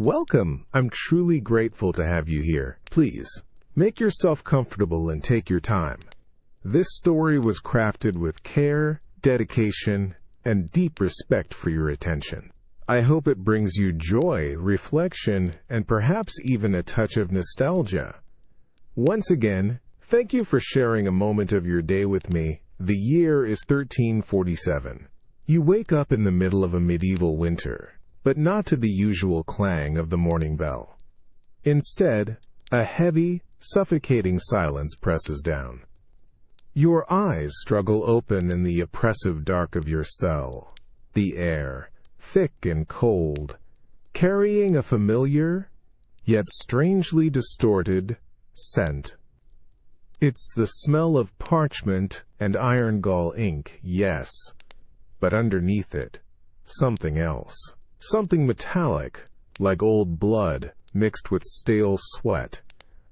Welcome! I'm truly grateful to have you here. Please, make yourself comfortable and take your time. This story was crafted with care, dedication, and deep respect for your attention. I hope it brings you joy, reflection, and perhaps even a touch of nostalgia. Once again, thank you for sharing a moment of your day with me. The year is 1347. You wake up in the middle of a medieval winter, but not to the usual clang of the morning bell. Instead, a heavy, suffocating silence presses down. Your eyes struggle open in the oppressive dark of your cell. The air, thick and cold, carrying a familiar, yet strangely distorted, scent. It's the smell of parchment and iron gall ink, yes, but underneath it, something else. Something metallic, like old blood mixed with stale sweat.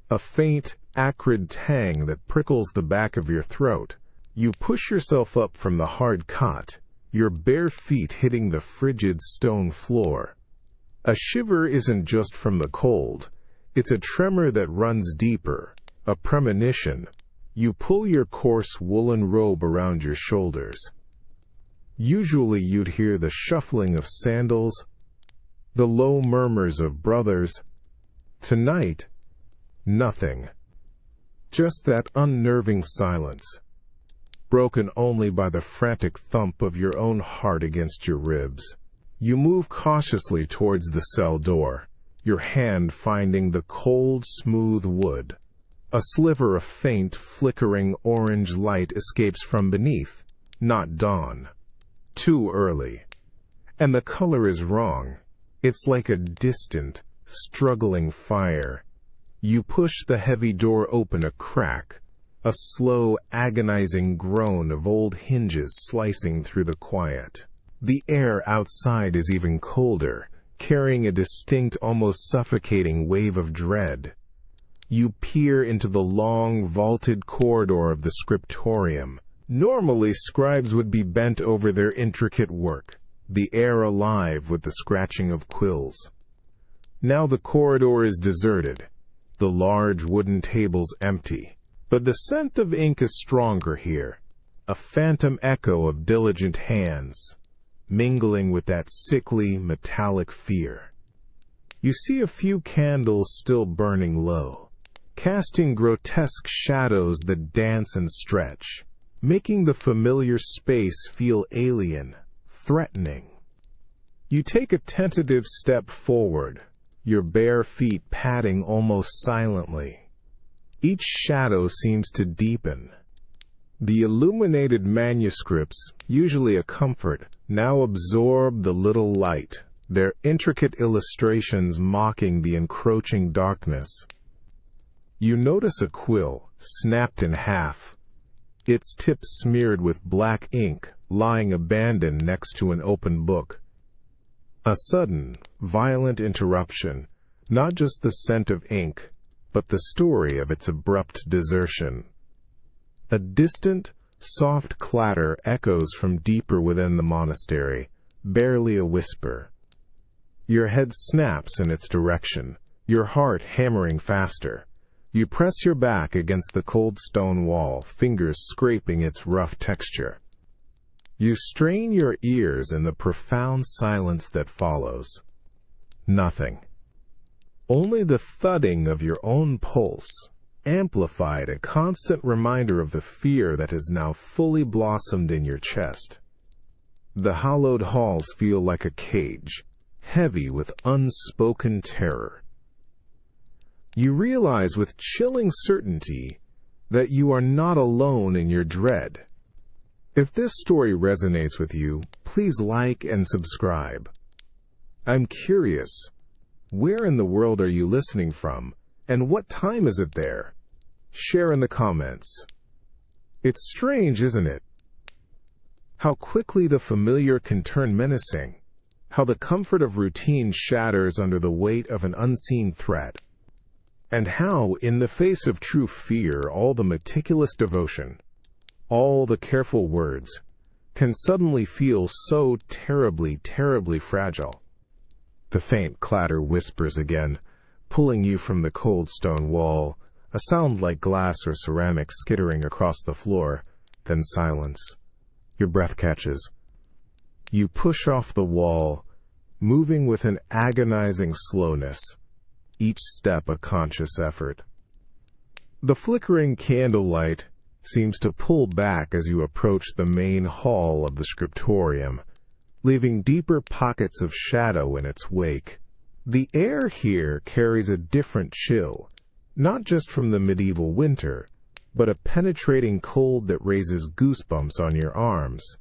A faint, acrid tang that prickles the back of your throat. You push yourself up from the hard cot, your bare feet hitting the frigid stone floor. A shiver isn't just from the cold. It's a tremor that runs deeper, a premonition. You pull your coarse woolen robe around your shoulders. Usually you'd hear the shuffling of sandals, the low murmurs of brothers. Tonight, nothing. Just that unnerving silence, broken only by the frantic thump of your own heart against your ribs. You move cautiously towards the cell door, your hand finding the cold, smooth wood. A sliver of faint, flickering orange light escapes from beneath. Not dawn. Too early. And the color is wrong. It's like a distant, struggling fire. You push the heavy door open a crack, a slow, agonizing groan of old hinges slicing through the quiet. The air outside is even colder, carrying a distinct, almost suffocating wave of dread. You peer into the long, vaulted corridor of the scriptorium. Normally, scribes would be bent over their intricate work, the air alive with the scratching of quills. Now the corridor is deserted, the large wooden tables empty. But the scent of ink is stronger here, a phantom echo of diligent hands, mingling with that sickly, metallic fear. You see a few candles still burning low, casting grotesque shadows that dance and stretch, making the familiar space feel alien, threatening. You take a tentative step forward, your bare feet padding almost silently. Each shadow seems to deepen. The illuminated manuscripts, usually a comfort, now absorb the little light, their intricate illustrations mocking the encroaching darkness. You notice a quill, snapped in half, its tip smeared with black ink, lying abandoned next to an open book. A sudden, violent interruption, not just the scent of ink, but the story of its abrupt desertion. A distant, soft clatter echoes from deeper within the monastery, barely a whisper. Your head snaps in its direction, your heart hammering faster. You press your back against the cold stone wall, fingers scraping its rough texture. You strain your ears in the profound silence that follows. Nothing. Only the thudding of your own pulse, amplified, a constant reminder of the fear that has now fully blossomed in your chest. The hollowed halls feel like a cage, heavy with unspoken terror. You realize with chilling certainty that you are not alone in your dread. If this story resonates with you, please like and subscribe. I'm curious, where in the world are you listening from, and what time is it there? Share in the comments. It's strange, isn't it? How quickly the familiar can turn menacing, how the comfort of routine shatters under the weight of an unseen threat. And how, in the face of true fear, all the meticulous devotion, all the careful words, can suddenly feel so terribly, terribly fragile. The faint clatter whispers again, pulling you from the cold stone wall, a sound like glass or ceramic skittering across the floor, then silence. Your breath catches. You push off the wall, moving with an agonizing slowness, each step a conscious effort. The flickering candlelight seems to pull back as you approach the main hall of the scriptorium, leaving deeper pockets of shadow in its wake. The air here carries a different chill, not just from the medieval winter, but a penetrating cold that raises goosebumps on your arms.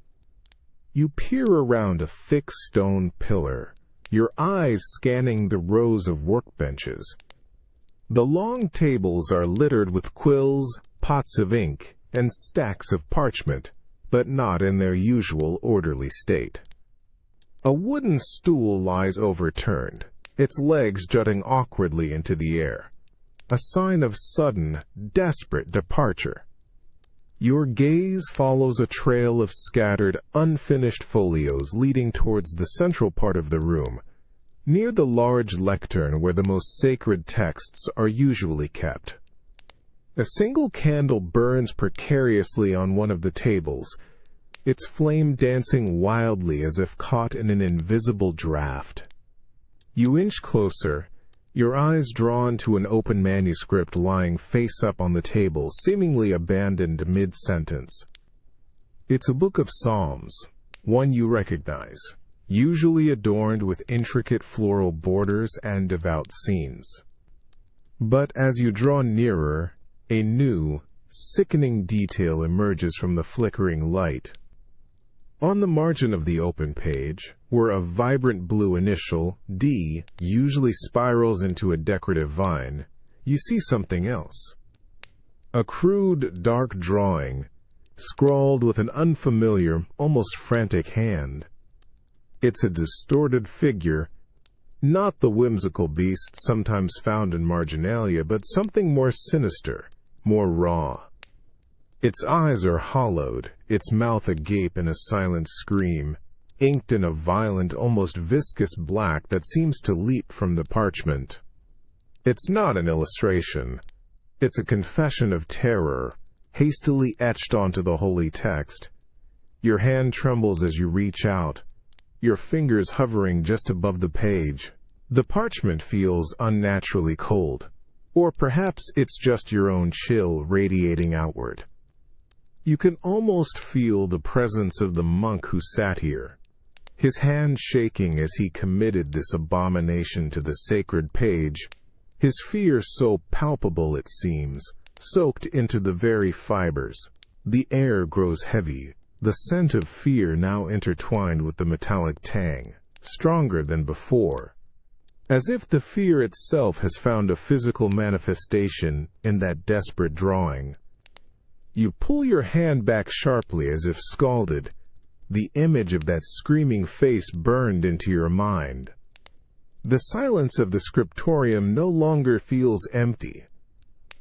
You peer around a thick stone pillar, your eyes scanning the rows of workbenches. The long tables are littered with quills, pots of ink, and stacks of parchment, but not in their usual orderly state. A wooden stool lies overturned, its legs jutting awkwardly into the air, a sign of sudden, desperate departure. Your gaze follows a trail of scattered, unfinished folios leading towards the central part of the room, near the large lectern where the most sacred texts are usually kept. A single candle burns precariously on one of the tables, its flame dancing wildly as if caught in an invisible draft. You inch closer, your eyes drawn to an open manuscript lying face up on the table, seemingly abandoned mid-sentence. It's a book of Psalms, one you recognize, usually adorned with intricate floral borders and devout scenes. But as you draw nearer, a new, sickening detail emerges from the flickering light. On the margin of the open page, where a vibrant blue initial, D, usually spirals into a decorative vine, you see something else. A crude, dark drawing, scrawled with an unfamiliar, almost frantic hand. It's a distorted figure, not the whimsical beast sometimes found in marginalia, but something more sinister, more raw. Its eyes are hollowed, its mouth agape in a silent scream, inked in a violent, almost viscous black that seems to leap from the parchment. It's not an illustration. It's a confession of terror, hastily etched onto the holy text. Your hand trembles as you reach out, your fingers hovering just above the page. The parchment feels unnaturally cold, or perhaps it's just your own chill radiating outward. You can almost feel the presence of the monk who sat here, his hand shaking as he committed this abomination to the sacred page, his fear so palpable it seems, soaked into the very fibers. The air grows heavy, the scent of fear now intertwined with the metallic tang, stronger than before, as if the fear itself has found a physical manifestation in that desperate drawing. You pull your hand back sharply as if scalded, the image of that screaming face burned into your mind. The silence of the scriptorium no longer feels empty.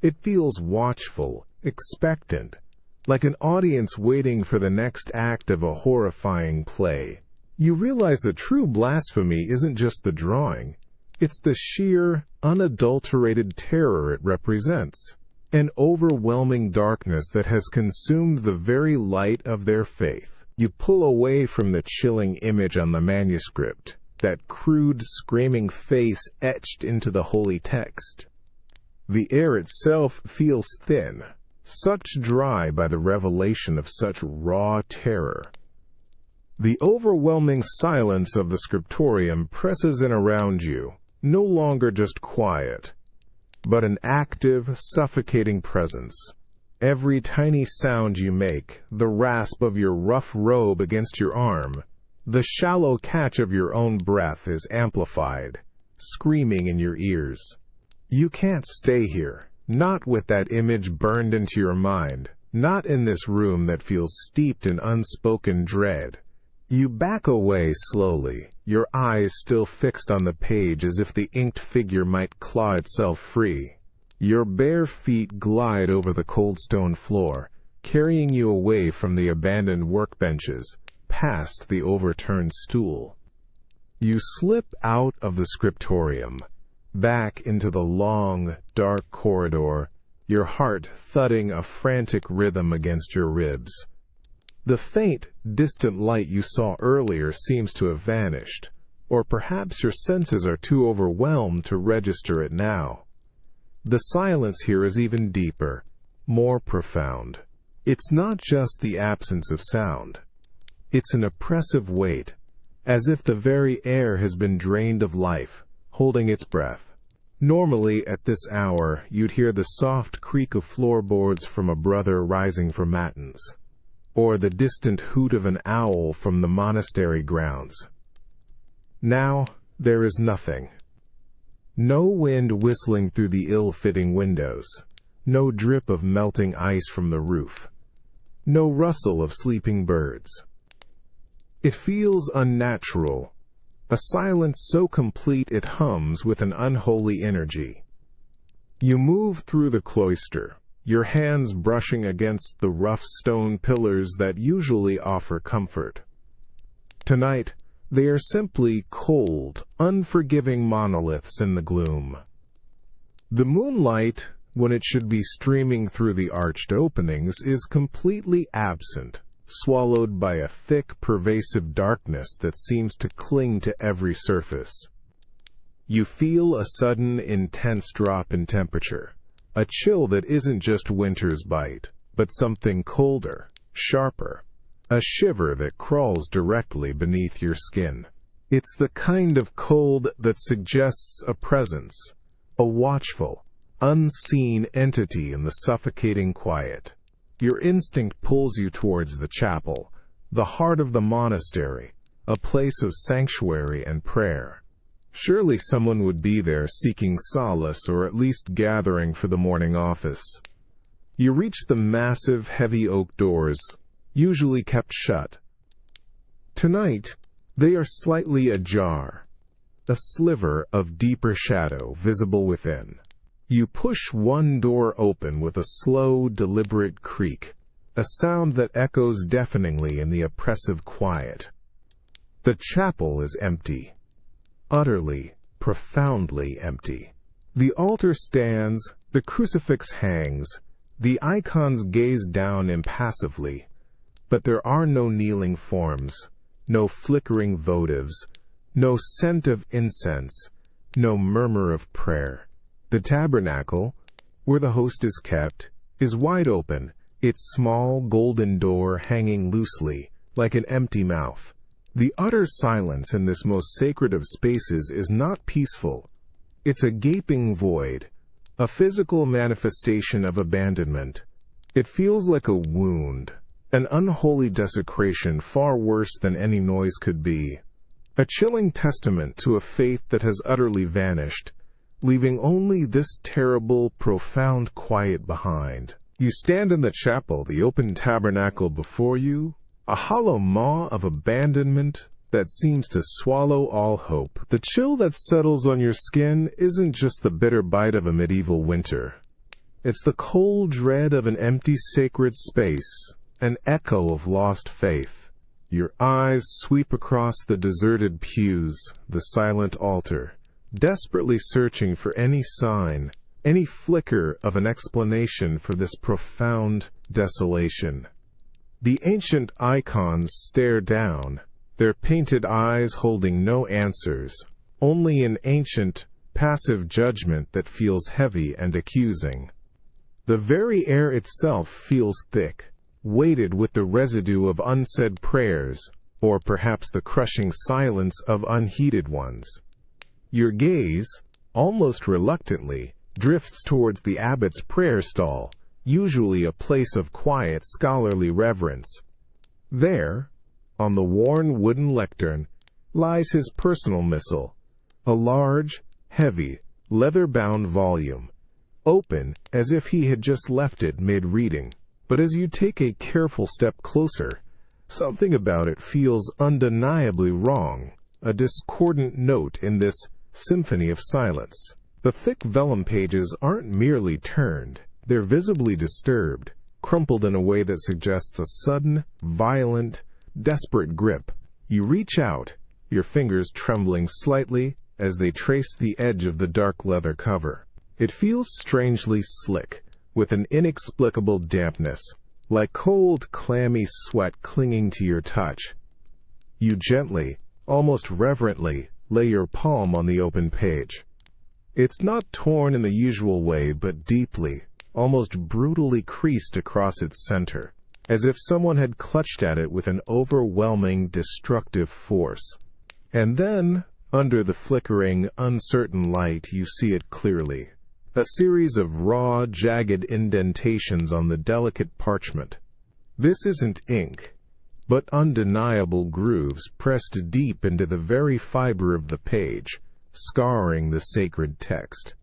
It feels watchful, expectant, like an audience waiting for the next act of a horrifying play. You realize the true blasphemy isn't just the drawing, it's the sheer, unadulterated terror it represents. An overwhelming darkness that has consumed the very light of their faith. You pull away from the chilling image on the manuscript, that crude, screaming face etched into the holy text. The air itself feels thin, sucked dry by the revelation of such raw terror. The overwhelming silence of the scriptorium presses in around you, no longer just quiet, but an active, suffocating presence. Every tiny sound you make, the rasp of your rough robe against your arm, the shallow catch of your own breath is amplified, screaming in your ears. You can't stay here, not with that image burned into your mind, not in this room that feels steeped in unspoken dread. You back away slowly, your eyes still fixed on the page as if the inked figure might claw itself free. Your bare feet glide over the cold stone floor, carrying you away from the abandoned workbenches, past the overturned stool. You slip out of the scriptorium, back into the long, dark corridor, your heart thudding a frantic rhythm against your ribs. The faint, distant light you saw earlier seems to have vanished, or perhaps your senses are too overwhelmed to register it now. The silence here is even deeper, more profound. It's not just the absence of sound. It's an oppressive weight, as if the very air has been drained of life, holding its breath. Normally, at this hour, you'd hear the soft creak of floorboards from a brother rising for matins, or the distant hoot of an owl from the monastery grounds. Now, there is nothing. No wind whistling through the ill-fitting windows, no drip of melting ice from the roof, no rustle of sleeping birds. It feels unnatural, a silence so complete it hums with an unholy energy. You move through the cloister, your hands brushing against the rough stone pillars that usually offer comfort. Tonight, they are simply cold, unforgiving monoliths in the gloom. The moonlight, when it should be streaming through the arched openings, is completely absent, swallowed by a thick, pervasive darkness that seems to cling to every surface. You feel a sudden, intense drop in temperature, a chill that isn't just winter's bite, but something colder, sharper, a shiver that crawls directly beneath your skin. It's the kind of cold that suggests a presence, a watchful, unseen entity in the suffocating quiet. Your instinct pulls you towards the chapel, the heart of the monastery, a place of sanctuary and prayer. Surely someone would be there seeking solace or at least gathering for the morning office. You reach the massive, heavy oak doors, usually kept shut. Tonight, they are slightly ajar, a sliver of deeper shadow visible within. You push one door open with a slow, deliberate creak, a sound that echoes deafeningly in the oppressive quiet. The chapel is empty. Utterly, profoundly empty. The altar stands, the crucifix hangs, the icons gaze down impassively, but there are no kneeling forms, no flickering votives, no scent of incense, no murmur of prayer. The tabernacle, where the host is kept, is wide open, its small golden door hanging loosely, like an empty mouth. The utter silence in this most sacred of spaces is not peaceful. It's a gaping void, a physical manifestation of abandonment. It feels like a wound, an unholy desecration far worse than any noise could be. A chilling testament to a faith that has utterly vanished, leaving only this terrible, profound quiet behind. You stand in the chapel, the open tabernacle before you, a hollow maw of abandonment that seems to swallow all hope. The chill that settles on your skin isn't just the bitter bite of a medieval winter. It's the cold dread of an empty sacred space, an echo of lost faith. Your eyes sweep across the deserted pews, the silent altar, desperately searching for any sign, any flicker of an explanation for this profound desolation. The ancient icons stare down, their painted eyes holding no answers, only an ancient, passive judgment that feels heavy and accusing. The very air itself feels thick, weighted with the residue of unsaid prayers, or perhaps the crushing silence of unheeded ones. Your gaze, almost reluctantly, drifts towards the abbot's prayer stall, usually a place of quiet scholarly reverence. There, on the worn wooden lectern, lies his personal missal, a large, heavy, leather-bound volume, open as if he had just left it mid-reading. But as you take a careful step closer, something about it feels undeniably wrong, a discordant note in this symphony of silence. The thick vellum pages aren't merely turned, they're visibly disturbed, crumpled in a way that suggests a sudden, violent, desperate grip. You reach out, your fingers trembling slightly as they trace the edge of the dark leather cover. It feels strangely slick, with an inexplicable dampness, like cold, clammy sweat clinging to your touch. You gently, almost reverently, lay your palm on the open page. It's not torn in the usual way, but deeply, almost brutally creased across its center, as if someone had clutched at it with an overwhelming, destructive force. And then, under the flickering, uncertain light, you see it clearly. A series of raw, jagged indentations on the delicate parchment. This isn't ink, but undeniable grooves pressed deep into the very fiber of the page, scarring the sacred text.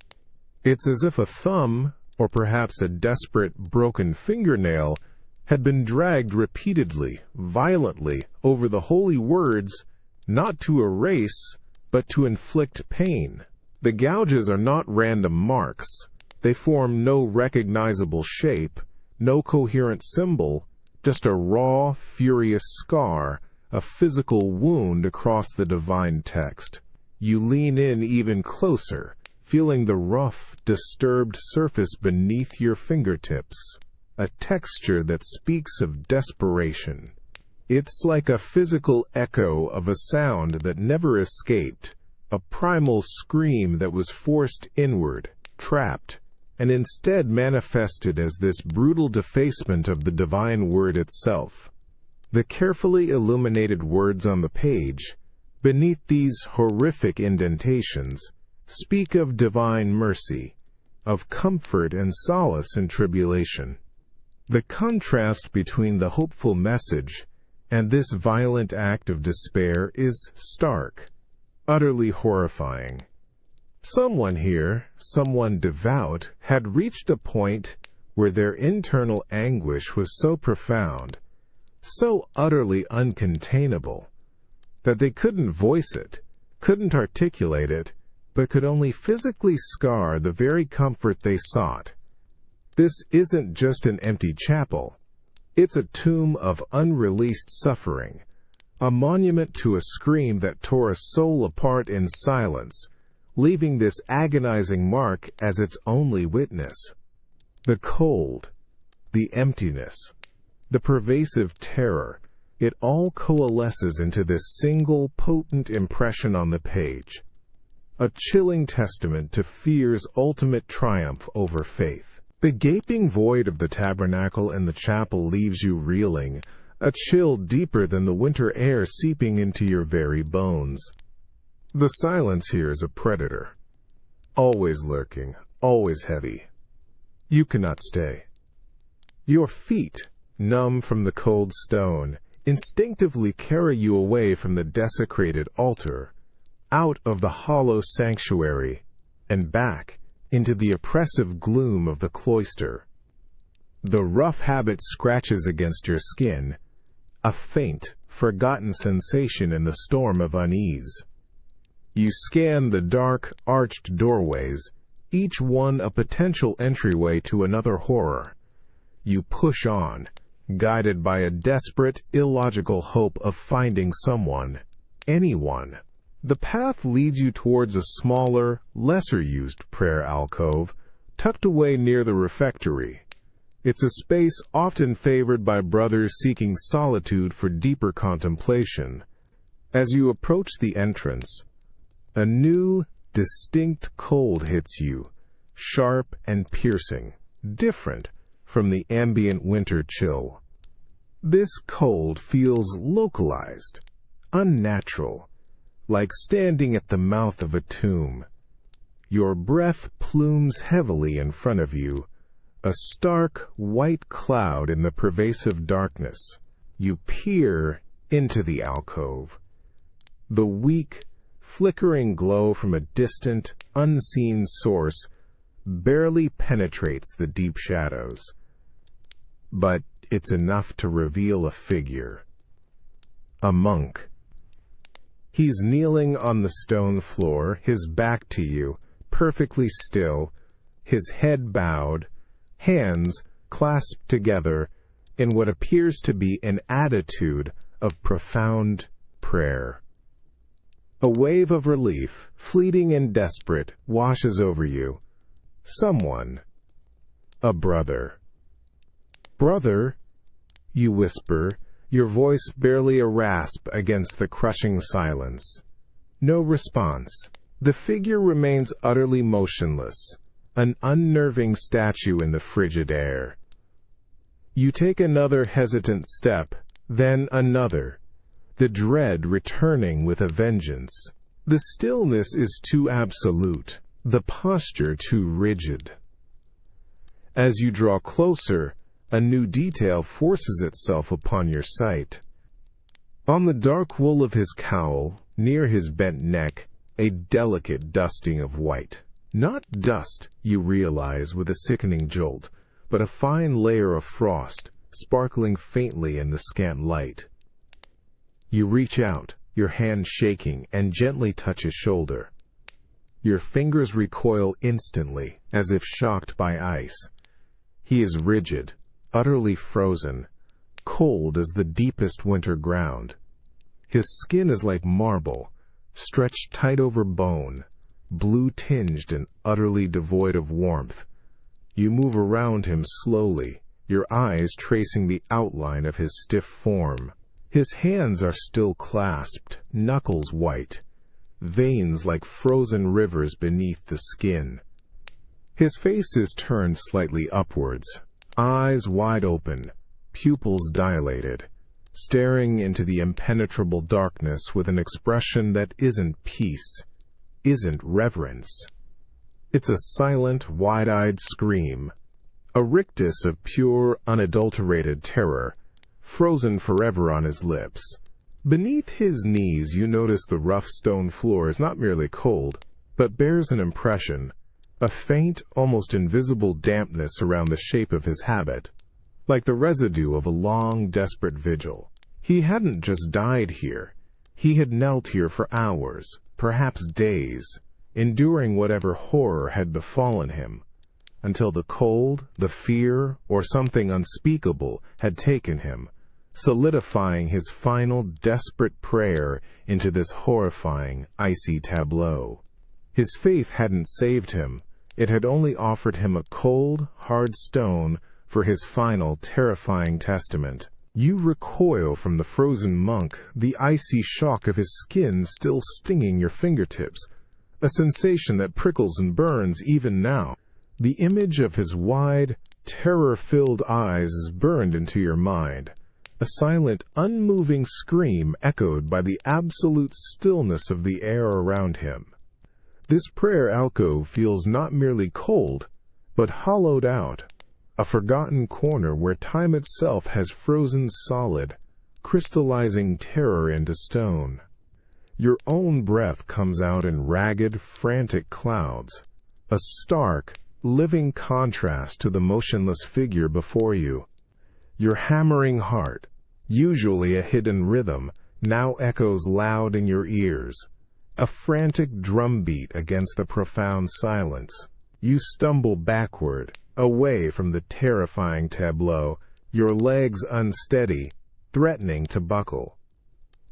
It's as if a thumb, or perhaps a desperate, broken fingernail, had been dragged repeatedly, violently, over the holy words, not to erase, but to inflict pain. The gouges are not random marks. They form no recognizable shape, no coherent symbol, just a raw, furious scar, a physical wound across the divine text. You lean in even closer, feeling the rough, disturbed surface beneath your fingertips, a texture that speaks of desperation. It's like a physical echo of a sound that never escaped, a primal scream that was forced inward, trapped, and instead manifested as this brutal defacement of the divine word itself. The carefully illuminated words on the page, beneath these horrific indentations, speak of divine mercy, of comfort and solace in tribulation. The contrast between the hopeful message and this violent act of despair is stark, utterly horrifying. Someone here, someone devout, had reached a point where their internal anguish was so profound, so utterly uncontainable, that they couldn't voice it, couldn't articulate it, but could only physically scar the very comfort they sought. This isn't just an empty chapel. It's a tomb of unreleased suffering, a monument to a scream that tore a soul apart in silence, leaving this agonizing mark as its only witness. The cold, the emptiness, the pervasive terror, it all coalesces into this single potent impression on the page, a chilling testament to fear's ultimate triumph over faith. The gaping void of the tabernacle and the chapel leaves you reeling, a chill deeper than the winter air seeping into your very bones. The silence here is a predator, always lurking, always heavy. You cannot stay. Your feet, numb from the cold stone, instinctively carry you away from the desecrated altar, out of the hollow sanctuary, and back into the oppressive gloom of the cloister. The rough habit scratches against your skin, a faint, forgotten sensation in the storm of unease. You scan the dark, arched doorways, each one a potential entryway to another horror. You push on, guided by a desperate, illogical hope of finding someone, anyone. The path leads you towards a smaller, lesser-used prayer alcove, tucked away near the refectory. It's a space often favored by brothers seeking solitude for deeper contemplation. As you approach the entrance, a new, distinct cold hits you, sharp and piercing, different from the ambient winter chill. This cold feels localized, unnatural, like standing at the mouth of a tomb. Your breath plumes heavily in front of you, a stark white cloud in the pervasive darkness. You peer into the alcove. The weak, flickering glow from a distant, unseen source barely penetrates the deep shadows. But it's enough to reveal a figure. A monk. He's kneeling on the stone floor, his back to you, perfectly still, his head bowed, hands clasped together in what appears to be an attitude of profound prayer. A wave of relief, fleeting and desperate, washes over you. Someone. A brother. "Brother," you whisper, your voice barely a rasp against the crushing silence. No response. The figure remains utterly motionless, an unnerving statue in the frigid air. You take another hesitant step, then another, the dread returning with a vengeance. The stillness is too absolute, the posture too rigid. As you draw closer, a new detail forces itself upon your sight. On the dark wool of his cowl, near his bent neck, a delicate dusting of white. Not dust, you realize with a sickening jolt, but a fine layer of frost, sparkling faintly in the scant light. You reach out, your hand shaking, and gently touch his shoulder. Your fingers recoil instantly, as if shocked by ice. He is rigid, utterly frozen, cold as the deepest winter ground. His skin is like marble, stretched tight over bone, blue-tinged and utterly devoid of warmth. You move around him slowly, your eyes tracing the outline of his stiff form. His hands are still clasped, knuckles white, veins like frozen rivers beneath the skin. His face is turned slightly upwards, eyes wide open, pupils dilated, staring into the impenetrable darkness with an expression that isn't peace, isn't reverence. It's a silent, wide-eyed scream, a rictus of pure, unadulterated terror, frozen forever on his lips. Beneath his knees you notice the rough stone floor is not merely cold, but bears an impression, a faint, almost invisible dampness around the shape of his habit, like the residue of a long, desperate vigil. He hadn't just died here. He had knelt here for hours, perhaps days, enduring whatever horror had befallen him, until the cold, the fear, or something unspeakable had taken him, solidifying his final desperate prayer into this horrifying, icy tableau. His faith hadn't saved him. It had only offered him a cold, hard stone for his final, terrifying testament. You recoil from the frozen monk, the icy shock of his skin still stinging your fingertips, a sensation that prickles and burns even now. The image of his wide, terror-filled eyes is burned into your mind, a silent, unmoving scream echoed by the absolute stillness of the air around him. This prayer alcove feels not merely cold, but hollowed out, a forgotten corner where time itself has frozen solid, crystallizing terror into stone. Your own breath comes out in ragged, frantic clouds, a stark, living contrast to the motionless figure before you. Your hammering heart, usually a hidden rhythm, now echoes loud in your ears, a frantic drumbeat against the profound silence. You stumble backward, away from the terrifying tableau, your legs unsteady, threatening to buckle.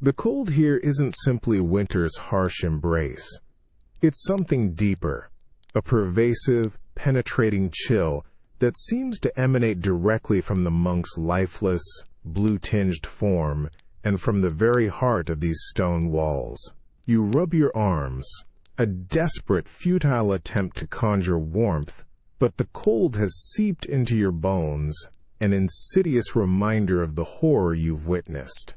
The cold here isn't simply winter's harsh embrace. It's something deeper, a pervasive, penetrating chill that seems to emanate directly from the monk's lifeless, blue-tinged form and from the very heart of these stone walls. You rub your arms, a desperate, futile attempt to conjure warmth, but the cold has seeped into your bones, an insidious reminder of the horror you've witnessed.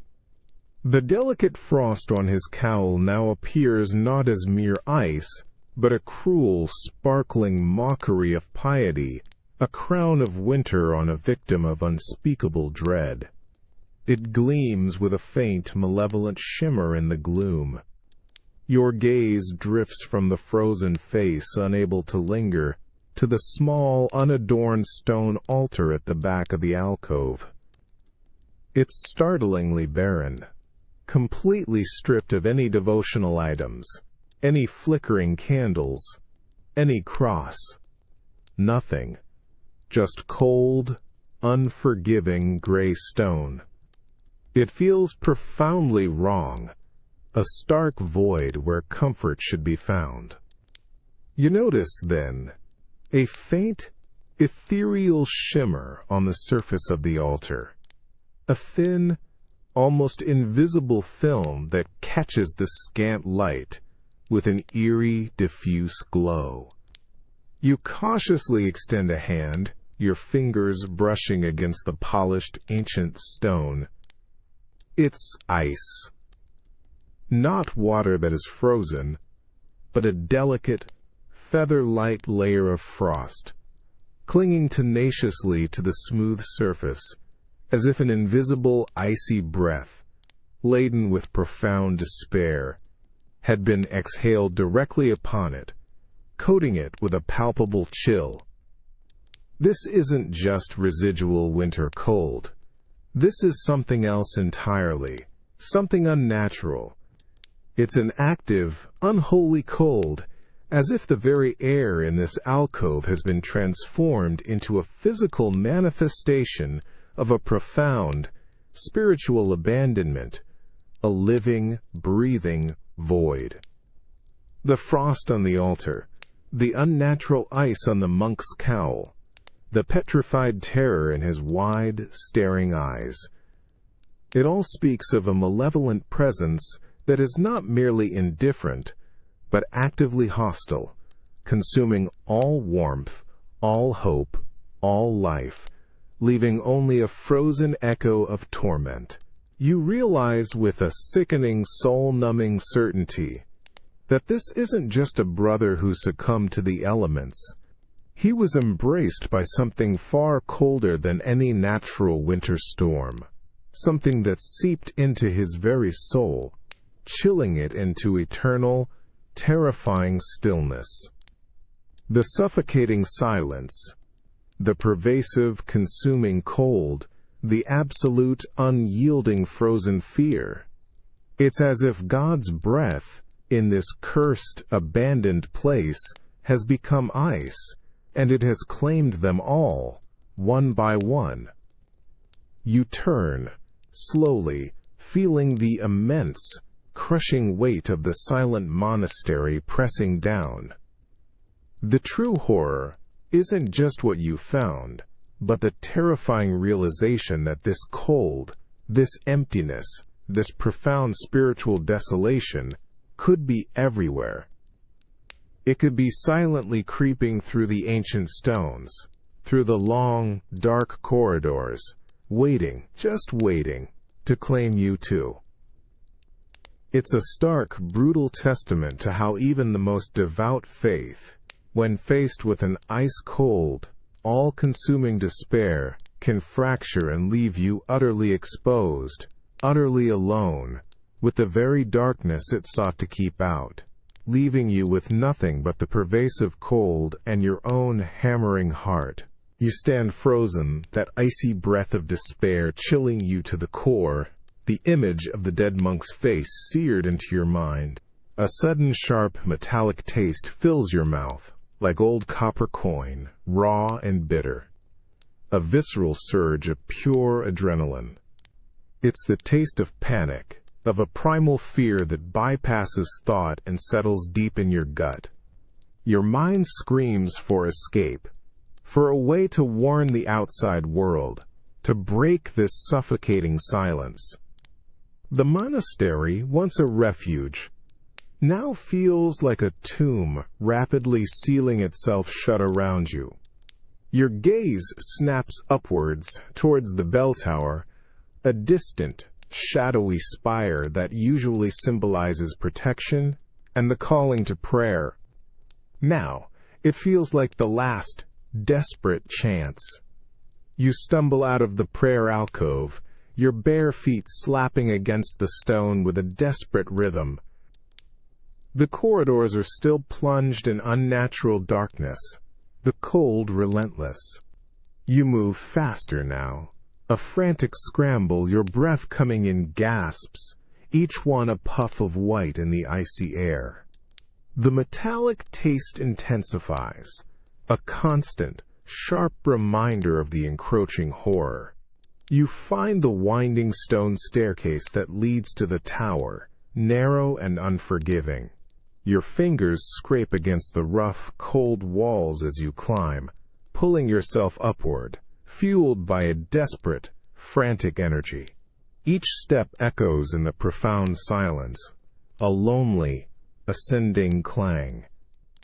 The delicate frost on his cowl now appears not as mere ice, but a cruel, sparkling mockery of piety, a crown of winter on a victim of unspeakable dread. It gleams with a faint, malevolent shimmer in the gloom. Your gaze drifts from the frozen face, unable to linger, to the small, unadorned stone altar at the back of the alcove. It's startlingly barren, completely stripped of any devotional items, any flickering candles, any cross. Nothing. Just cold, unforgiving gray stone. It feels profoundly wrong, a stark void where comfort should be found. You notice, then, a faint, ethereal shimmer on the surface of the altar, a thin, almost invisible film that catches the scant light with an eerie, diffuse glow. You cautiously extend a hand, your fingers brushing against the polished ancient stone. It's ice. Not water that is frozen, but a delicate, feather-light layer of frost, clinging tenaciously to the smooth surface, as if an invisible icy breath, laden with profound despair, had been exhaled directly upon it, coating it with a palpable chill. This isn't just residual winter cold. This is something else entirely, something unnatural. It's an active, unholy cold, as if the very air in this alcove has been transformed into a physical manifestation of a profound, spiritual abandonment, a living, breathing void. The frost on the altar, the unnatural ice on the monk's cowl, the petrified terror in his wide, staring eyes. It all speaks of a malevolent presence that is not merely indifferent, but actively hostile, consuming all warmth, all hope, all life, leaving only a frozen echo of torment. You realize with a sickening, soul-numbing certainty that this isn't just a brother who succumbed to the elements. He was embraced by something far colder than any natural winter storm, something that seeped into his very soul, chilling it into eternal, terrifying stillness. The suffocating silence, the pervasive, consuming cold, the absolute, unyielding frozen fear. It's as if God's breath, in this cursed, abandoned place, has become ice, and it has claimed them all, one by one. You turn, slowly, feeling the immense, crushing weight of the silent monastery pressing down. The true horror isn't just what you found, but the terrifying realization that this cold, this emptiness, this profound spiritual desolation could be everywhere. It could be silently creeping through the ancient stones, through the long, dark corridors, waiting, just waiting, to claim you too. It's a stark, brutal testament to how even the most devout faith, when faced with an ice-cold, all-consuming despair, can fracture and leave you utterly exposed, utterly alone, with the very darkness it sought to keep out, leaving you with nothing but the pervasive cold and your own hammering heart. You stand frozen, that icy breath of despair chilling you to the core, the image of the dead monk's face seared into your mind. A sudden sharp metallic taste fills your mouth, like old copper coin, raw and bitter. A visceral surge of pure adrenaline. It's the taste of panic, of a primal fear that bypasses thought and settles deep in your gut. Your mind screams for escape, for a way to warn the outside world, to break this suffocating silence. The monastery, once a refuge, now feels like a tomb rapidly sealing itself shut around you. Your gaze snaps upwards towards the bell tower, a distant, shadowy spire that usually symbolizes protection and the calling to prayer. Now, it feels like the last, desperate chance. You stumble out of the prayer alcove, your bare feet slapping against the stone with a desperate rhythm. The corridors are still plunged in unnatural darkness, the cold relentless. You move faster now, a frantic scramble, your breath coming in gasps, each one a puff of white in the icy air. The metallic taste intensifies, a constant, sharp reminder of the encroaching horror. You find the winding stone staircase that leads to the tower, narrow and unforgiving. Your fingers scrape against the rough, cold walls as you climb, pulling yourself upward, fueled by a desperate, frantic energy. Each step echoes in the profound silence, a lonely, ascending clang.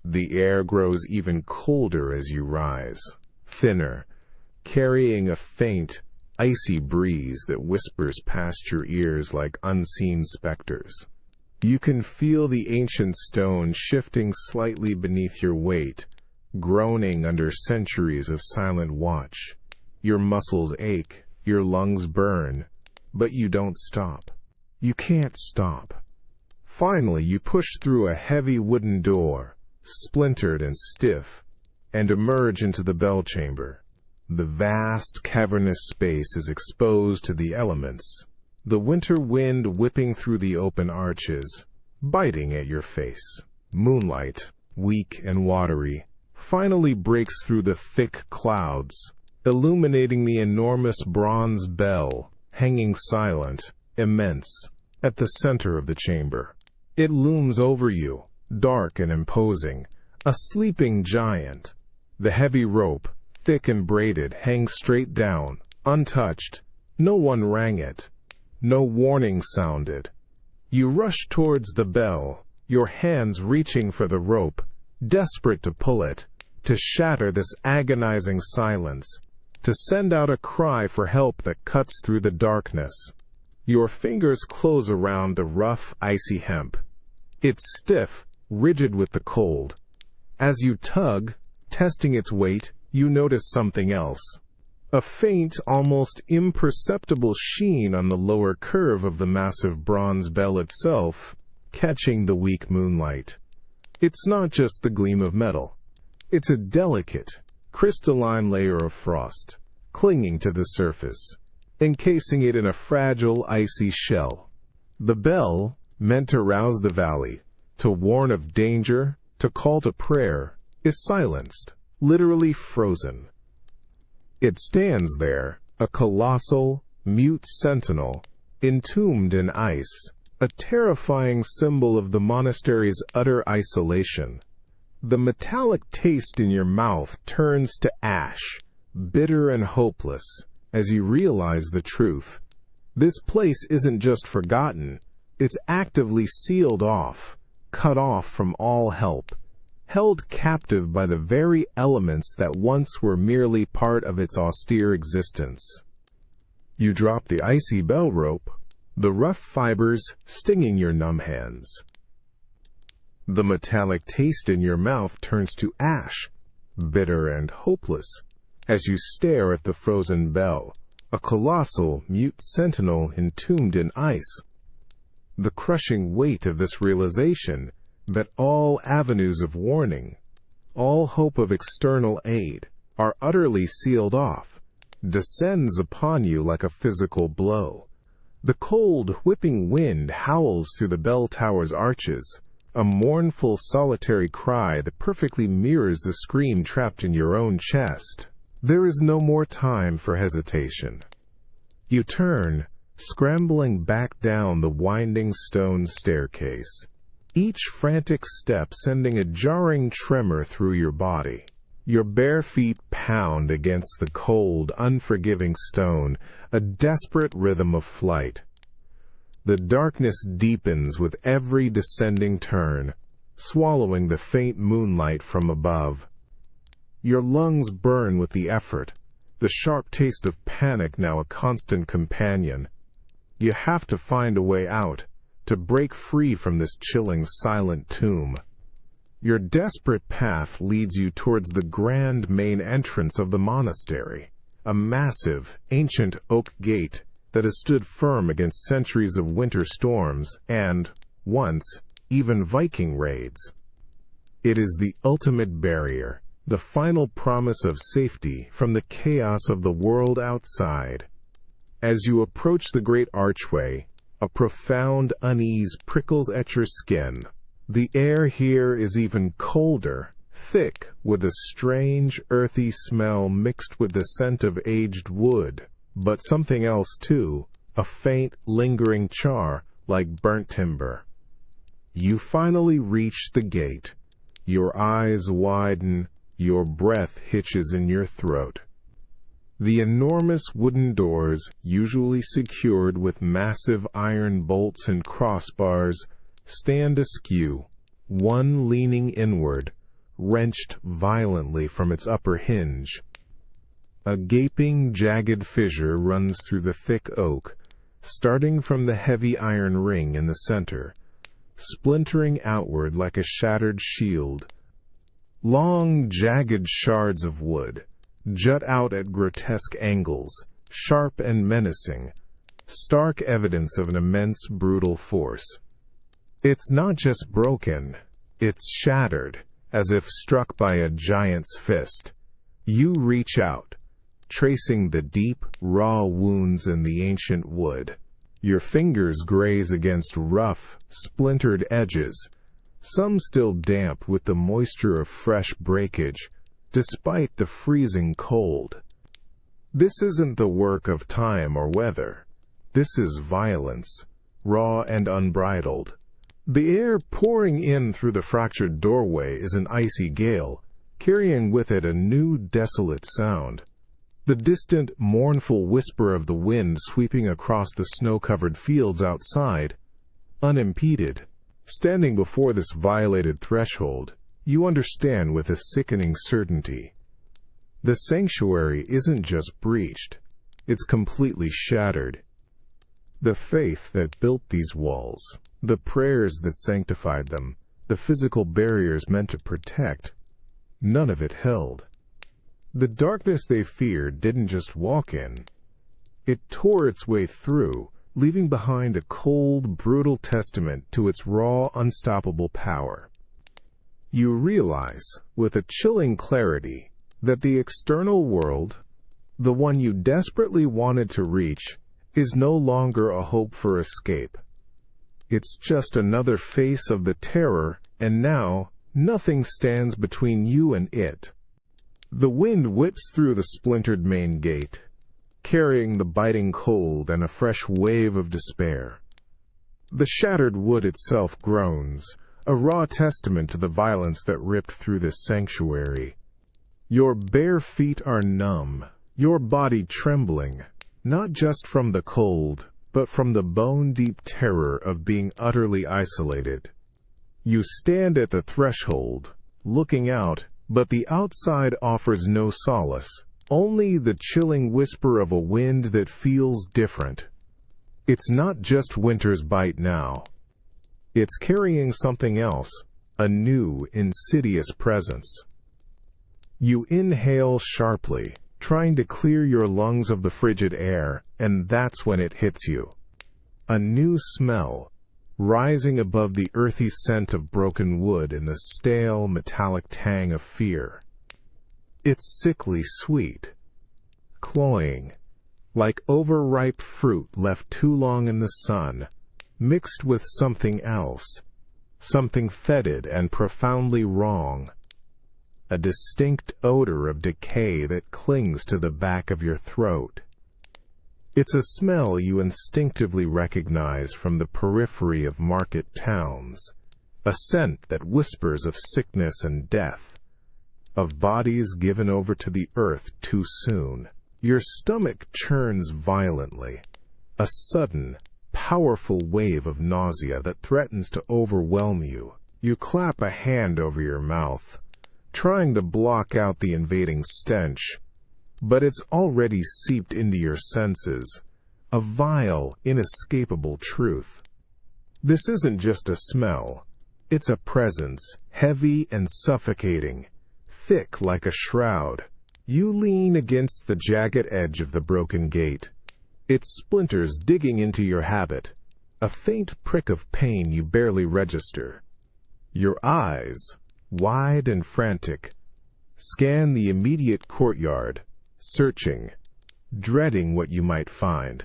The air grows even colder as you rise, thinner, carrying a faint, icy breeze that whispers past your ears like unseen specters. You can feel the ancient stone shifting slightly beneath your weight, groaning under centuries of silent watch. Your muscles ache, your lungs burn, but you don't stop. You can't stop. Finally, you push through a heavy wooden door, splintered and stiff, and emerge into the bell chamber. The vast, cavernous space is exposed to the elements, the winter wind whipping through the open arches, biting at your face. Moonlight, weak and watery, finally breaks through the thick clouds, illuminating the enormous bronze bell, hanging silent, immense, at the center of the chamber. It looms over you, dark and imposing, a sleeping giant. The heavy rope, thick and braided, hangs straight down, untouched. No one rang it. No warning sounded. You rush towards the bell, your hands reaching for the rope, desperate to pull it, to shatter this agonizing silence, to send out a cry for help that cuts through the darkness. Your fingers close around the rough, icy hemp. It's stiff, rigid with the cold. As you tug, testing its weight, you notice something else. A faint, almost imperceptible sheen on the lower curve of the massive bronze bell itself, catching the weak moonlight. It's not just the gleam of metal. It's a delicate, crystalline layer of frost, clinging to the surface, encasing it in a fragile, icy shell. The bell, meant to rouse the valley, to warn of danger, to call to prayer, is silenced, literally frozen. It stands there, a colossal, mute sentinel, entombed in ice, a terrifying symbol of the monastery's utter isolation. The metallic taste in your mouth turns to ash, bitter and hopeless, as you realize the truth. This place isn't just forgotten, it's actively sealed off, cut off from all help, held captive by the very elements that once were merely part of its austere existence. You drop the icy bell rope, the rough fibers stinging your numb hands. The metallic taste in your mouth turns to ash, bitter and hopeless, as you stare at the frozen bell, a colossal, mute sentinel entombed in ice. The crushing weight of this realization that all avenues of warning, all hope of external aid, are utterly sealed off, descends upon you like a physical blow. The cold, whipping wind howls through the bell tower's arches, a mournful, solitary cry that perfectly mirrors the scream trapped in your own chest. There is no more time for hesitation. You turn, scrambling back down the winding stone staircase, each frantic step sending a jarring tremor through your body. Your bare feet pound against the cold, unforgiving stone, a desperate rhythm of flight. The darkness deepens with every descending turn, swallowing the faint moonlight from above. Your lungs burn with the effort, the sharp taste of panic now a constant companion. You have to find a way out, to break free from this chilling, silent tomb. Your desperate path leads you towards the grand main entrance of the monastery, a massive, ancient oak gate that has stood firm against centuries of winter storms and, once, even Viking raids. It is the ultimate barrier, the final promise of safety from the chaos of the world outside. As you approach the great archway, a profound unease prickles at your skin. The air here is even colder, thick with a strange, earthy smell mixed with the scent of aged wood. But something else too, a faint, lingering char, like burnt timber. You finally reach the gate. Your eyes widen, your breath hitches in your throat. The enormous wooden doors, usually secured with massive iron bolts and crossbars, stand askew, one leaning inward, wrenched violently from its upper hinge. A gaping, jagged fissure runs through the thick oak, starting from the heavy iron ring in the center, splintering outward like a shattered shield. Long, jagged shards of wood jut out at grotesque angles, sharp and menacing, stark evidence of an immense, brutal force. It's not just broken, it's shattered, as if struck by a giant's fist. You reach out, tracing the deep, raw wounds in the ancient wood. Your fingers graze against rough, splintered edges, some still damp with the moisture of fresh breakage, despite the freezing cold. This isn't the work of time or weather. This is violence, raw and unbridled. The air pouring in through the fractured doorway is an icy gale, carrying with it a new desolate sound. The distant, mournful whisper of the wind sweeping across the snow-covered fields outside, unimpeded. Standing before this violated threshold, you understand with a sickening certainty. The sanctuary isn't just breached, it's completely shattered. The faith that built these walls, the prayers that sanctified them, the physical barriers meant to protect, none of it held. The darkness they feared didn't just walk in. It tore its way through, leaving behind a cold, brutal testament to its raw, unstoppable power. You realize, with a chilling clarity, that the external world, the one you desperately wanted to reach, is no longer a hope for escape. It's just another face of the terror, and now, nothing stands between you and it. The wind whips through the splintered main gate, carrying the biting cold and a fresh wave of despair. The shattered wood itself groans, a raw testament to the violence that ripped through this sanctuary. Your bare feet are numb, your body trembling, not just from the cold, but from the bone-deep terror of being utterly isolated. You stand at the threshold, looking out, but the outside offers no solace, only the chilling whisper of a wind that feels different. It's not just winter's bite now. It's carrying something else, a new, insidious presence. You inhale sharply, trying to clear your lungs of the frigid air, and that's when it hits you. A new smell, rising above the earthy scent of broken wood and the stale, metallic tang of fear. It's sickly sweet, cloying, like overripe fruit left too long in the sun, mixed with something else, something fetid and profoundly wrong. A distinct odor of decay that clings to the back of your throat. It's a smell you instinctively recognize from the periphery of market towns, a scent that whispers of sickness and death, of bodies given over to the earth too soon. Your stomach churns violently, a sudden, powerful wave of nausea that threatens to overwhelm you. You clap a hand over your mouth, trying to block out the invading stench, but it's already seeped into your senses, a vile, inescapable truth. This isn't just a smell, it's a presence, heavy and suffocating, thick like a shroud. You lean against the jagged edge of the broken gate, its splinters digging into your habit, a faint prick of pain you barely register. Your eyes, wide and frantic, scan the immediate courtyard, searching, dreading what you might find.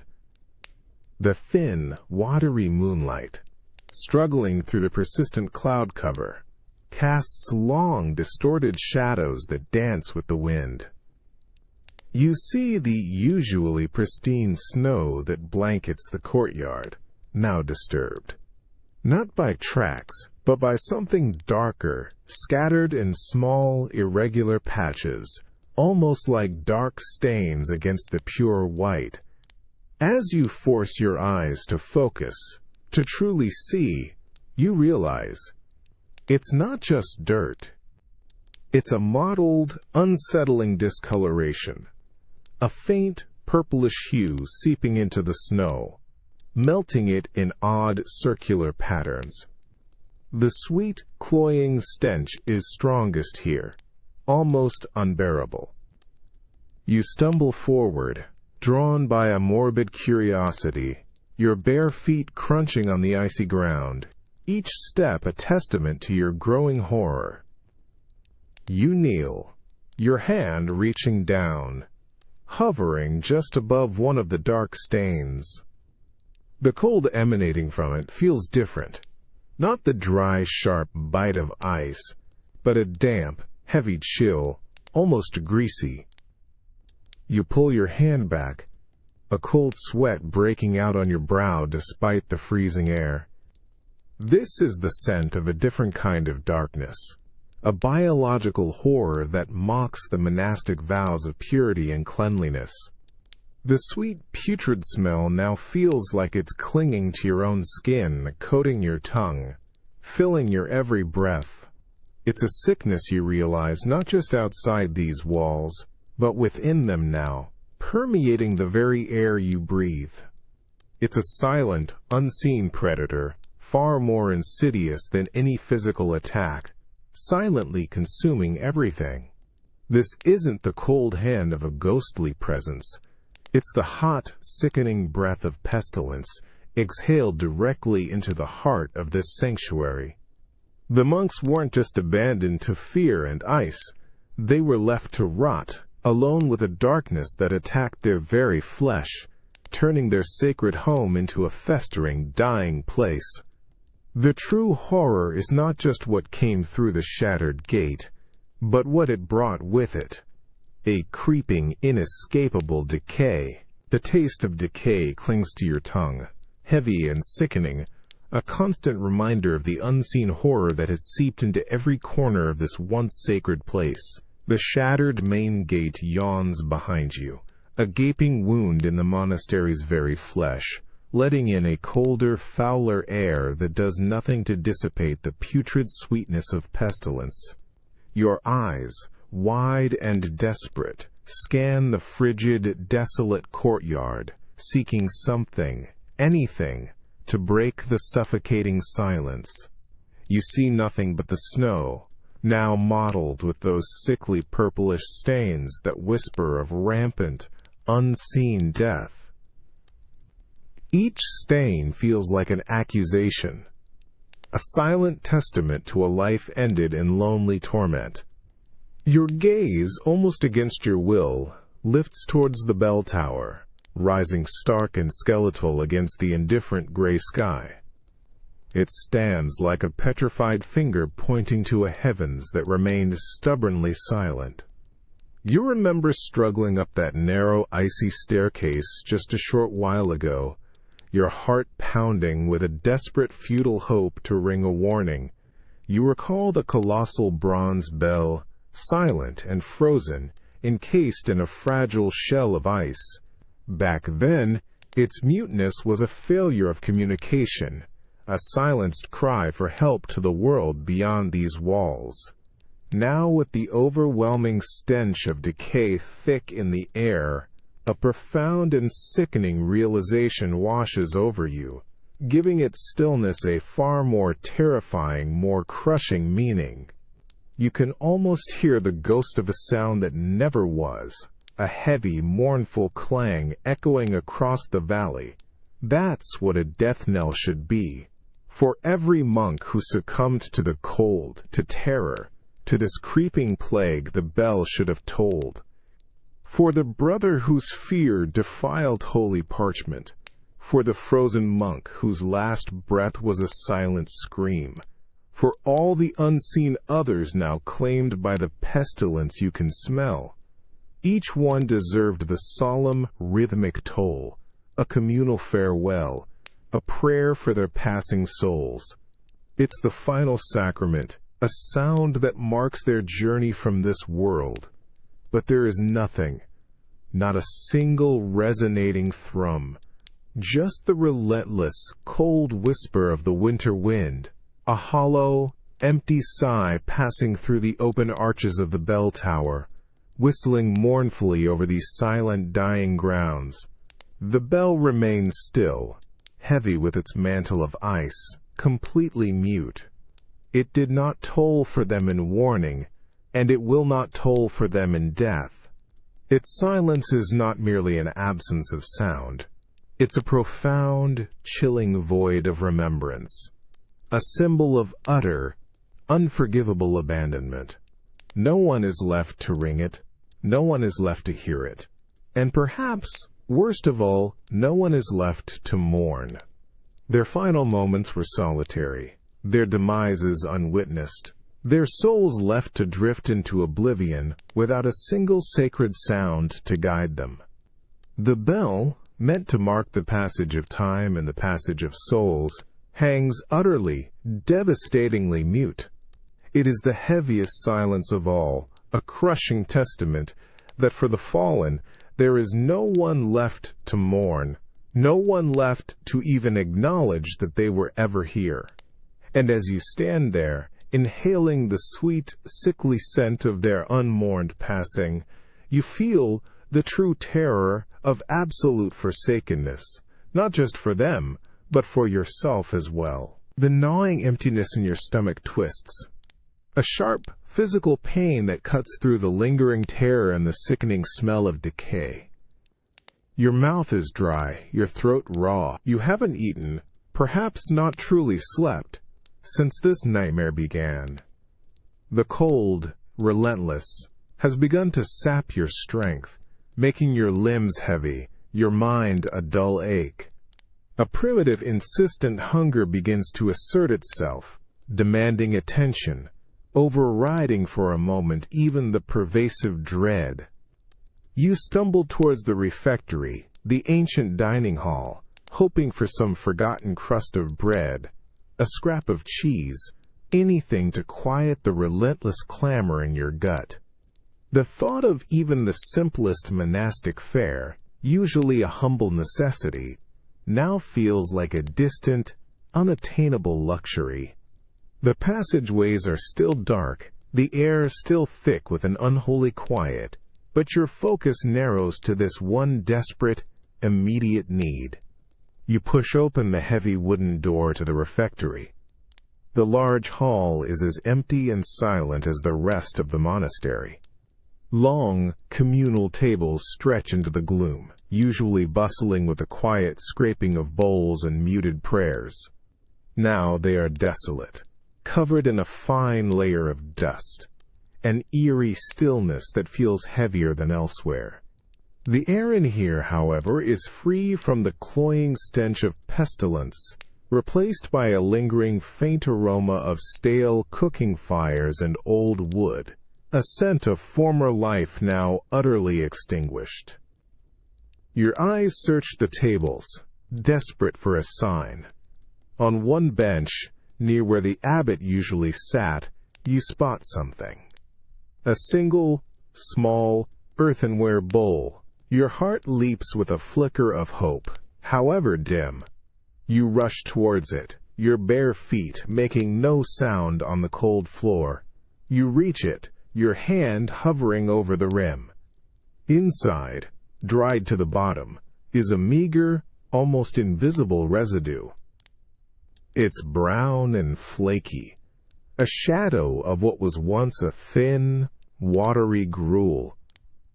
The thin, watery moonlight, struggling through the persistent cloud cover, casts long, distorted shadows that dance with the wind. You see the usually pristine snow that blankets the courtyard, now disturbed. Not by tracks, but by something darker, scattered in small, irregular patches, almost like dark stains against the pure white. As you force your eyes to focus, to truly see, you realize it's not just dirt. It's a mottled, unsettling discoloration, a faint, purplish hue seeping into the snow, melting it in odd circular patterns. The sweet, cloying stench is strongest here, almost unbearable. You stumble forward, drawn by a morbid curiosity, your bare feet crunching on the icy ground, each step a testament to your growing horror. You kneel, your hand reaching down, hovering just above one of the dark stains. The cold emanating from it feels different. Not the dry, sharp bite of ice, but a damp, heavy chill, almost greasy. You pull your hand back, a cold sweat breaking out on your brow despite the freezing air. This is the scent of a different kind of darkness, a biological horror that mocks the monastic vows of purity and cleanliness. The sweet, putrid smell now feels like it's clinging to your own skin, coating your tongue, filling your every breath. It's a sickness you realize not just outside these walls, but within them now, permeating the very air you breathe. It's a silent, unseen predator, far more insidious than any physical attack, silently consuming everything. This isn't the cold hand of a ghostly presence. It's the hot, sickening breath of pestilence, exhaled directly into the heart of this sanctuary. The monks weren't just abandoned to fear and ice. They were left to rot, alone with a darkness that attacked their very flesh, turning their sacred home into a festering, dying place. The true horror is not just what came through the shattered gate, but what it brought with it. A creeping, inescapable decay. The taste of decay clings to your tongue, heavy and sickening, a constant reminder of the unseen horror that has seeped into every corner of this once sacred place. The shattered main gate yawns behind you, a gaping wound in the monastery's very flesh, letting in a colder, fouler air that does nothing to dissipate the putrid sweetness of pestilence. Your eyes, wide and desperate, scan the frigid, desolate courtyard, seeking something, anything, to break the suffocating silence. You see nothing but the snow, now mottled with those sickly purplish stains that whisper of rampant, unseen death. Each stain feels like an accusation, a silent testament to a life ended in lonely torment. Your gaze, almost against your will, lifts towards the bell tower, rising stark and skeletal against the indifferent gray sky. It stands like a petrified finger pointing to a heavens that remained stubbornly silent. You remember struggling up that narrow, icy staircase just a short while ago, your heart pounding with a desperate, futile hope to ring a warning. You recall the colossal bronze bell, silent and frozen, encased in a fragile shell of ice. Back then, its muteness was a failure of communication, a silenced cry for help to the world beyond these walls. Now, with the overwhelming stench of decay thick in the air, a profound and sickening realization washes over you, giving its stillness a far more terrifying, more crushing meaning. You can almost hear the ghost of a sound that never was, a heavy, mournful clang echoing across the valley. That's what a death knell should be. For every monk who succumbed to the cold, to terror, to this creeping plague, the bell should have tolled. For the brother whose fear defiled holy parchment, for the frozen monk whose last breath was a silent scream, for all the unseen others now claimed by the pestilence you can smell. Each one deserved the solemn, rhythmic toll, a communal farewell, a prayer for their passing souls. It's the final sacrament, a sound that marks their journey from this world. But there is nothing, not a single resonating thrum, just the relentless, cold whisper of the winter wind, a hollow, empty sigh passing through the open arches of the bell tower, whistling mournfully over these silent, dying grounds. The bell remains still, heavy with its mantle of ice, completely mute. It did not toll for them in warning, and it will not toll for them in death. Its silence is not merely an absence of sound. It's a profound, chilling void of remembrance, a symbol of utter, unforgivable abandonment. No one is left to ring it, no one is left to hear it, and perhaps, worst of all, no one is left to mourn. Their final moments were solitary, their demises unwitnessed, their souls left to drift into oblivion without a single sacred sound to guide them. The bell, meant to mark the passage of time and the passage of souls, hangs utterly, devastatingly mute. It is the heaviest silence of all, a crushing testament that for the fallen there is no one left to mourn, no one left to even acknowledge that they were ever here. And as you stand there, inhaling the sweet, sickly scent of their unmourned passing, you feel the true terror of absolute forsakenness, not just for them, but for yourself as well. The gnawing emptiness in your stomach twists. A sharp, physical pain that cuts through the lingering terror and the sickening smell of decay. Your mouth is dry, your throat raw. You haven't eaten, perhaps not truly slept, since this nightmare began. The cold, relentless, has begun to sap your strength, making your limbs heavy, your mind a dull ache. A primitive, insistent hunger begins to assert itself, demanding attention, overriding for a moment even the pervasive dread. You stumble towards the refectory, the ancient dining hall, hoping for some forgotten crust of bread, a scrap of cheese, anything to quiet the relentless clamor in your gut. The thought of even the simplest monastic fare, usually a humble necessity, now feels like a distant, unattainable luxury. The passageways are still dark, the air still thick with an unholy quiet, but your focus narrows to this one desperate, immediate need. You push open the heavy wooden door to the refectory. The large hall is as empty and silent as the rest of the monastery. Long, communal tables stretch into the gloom, usually bustling with the quiet scraping of bowls and muted prayers. Now they are desolate, covered in a fine layer of dust, an eerie stillness that feels heavier than elsewhere. The air in here, however, is free from the cloying stench of pestilence, replaced by a lingering faint aroma of stale cooking fires and old wood, a scent of former life now utterly extinguished. Your eyes search the tables, desperate for a sign. On one bench, near where the abbot usually sat, you spot something. A single, small, earthenware bowl. Your heart leaps with a flicker of hope, however dim. You rush towards it, your bare feet making no sound on the cold floor. You reach it, your hand hovering over the rim. Inside, dried to the bottom, is a meager, almost invisible residue. It's brown and flaky, a shadow of what was once a thin, watery gruel,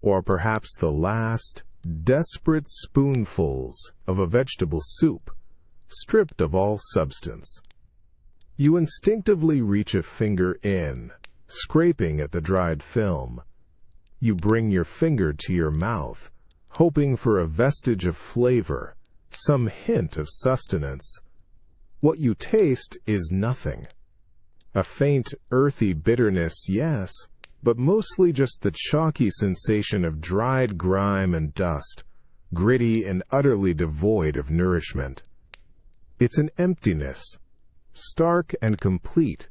or perhaps the last, desperate spoonfuls of a vegetable soup, stripped of all substance. You instinctively reach a finger in, scraping at the dried film. You bring your finger to your mouth, hoping for a vestige of flavor, some hint of sustenance. What you taste is nothing. A faint, earthy bitterness, yes, but mostly just the chalky sensation of dried grime and dust, gritty and utterly devoid of nourishment. It's an emptiness, stark and complete,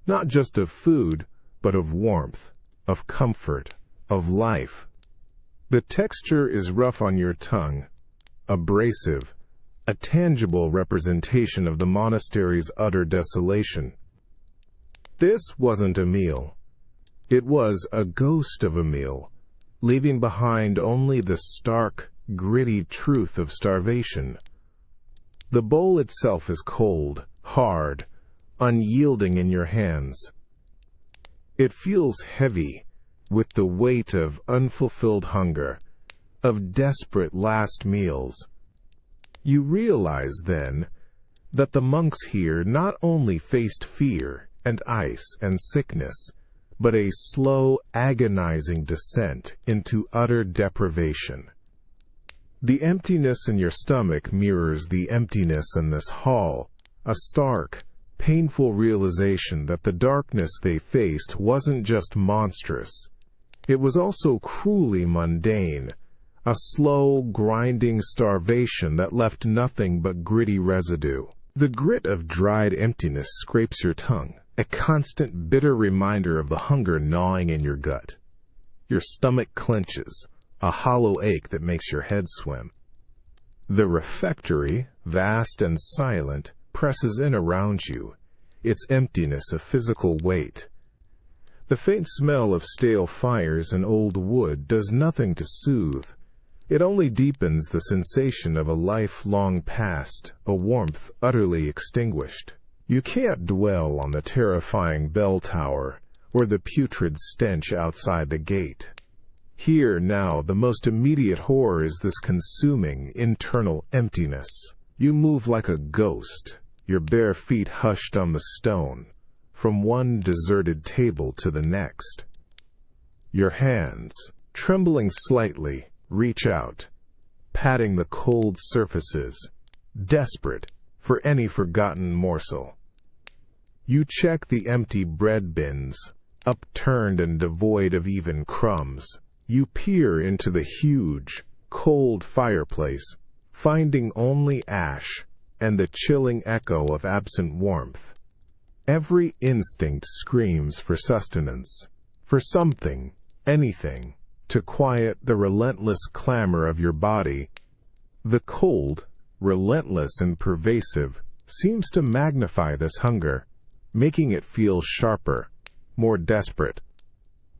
not just of food, but of warmth, of comfort, of life. The texture is rough on your tongue, abrasive, a tangible representation of the monastery's utter desolation. This wasn't a meal. It was a ghost of a meal, leaving behind only the stark, gritty truth of starvation. The bowl itself is cold, hard, unyielding in your hands. It feels heavy, with the weight of unfulfilled hunger, of desperate last meals. You realize, then, that the monks here not only faced fear and ice and sickness, but a slow, agonizing descent into utter deprivation. The emptiness in your stomach mirrors the emptiness in this hall, a stark, painful realization that the darkness they faced wasn't just monstrous. It was also cruelly mundane, a slow, grinding starvation that left nothing but gritty residue. The grit of dried emptiness scrapes your tongue, a constant bitter reminder of the hunger gnawing in your gut. Your stomach clenches, a hollow ache that makes your head swim. The refectory, vast and silent, presses in around you, its emptiness a physical weight. The faint smell of stale fires and old wood does nothing to soothe. It only deepens the sensation of a life long past, a warmth utterly extinguished. You can't dwell on the terrifying bell tower or the putrid stench outside the gate. Here now the most immediate horror is this consuming internal emptiness. You move like a ghost, your bare feet hushed on the stone, from one deserted table to the next. Your hands, trembling slightly, reach out, patting the cold surfaces, desperate for any forgotten morsel. You check the empty bread bins, upturned and devoid of even crumbs. You peer into the huge, cold fireplace, finding only ash and the chilling echo of absent warmth. Every instinct screams for sustenance, for something, anything, to quiet the relentless clamor of your body. The cold, relentless and pervasive, seems to magnify this hunger, making it feel sharper, more desperate.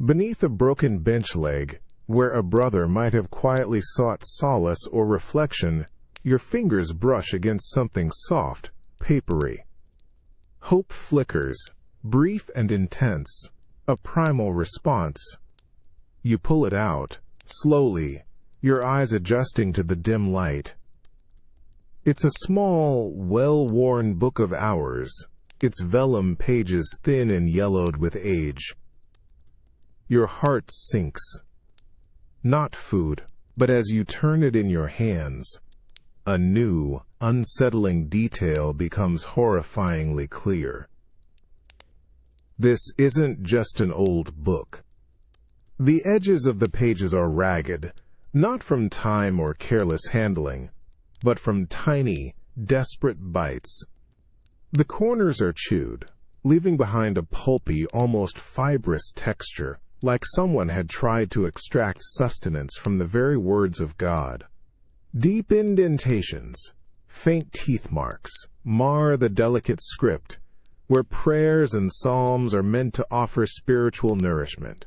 Beneath a broken bench leg, where a brother might have quietly sought solace or reflection, your fingers brush against something soft, papery. Hope flickers, brief and intense, a primal response. You pull it out, slowly, your eyes adjusting to the dim light. It's a small, well-worn book of hours, its vellum pages thin and yellowed with age. Your heart sinks. Not food, but as you turn it in your hands, a new, unsettling detail becomes horrifyingly clear. This isn't just an old book. The edges of the pages are ragged, not from time or careless handling, but from tiny, desperate bites. The corners are chewed, leaving behind a pulpy, almost fibrous texture, like someone had tried to extract sustenance from the very words of God. Deep indentations, faint teeth marks, mar the delicate script, where prayers and psalms are meant to offer spiritual nourishment.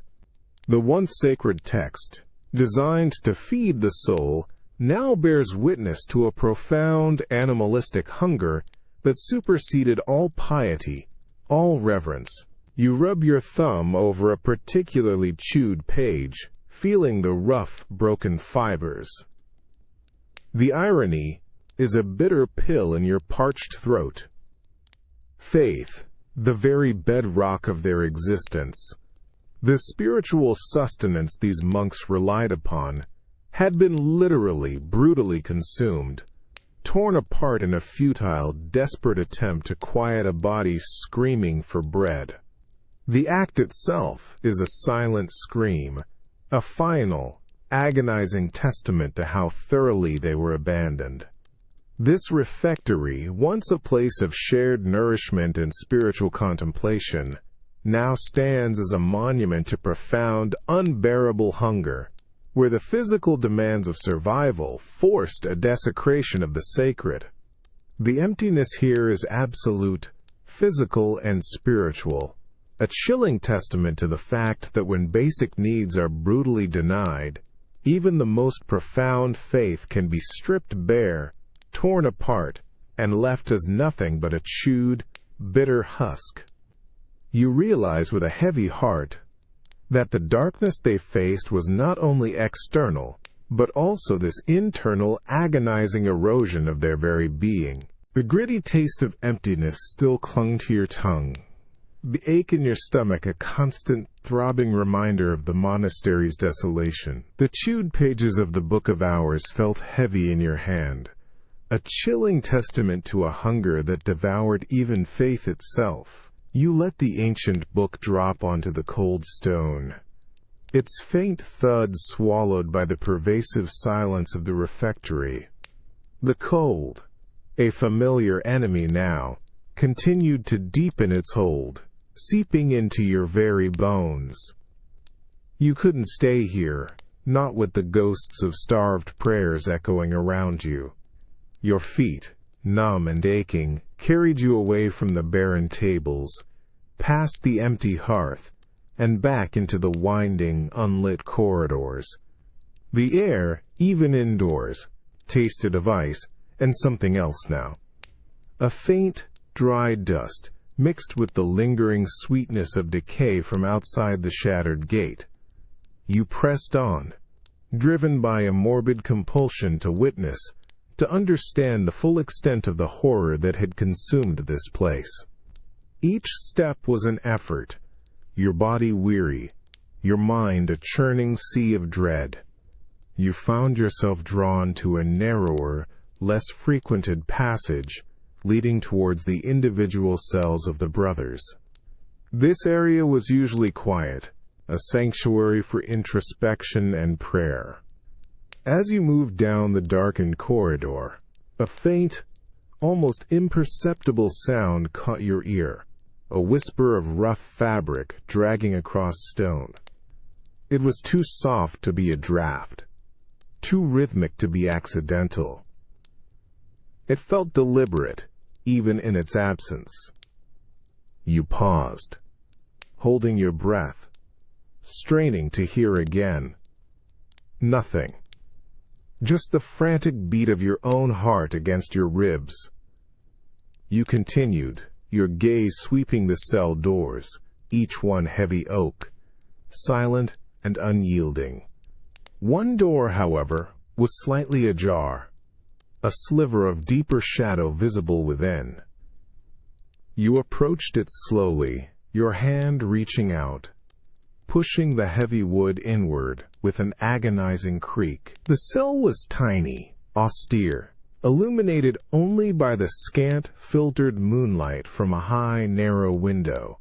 The once sacred text, designed to feed the soul, now bears witness to a profound animalistic hunger that superseded all piety, all reverence. You rub your thumb over a particularly chewed page, feeling the rough, broken fibers. The irony is a bitter pill in your parched throat. Faith, the very bedrock of their existence, the spiritual sustenance these monks relied upon, had been literally, brutally consumed, torn apart in a futile, desperate attempt to quiet a body screaming for bread. The act itself is a silent scream, a final, agonizing testament to how thoroughly they were abandoned. This refectory, once a place of shared nourishment and spiritual contemplation, now stands as a monument to profound, unbearable hunger, where the physical demands of survival forced a desecration of the sacred. The emptiness here is absolute, physical and spiritual, a chilling testament to the fact that when basic needs are brutally denied, even the most profound faith can be stripped bare, torn apart, and left as nothing but a chewed, bitter husk. You realize with a heavy heart that the darkness they faced was not only external, but also this internal, agonizing erosion of their very being. The gritty taste of emptiness still clung to your tongue, the ache in your stomach a constant, throbbing reminder of the monastery's desolation. The chewed pages of the Book of Hours felt heavy in your hand, a chilling testament to a hunger that devoured even faith itself. You let the ancient book drop onto the cold stone, its faint thud swallowed by the pervasive silence of the refectory. The cold, a familiar enemy now, continued to deepen its hold, seeping into your very bones. You couldn't stay here, not with the ghosts of starved prayers echoing around you. Your feet, numb and aching, carried you away from the barren tables, past the empty hearth, and back into the winding, unlit corridors. The air, even indoors, tasted of ice and something else now. A faint, dry dust, mixed with the lingering sweetness of decay from outside the shattered gate. You pressed on, driven by a morbid compulsion to witness, to understand the full extent of the horror that had consumed this place. Each step was an effort, your body weary, your mind a churning sea of dread. You found yourself drawn to a narrower, less frequented passage leading towards the individual cells of the brothers. This area was usually quiet, a sanctuary for introspection and prayer. As you moved down the darkened corridor, a faint, almost imperceptible sound caught your ear, a whisper of rough fabric dragging across stone. It was too soft to be a draft, too rhythmic to be accidental. It felt deliberate, even in its absence. You paused, holding your breath, straining to hear again. Nothing. Just the frantic beat of your own heart against your ribs. You continued, your gaze sweeping the cell doors, each one heavy oak, silent and unyielding. One door, however, was slightly ajar, a sliver of deeper shadow visible within. You approached it slowly, your hand reaching out, pushing the heavy wood inward with an agonizing creak. The cell was tiny, austere, illuminated only by the scant, filtered moonlight from a high, narrow window.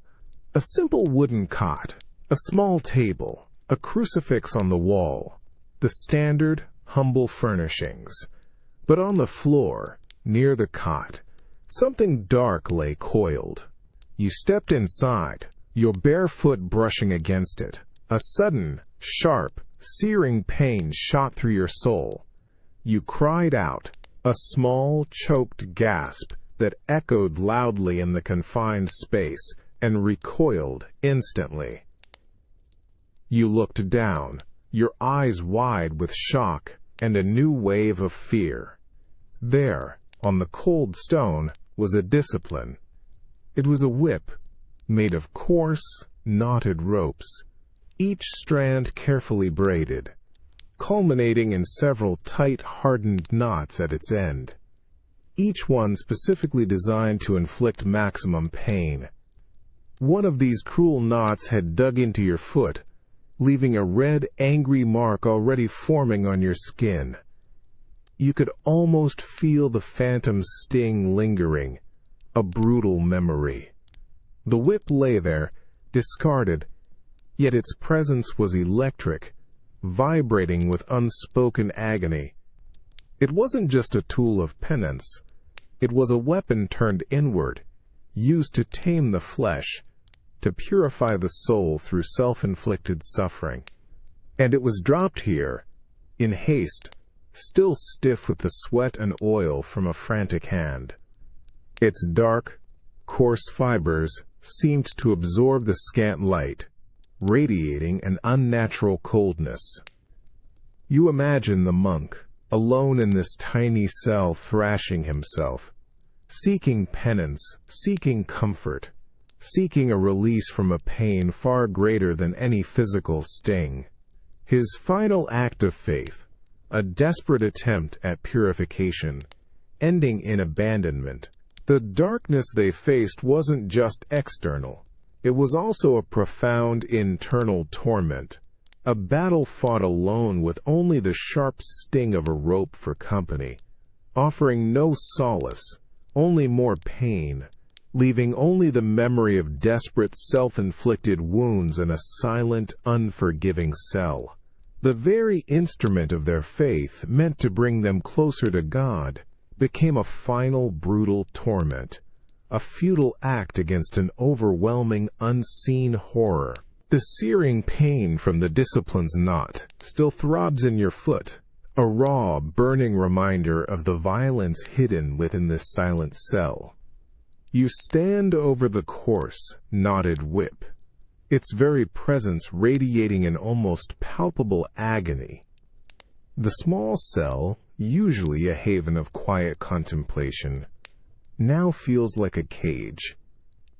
A simple wooden cot, a small table, a crucifix on the wall, the standard, humble furnishings. But on the floor, near the cot, something dark lay coiled. You stepped inside, your bare foot brushing against it. A sudden, sharp, searing pain shot through your soul. You cried out, a small, choked gasp that echoed loudly in the confined space and recoiled instantly. You looked down, your eyes wide with shock and a new wave of fear. There, on the cold stone, was a discipline. It was a whip, made of coarse, knotted ropes, each strand carefully braided, culminating in several tight, hardened knots at its end, each one specifically designed to inflict maximum pain. One of these cruel knots had dug into your foot, leaving a red, angry mark already forming on your skin. You could almost feel the phantom sting lingering, a brutal memory. The whip lay there, discarded, yet its presence was electric, vibrating with unspoken agony. It wasn't just a tool of penance. It was a weapon turned inward, used to tame the flesh, to purify the soul through self-inflicted suffering. And it was dropped here, in haste, still stiff with the sweat and oil from a frantic hand. Its dark, coarse fibers seemed to absorb the scant light, radiating an unnatural coldness. You imagine the monk, alone in this tiny cell, thrashing himself, seeking penance, seeking comfort, seeking a release from a pain far greater than any physical sting. His final act of faith, a desperate attempt at purification, ending in abandonment. The darkness they faced wasn't just external. It was also a profound internal torment, a battle fought alone with only the sharp sting of a rope for company, offering no solace, only more pain, leaving only the memory of desperate self-inflicted wounds in a silent, unforgiving cell. The very instrument of their faith, meant to bring them closer to God, became a final brutal torment, a futile act against an overwhelming, unseen horror. The searing pain from the discipline's knot still throbs in your foot, a raw, burning reminder of the violence hidden within this silent cell. You stand over the coarse, knotted whip, its very presence radiating an almost palpable agony. The small cell, usually a haven of quiet contemplation, now feels like a cage,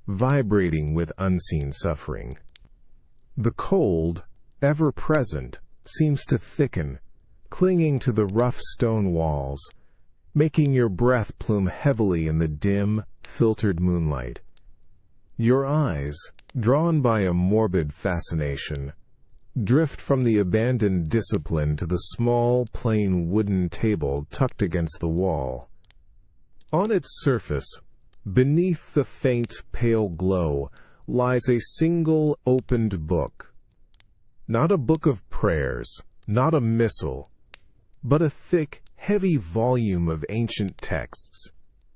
vibrating with unseen suffering. The cold, ever present, seems to thicken, clinging to the rough stone walls, making your breath plume heavily in the dim, filtered moonlight. Your eyes, drawn by a morbid fascination, drift from the abandoned discipline to the small, plain wooden table tucked against the wall. On its surface, beneath the faint, pale glow, lies a single opened book. Not a book of prayers, not a missal, but a thick, heavy volume of ancient texts,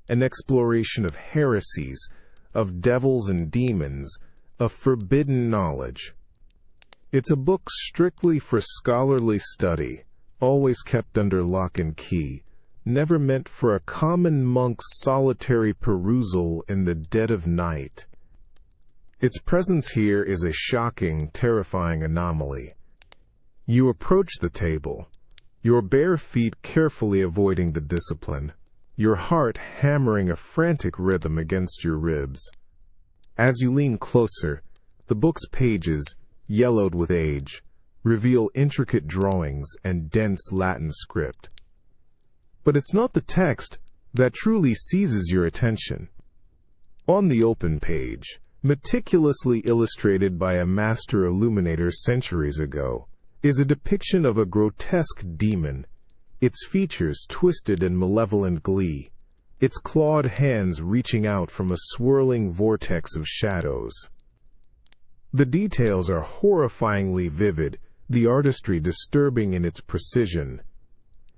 an exploration of heresies, of devils and demons, of forbidden knowledge. It's a book strictly for scholarly study, always kept under lock and key, never meant for a common monk's solitary perusal in the dead of night. Its presence here is a shocking, terrifying anomaly. You approach the table, your bare feet carefully avoiding the discipline, your heart hammering a frantic rhythm against your ribs. As you lean closer, the book's pages, yellowed with age, reveal intricate drawings and dense Latin script. But it's not the text that truly seizes your attention. On the open page, meticulously illustrated by a master illuminator centuries ago, is a depiction of a grotesque demon, its features twisted in malevolent glee, its clawed hands reaching out from a swirling vortex of shadows. The details are horrifyingly vivid, the artistry disturbing in its precision.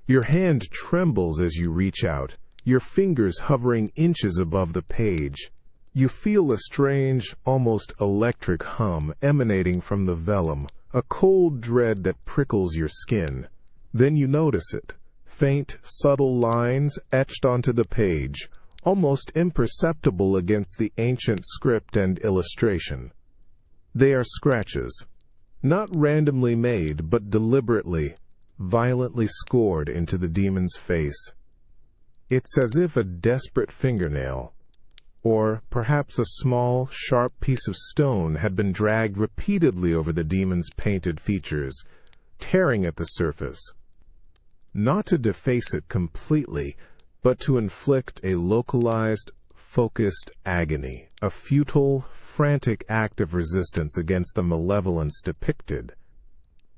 Your hand trembles as you reach out, your fingers hovering inches above the page. You feel a strange, almost electric hum emanating from the vellum, a cold dread that prickles your skin. Then you notice it, faint, subtle lines etched onto the page, almost imperceptible against the ancient script and illustration. They are scratches, not randomly made, but deliberately, violently scored into the demon's face. It's as if a desperate fingernail, or perhaps a small, sharp piece of stone, had been dragged repeatedly over the demon's painted features, tearing at the surface. Not to deface it completely, but to inflict a localized, focused agony, a futile, frantic act of resistance against the malevolence depicted.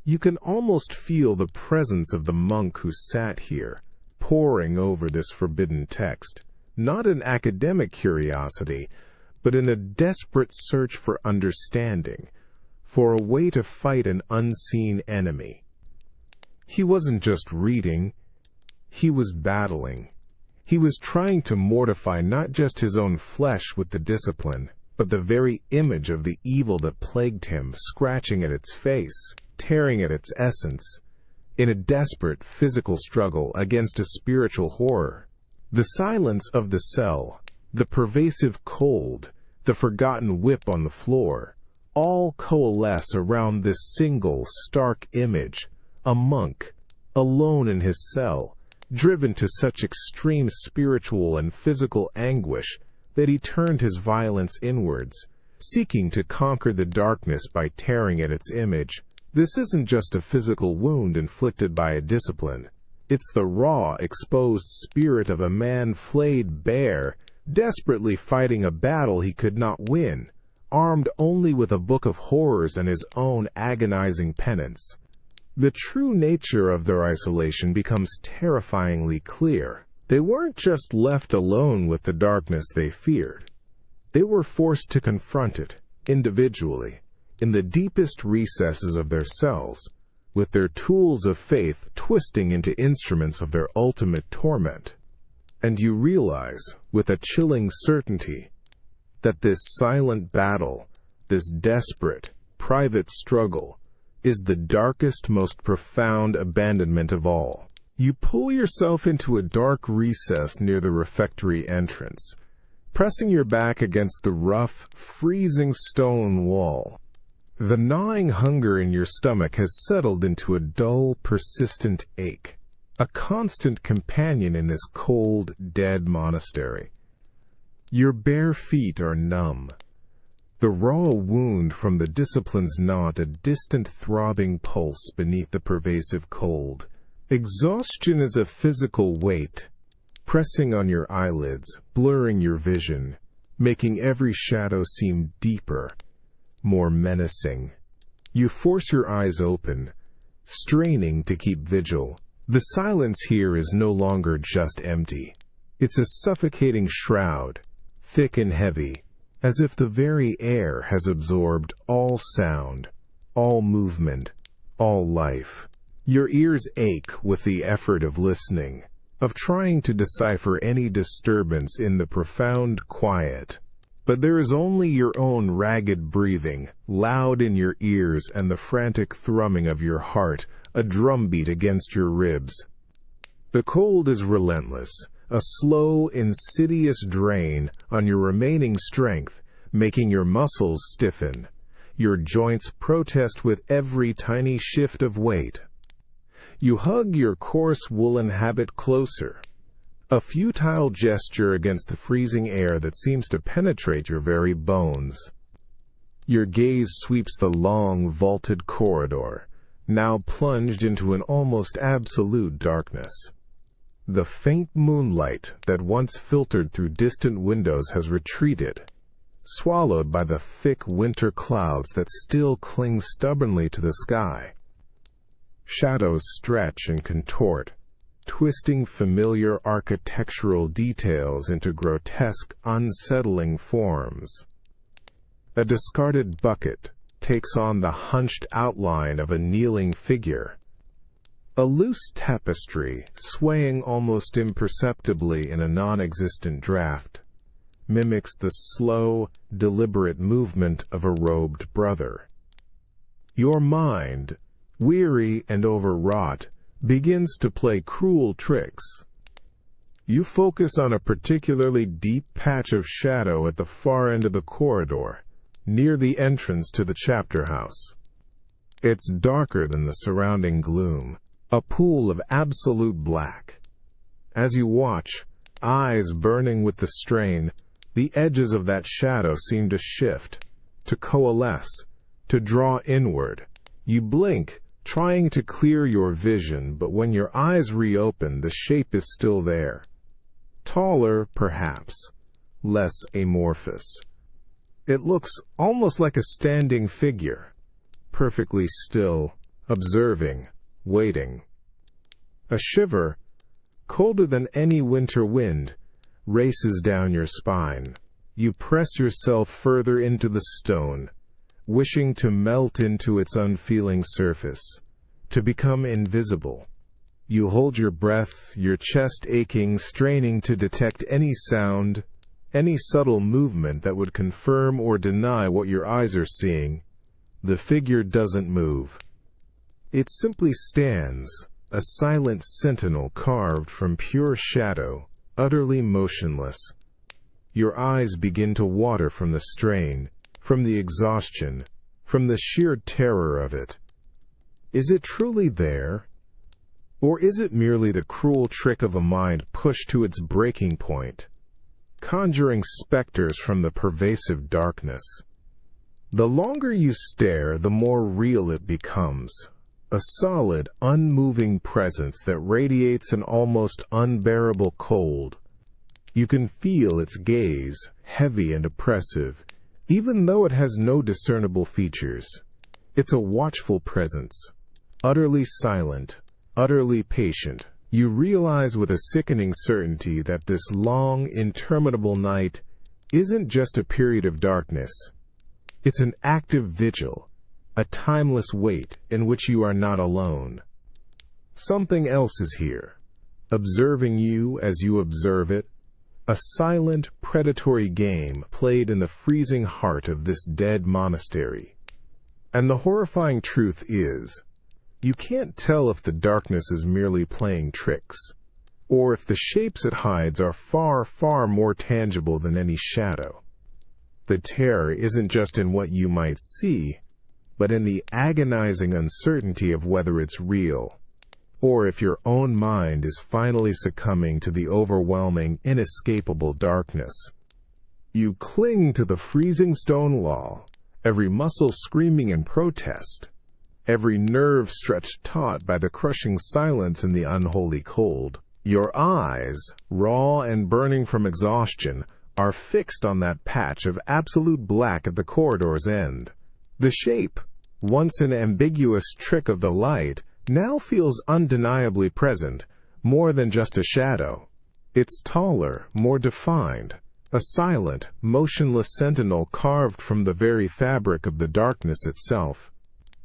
You can almost feel the presence of the monk who sat here, poring over this forbidden text, not in academic curiosity, but in a desperate search for understanding, for a way to fight an unseen enemy. He wasn't just reading, He was battling. He was trying to mortify not just his own flesh with the discipline, but the very image of the evil that plagued him, scratching at its face, tearing at its essence, in a desperate physical struggle against a spiritual horror. The silence of the cell, the pervasive cold, the forgotten whip on the floor, all coalesce around this single, stark image, a monk, alone in his cell, driven to such extreme spiritual and physical anguish that he turned his violence inwards, seeking to conquer the darkness by tearing at its image. This isn't just a physical wound inflicted by a discipline. It's the raw, exposed spirit of a man flayed bare, desperately fighting a battle he could not win, armed only with a book of horrors and his own agonizing penance. The true nature of their isolation becomes terrifyingly clear. They weren't just left alone with the darkness they feared. They were forced to confront it, individually, in the deepest recesses of their cells, with their tools of faith twisting into instruments of their ultimate torment. And you realize, with a chilling certainty, that this silent battle, this desperate, private struggle, is the darkest, most profound abandonment of all. You pull yourself into a dark recess near the refectory entrance, pressing your back against the rough, freezing stone wall. The gnawing hunger in your stomach has settled into a dull, persistent ache, a constant companion in this cold, dead monastery. Your bare feet are numb. The raw wound from the discipline's knot, a distant throbbing pulse beneath the pervasive cold. Exhaustion is a physical weight, pressing on your eyelids, blurring your vision, making every shadow seem deeper, more menacing. You force your eyes open, straining to keep vigil. The silence here is no longer just empty. It's a suffocating shroud, thick and heavy, as if the very air has absorbed all sound, all movement, all life. Your ears ache with the effort of listening, of trying to decipher any disturbance in the profound quiet. But there is only your own ragged breathing, loud in your ears, and the frantic thrumming of your heart, a drumbeat against your ribs. The cold is relentless, a slow, insidious drain on your remaining strength, making your muscles stiffen, your joints protest with every tiny shift of weight. You hug your coarse woolen habit closer, a futile gesture against the freezing air that seems to penetrate your very bones. Your gaze sweeps the long, vaulted corridor, now plunged into an almost absolute darkness. The faint moonlight that once filtered through distant windows has retreated, swallowed by the thick winter clouds that still cling stubbornly to the sky. Shadows stretch and contort, twisting familiar architectural details into grotesque, unsettling forms. A discarded bucket takes on the hunched outline of a kneeling figure. A loose tapestry, swaying almost imperceptibly in a non-existent draft, mimics the slow, deliberate movement of a robed brother. Your mind, weary and overwrought, begins to play cruel tricks. You focus on a particularly deep patch of shadow at the far end of the corridor, near the entrance to the chapter house. It's darker than the surrounding gloom, a pool of absolute black. As you watch, eyes burning with the strain, the edges of that shadow seem to shift, to coalesce, to draw inward. You blink, trying to clear your vision, but when your eyes reopen, the shape is still there. Taller, perhaps, less amorphous. It looks almost like a standing figure, perfectly still, observing, waiting. A shiver, colder than any winter wind, races down your spine. You press yourself further into the stone, wishing to melt into its unfeeling surface, to become invisible. You hold your breath, your chest aching, straining to detect any sound, any subtle movement that would confirm or deny what your eyes are seeing. The figure doesn't move. It simply stands, a silent sentinel carved from pure shadow, utterly motionless. Your eyes begin to water from the strain, from the exhaustion, from the sheer terror of it. Is it truly there? Or is it merely the cruel trick of a mind pushed to its breaking point, conjuring specters from the pervasive darkness? The longer you stare, the more real it becomes, a solid, unmoving presence that radiates an almost unbearable cold. You can feel its gaze, heavy and oppressive, even though it has no discernible features. It's a watchful presence, utterly silent, utterly patient. You realize with a sickening certainty that this long, interminable night isn't just a period of darkness. It's an active vigil, a timeless wait in which you are not alone. Something else is here, observing you as you observe it, a silent, predatory game played in the freezing heart of this dead monastery. And the horrifying truth is, you can't tell if the darkness is merely playing tricks, or if the shapes it hides are far, far more tangible than any shadow. The terror isn't just in what you might see, but in the agonizing uncertainty of whether it's real, or if your own mind is finally succumbing to the overwhelming, inescapable darkness. You cling to the freezing stone wall, every muscle screaming in protest, every nerve stretched taut by the crushing silence and the unholy cold. Your eyes, raw and burning from exhaustion, are fixed on that patch of absolute black at the corridor's end. The shape, once an ambiguous trick of the light, now feels undeniably present, more than just a shadow. It's taller, more defined, a silent, motionless sentinel carved from the very fabric of the darkness itself.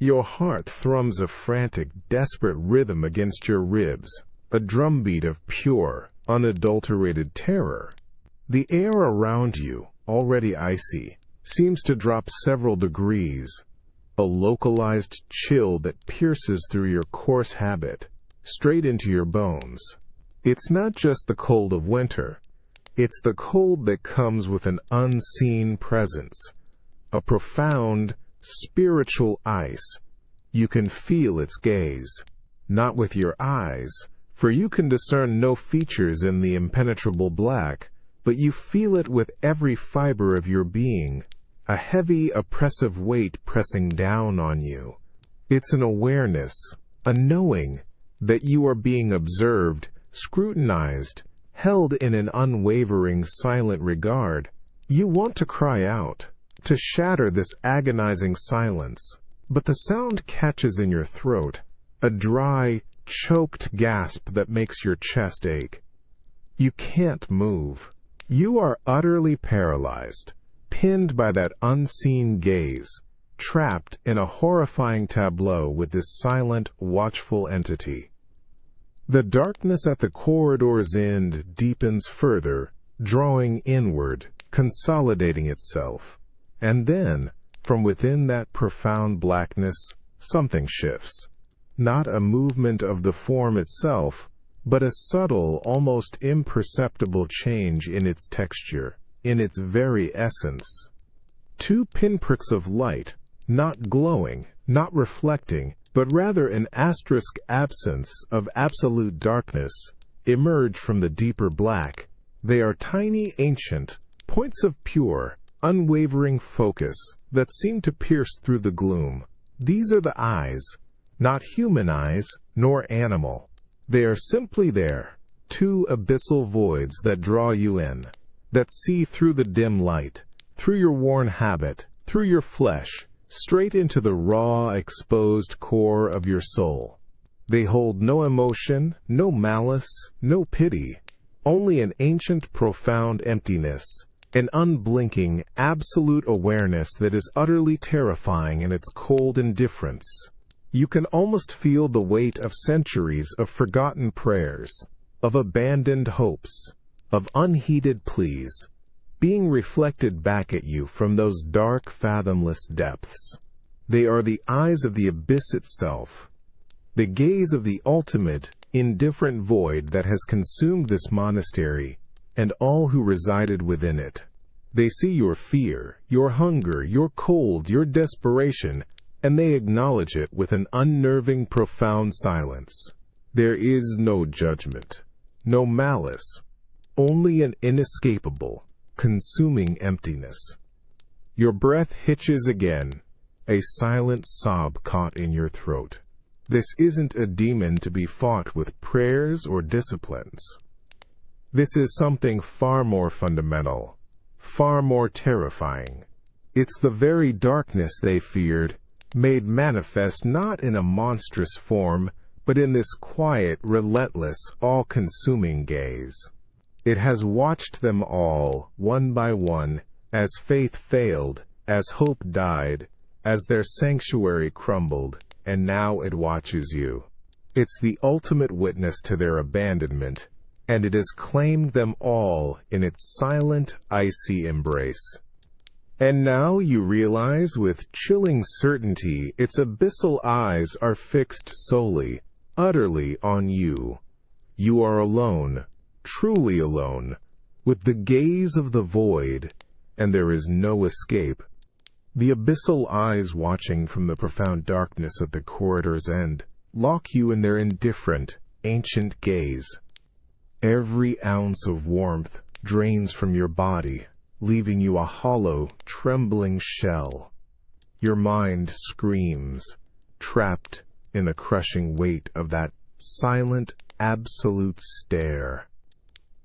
Your heart thrums a frantic, desperate rhythm against your ribs, a drumbeat of pure, unadulterated terror. The air around you, already icy, seems to drop several degrees, a localized chill that pierces through your coarse habit, straight into your bones. It's not just the cold of winter, it's the cold that comes with an unseen presence, a profound, spiritual ice. You can feel its gaze, not with your eyes, for you can discern no features in the impenetrable black, but you feel it with every fiber of your being, a heavy, oppressive weight pressing down on you. It's an awareness, a knowing, that you are being observed, scrutinized, held in an unwavering, silent regard. You want to cry out, to shatter this agonizing silence, but the sound catches in your throat, a dry, choked gasp that makes your chest ache. You can't move. You are utterly paralyzed, pinned by that unseen gaze, trapped in a horrifying tableau with this silent, watchful entity. The darkness at the corridor's end deepens further, drawing inward, consolidating itself. And then, from within that profound blackness, something shifts. Not a movement of the form itself, but a subtle, almost imperceptible change in its texture, in its very essence. Two pinpricks of light, not glowing, not reflecting, but rather an asterisk absence of absolute darkness, emerge from the deeper black. They are tiny, ancient, points of pure, unwavering focus that seem to pierce through the gloom. These are the eyes, not human eyes, nor animal. They are simply there, two abyssal voids that draw you in, that see through the dim light, through your worn habit, through your flesh, straight into the raw, exposed core of your soul. They hold no emotion, no malice, no pity, only an ancient, profound emptiness, an unblinking, absolute awareness that is utterly terrifying in its cold indifference. You can almost feel the weight of centuries of forgotten prayers, of abandoned hopes, of unheeded pleas, being reflected back at you from those dark, fathomless depths. They are the eyes of the abyss itself, the gaze of the ultimate, indifferent void that has consumed this monastery and all who resided within it. They see your fear, your hunger, your cold, your desperation, and they acknowledge it with an unnerving, profound silence. There is no judgment, no malice, only an inescapable, consuming emptiness. Your breath hitches again, a silent sob caught in your throat. This isn't a demon to be fought with prayers or disciplines. This is something far more fundamental, far more terrifying. It's the very darkness they feared, made manifest not in a monstrous form, but in this quiet, relentless, all-consuming gaze. It has watched them all, one by one, as faith failed, as hope died, as their sanctuary crumbled, and now it watches you. It's the ultimate witness to their abandonment, and it has claimed them all in its silent, icy embrace. And now you realize with chilling certainty its abyssal eyes are fixed solely, utterly on you. You are alone, truly alone, with the gaze of the void, and there is no escape. The abyssal eyes watching from the profound darkness at the corridor's end lock you in their indifferent, ancient gaze. Every ounce of warmth drains from your body, leaving you a hollow, trembling shell. Your mind screams, trapped in the crushing weight of that silent, absolute stare.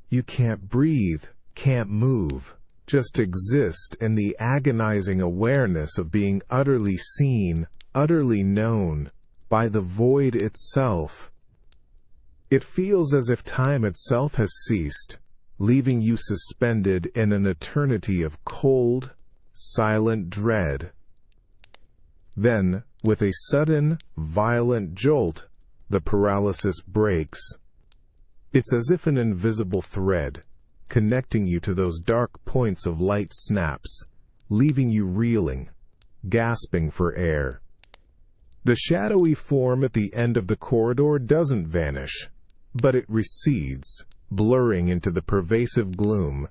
You can't breathe, can't move, just exist in the agonizing awareness of being utterly seen, utterly known, by the void itself. It feels as if time itself has ceased, leaving you suspended in an eternity of cold, silent dread. Then, with a sudden, violent jolt, the paralysis breaks. It's as if an invisible thread, connecting you to those dark points of light snaps, leaving you reeling, gasping for air. The shadowy form at the end of the corridor doesn't vanish, but it recedes, blurring into the pervasive gloom,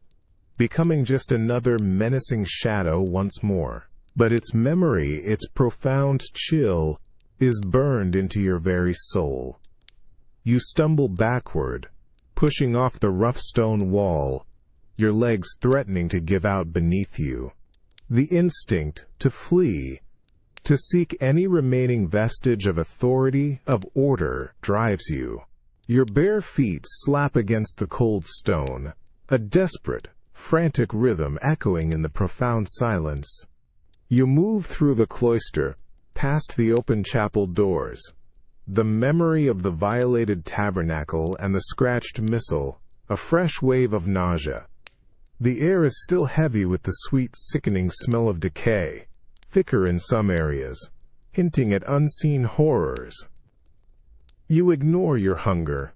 becoming just another menacing shadow once more. But its memory, its profound chill, is burned into your very soul. You stumble backward, pushing off the rough stone wall, your legs threatening to give out beneath you. The instinct to flee, to seek any remaining vestige of authority, of order, drives you. Your bare feet slap against the cold stone, a desperate, frantic rhythm echoing in the profound silence. You move through the cloister, past the open chapel doors. The memory of the violated tabernacle and the scratched missal, a fresh wave of nausea. The air is still heavy with the sweet, sickening smell of decay, thicker in some areas, hinting at unseen horrors. You ignore your hunger,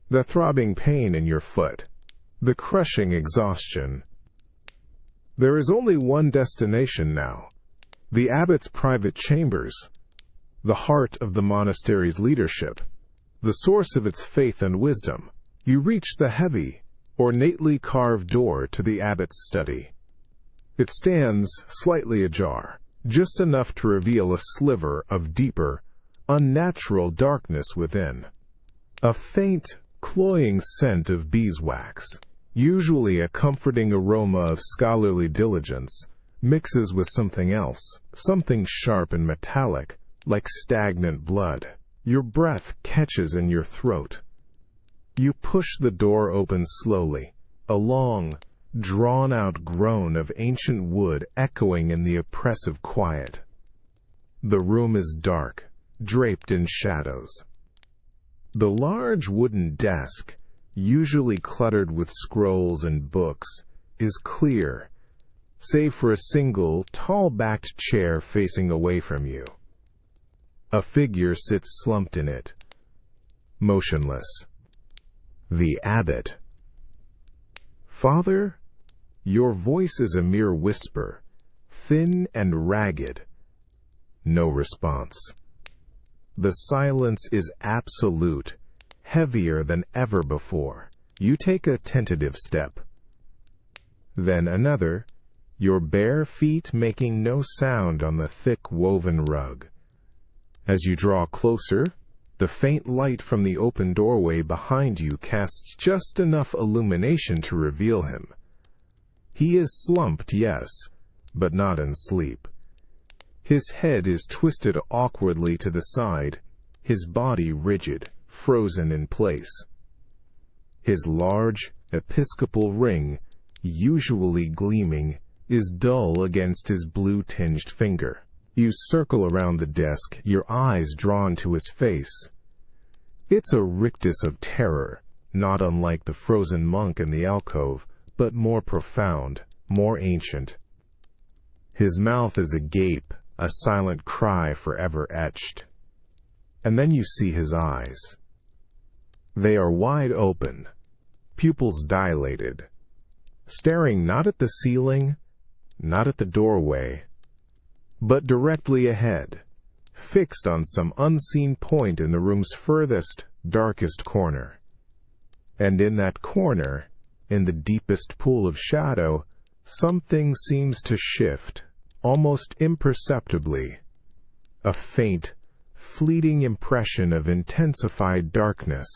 the throbbing pain in your foot, the crushing exhaustion. There is only one destination now, the abbot's private chambers, the heart of the monastery's leadership, the source of its faith and wisdom. You reach the heavy, ornately carved door to the abbot's study. It stands slightly ajar, just enough to reveal a sliver of deeper, unnatural darkness within. A faint, cloying scent of beeswax, usually a comforting aroma of scholarly diligence, mixes with something else, something sharp and metallic, like stagnant blood. Your breath catches in your throat. You push the door open slowly, a long, drawn-out groan of ancient wood echoing in the oppressive quiet. The room is dark, draped in shadows. The large wooden desk, usually cluttered with scrolls and books, is clear, save for a single, tall-backed chair facing away from you. A figure sits slumped in it, motionless. The abbot. "Father?" Your voice is a mere whisper, thin and ragged. No response. The silence is absolute, heavier than ever before. You take a tentative step. Then another, your bare feet making no sound on the thick woven rug. As you draw closer, the faint light from the open doorway behind you casts just enough illumination to reveal him. He is slumped, yes, but not in sleep. His head is twisted awkwardly to the side, his body rigid, frozen in place. His large, episcopal ring, usually gleaming, is dull against his blue-tinged finger. You circle around the desk, your eyes drawn to his face. It's a rictus of terror, not unlike the frozen monk in the alcove, but more profound, more ancient. His mouth is agape, a silent cry forever etched. And then you see his eyes. They are wide open, pupils dilated, staring not at the ceiling, not at the doorway, but directly ahead, fixed on some unseen point in the room's furthest, darkest corner. And in that corner, in the deepest pool of shadow, something seems to shift, almost imperceptibly. A faint, fleeting impression of intensified darkness.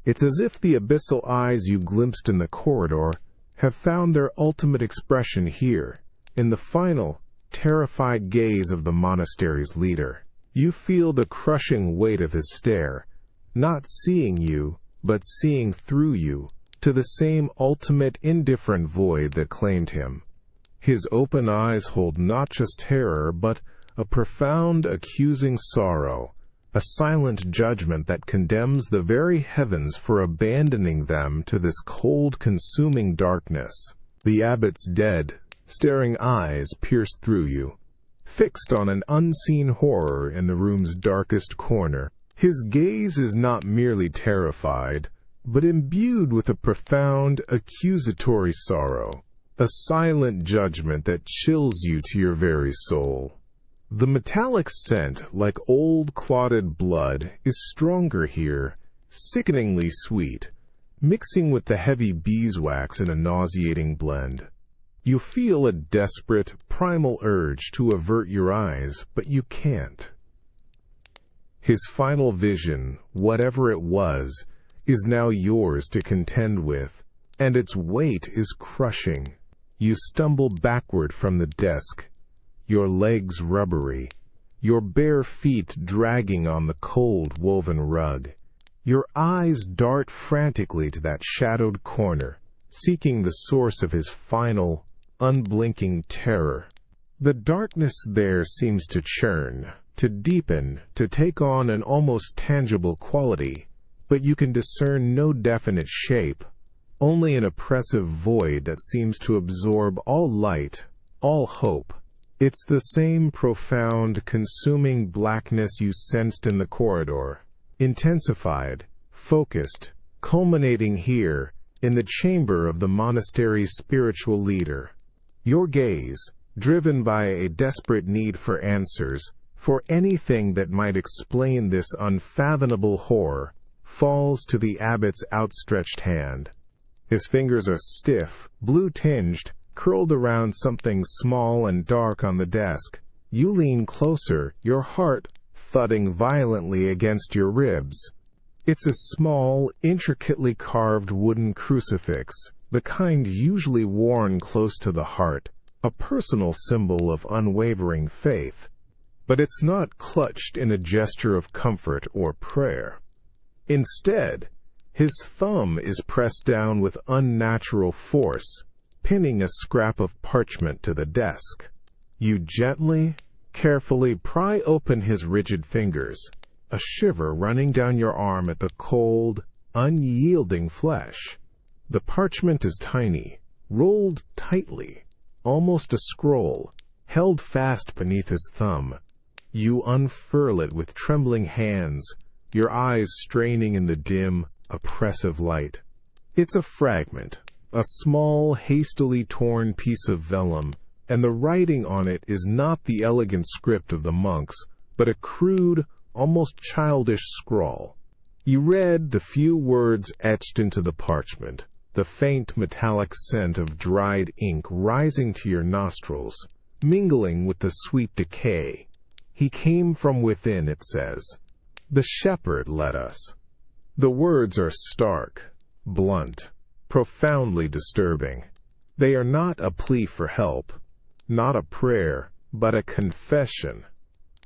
It's as if the abyssal eyes you glimpsed in the corridor have found their ultimate expression here, in the final, terrified gaze of the monastery's leader. You feel the crushing weight of his stare, not seeing you, but seeing through you, to the same ultimate indifferent void that claimed him. His open eyes hold not just terror, but a profound, accusing sorrow, a silent judgment that condemns the very heavens for abandoning them to this cold, consuming darkness. The abbot's dead, staring eyes pierce through you, fixed on an unseen horror in the room's darkest corner. His gaze is not merely terrified, but imbued with a profound, accusatory sorrow, a silent judgment that chills you to your very soul. The metallic scent, like old clotted blood, is stronger here, sickeningly sweet, mixing with the heavy beeswax in a nauseating blend. You feel a desperate, primal urge to avert your eyes, but you can't. His final vision, whatever it was, is now yours to contend with, and its weight is crushing. You stumble backward from the desk, your legs rubbery, your bare feet dragging on the cold woven rug. Your eyes dart frantically to that shadowed corner, seeking the source of his final, unblinking terror. The darkness there seems to churn, to deepen, to take on an almost tangible quality, but you can discern no definite shape, only an oppressive void that seems to absorb all light, all hope. It's the same profound, consuming blackness you sensed in the corridor, intensified, focused, culminating here, in the chamber of the monastery's spiritual leader. Your gaze, driven by a desperate need for answers, for anything that might explain this unfathomable horror, falls to the abbot's outstretched hand. His fingers are stiff, blue-tinged, curled around something small and dark on the desk. You lean closer, your heart thudding violently against your ribs. It's a small, intricately carved wooden crucifix, the kind usually worn close to the heart, a personal symbol of unwavering faith. But it's not clutched in a gesture of comfort or prayer. Instead, his thumb is pressed down with unnatural force, pinning a scrap of parchment to the desk. You gently, carefully pry open his rigid fingers, a shiver running down your arm at the cold, unyielding flesh. The parchment is tiny, rolled tightly, almost a scroll, held fast beneath his thumb. You unfurl it with trembling hands, your eyes straining in the dim, oppressive light. It's a fragment, a small, hastily torn piece of vellum, and the writing on it is not the elegant script of the monks, but a crude, almost childish scrawl. You read the few words etched into the parchment, the faint metallic scent of dried ink rising to your nostrils, mingling with the sweet decay. He came from within, it says. The shepherd led us. The words are stark, blunt, profoundly disturbing. They are not a plea for help, not a prayer, but a confession.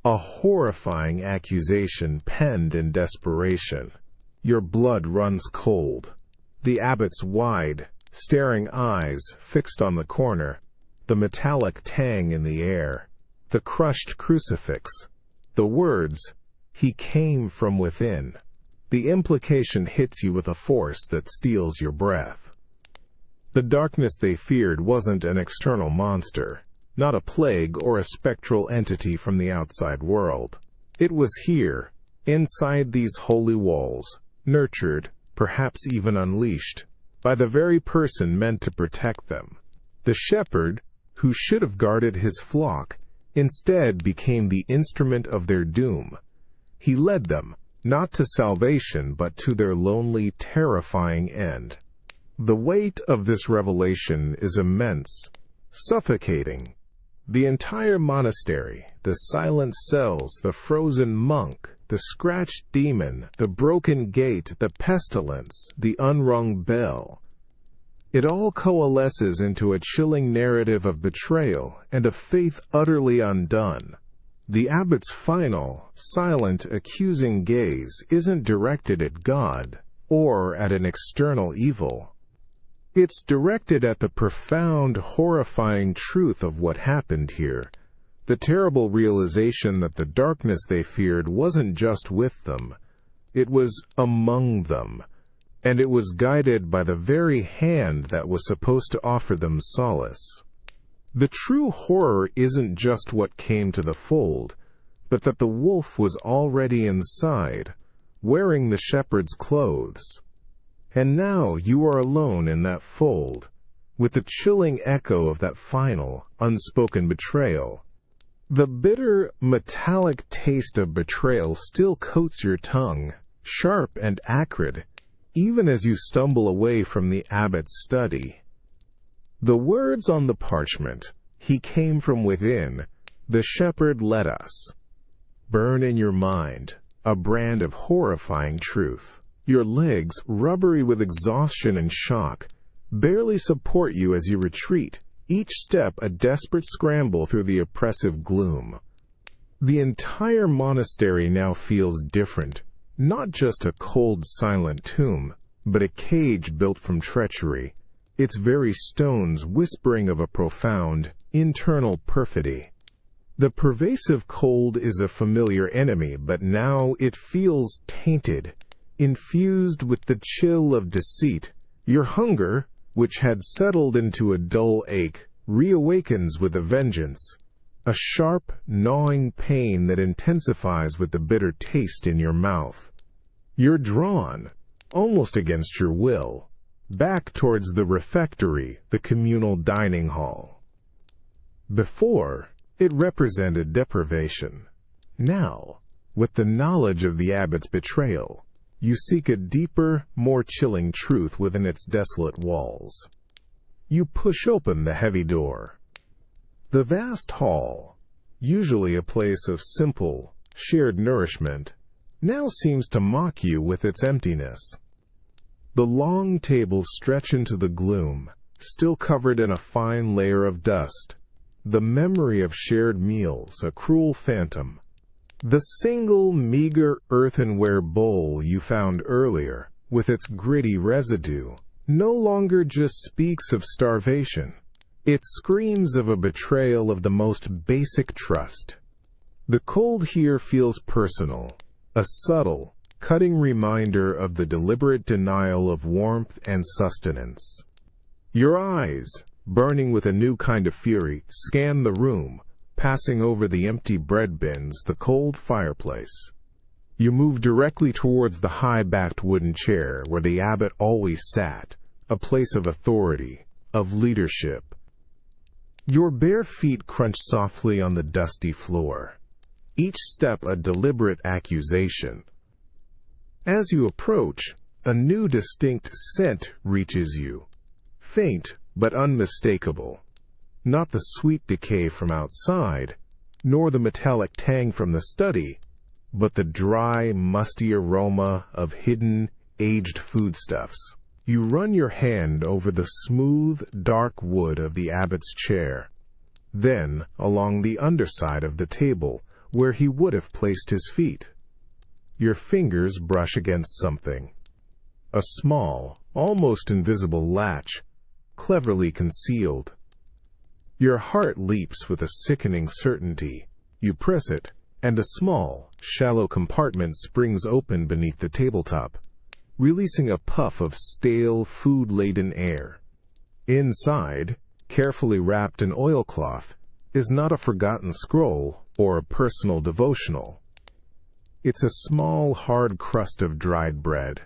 A horrifying accusation penned in desperation. Your blood runs cold. The abbot's wide, staring eyes fixed on the corner, the metallic tang in the air, the crushed crucifix, the words, "He came from within." The implication hits you with a force that steals your breath. The darkness they feared wasn't an external monster, not a plague or a spectral entity from the outside world. It was here, inside these holy walls, nurtured, perhaps even unleashed, by the very person meant to protect them. The shepherd, who should have guarded his flock, instead became the instrument of their doom. He led them, not to salvation, but to their lonely, terrifying end. The weight of this revelation is immense, suffocating. The entire monastery, the silent cells, the frozen monk, the scratched demon, the broken gate, the pestilence, the unrung bell. It all coalesces into a chilling narrative of betrayal and a faith utterly undone. The abbot's final, silent, accusing gaze isn't directed at God or at an external evil. It's directed at the profound, horrifying truth of what happened here, the terrible realization that the darkness they feared wasn't just with them, it was among them, and it was guided by the very hand that was supposed to offer them solace. The true horror isn't just what came to the fold, but that the wolf was already inside, wearing the shepherd's clothes. And now you are alone in that fold, with the chilling echo of that final, unspoken betrayal. The bitter, metallic taste of betrayal still coats your tongue, sharp and acrid, even as you stumble away from the abbot's study. The words on the parchment, "He came from within," "The shepherd led us," burn in your mind, a brand of horrifying truth. Your legs, rubbery with exhaustion and shock, barely support you as you retreat, each step a desperate scramble through the oppressive gloom. The entire monastery now feels different, not just a cold, silent tomb, but a cage built from treachery, its very stones whispering of a profound, internal perfidy. The pervasive cold is a familiar enemy, but now it feels tainted, infused with the chill of deceit. Your hunger, which had settled into a dull ache, reawakens with a vengeance, a sharp, gnawing pain that intensifies with the bitter taste in your mouth. You're drawn, almost against your will, back towards the refectory, the communal dining hall. Before, it represented deprivation. Now, with the knowledge of the abbot's betrayal, you seek a deeper, more chilling truth within its desolate walls. You push open the heavy door. The vast hall, usually a place of simple, shared nourishment, now seems to mock you with its emptiness. The long tables stretch into the gloom, still covered in a fine layer of dust, the memory of shared meals a cruel phantom. The single, meager earthenware bowl you found earlier, with its gritty residue, no longer just speaks of starvation. It screams of a betrayal of the most basic trust. The cold here feels personal, a subtle, cutting reminder of the deliberate denial of warmth and sustenance. Your eyes, burning with a new kind of fury, scan the room, passing over the empty bread bins, the cold fireplace. You move directly towards the high-backed wooden chair where the abbot always sat, a place of authority, of leadership. Your bare feet crunch softly on the dusty floor, each step a deliberate accusation. As you approach, a new distinct scent reaches you, faint but unmistakable. Not the sweet decay from outside, nor the metallic tang from the study, but the dry, musty aroma of hidden, aged foodstuffs. You run your hand over the smooth, dark wood of the abbot's chair, then along the underside of the table where he would have placed his feet. Your fingers brush against something. A small, almost invisible latch, cleverly concealed. Your heart leaps with a sickening certainty. You press it, and a small, shallow compartment springs open beneath the tabletop, releasing a puff of stale, food-laden air. Inside, carefully wrapped in oilcloth, is not a forgotten scroll or a personal devotional. It's a small, hard crust of dried bread,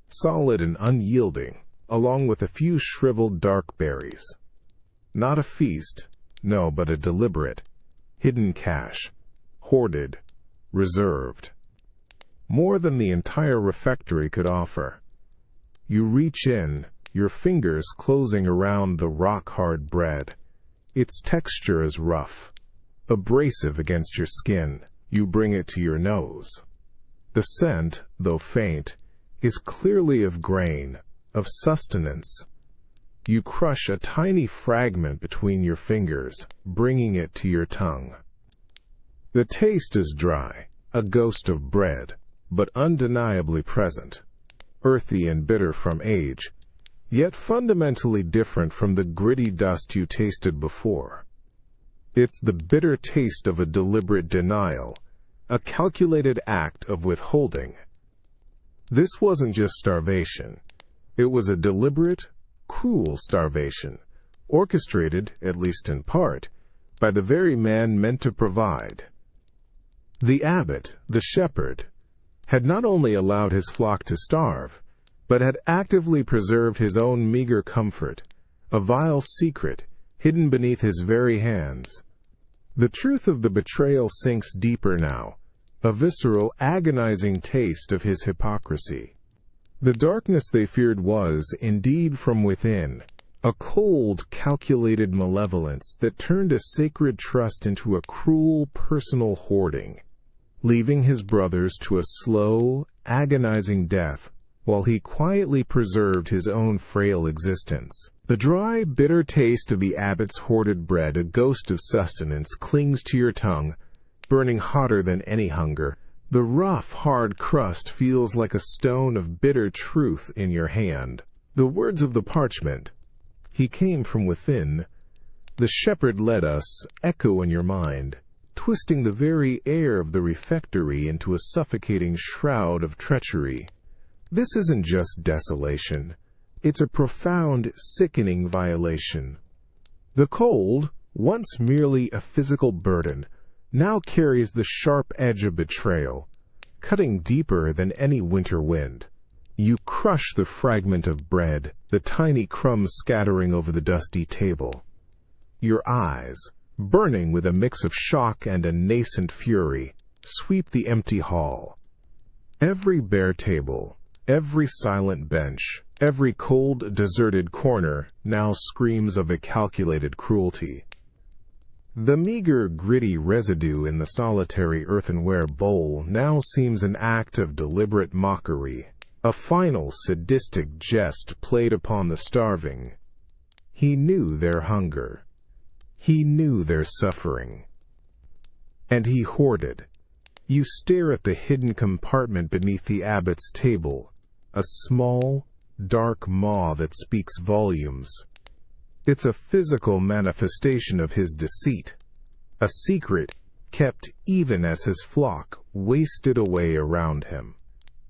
solid and unyielding, along with a few shriveled dark berries. Not a feast, no, but a deliberate, hidden cache, hoarded, reserved. More than the entire refectory could offer. You reach in, your fingers closing around the rock-hard bread. Its texture is rough, abrasive against your skin. You bring it to your nose. The scent, though faint, is clearly of grain, of sustenance. You crush a tiny fragment between your fingers, bringing it to your tongue. The taste is dry, a ghost of bread, but undeniably present, earthy and bitter from age, yet fundamentally different from the gritty dust you tasted before. It's the bitter taste of a deliberate denial, a calculated act of withholding. This wasn't just starvation. It was a deliberate, cruel starvation, orchestrated, at least in part, by the very man meant to provide. The abbot, the shepherd, had not only allowed his flock to starve, but had actively preserved his own meager comfort, a vile secret hidden beneath his very hands. The truth of the betrayal sinks deeper now, a visceral, agonizing taste of his hypocrisy. The darkness they feared was, indeed, from within, a cold, calculated malevolence that turned a sacred trust into a cruel, personal hoarding, leaving his brothers to a slow, agonizing death while he quietly preserved his own frail existence. The dry, bitter taste of the abbot's hoarded bread, a ghost of sustenance, clings to your tongue, burning hotter than any hunger. The rough, hard crust feels like a stone of bitter truth in your hand. The words of the parchment, "He came from within, the shepherd led us," echo in your mind, twisting the very air of the refectory into a suffocating shroud of treachery. This isn't just desolation. It's a profound, sickening violation. The cold, once merely a physical burden, now carries the sharp edge of betrayal, cutting deeper than any winter wind. You crush the fragment of bread, the tiny crumbs scattering over the dusty table. Your eyes, burning with a mix of shock and a nascent fury, sweep the empty hall. Every bare table, every silent bench, every cold, deserted corner now screams of a calculated cruelty. The meager, gritty residue in the solitary earthenware bowl now seems an act of deliberate mockery, a final sadistic jest played upon the starving. He knew their hunger. He knew their suffering. And he hoarded. You stare at the hidden compartment beneath the abbot's table, a small, dark maw that speaks volumes. It's a physical manifestation of his deceit, a secret kept even as his flock wasted away around him.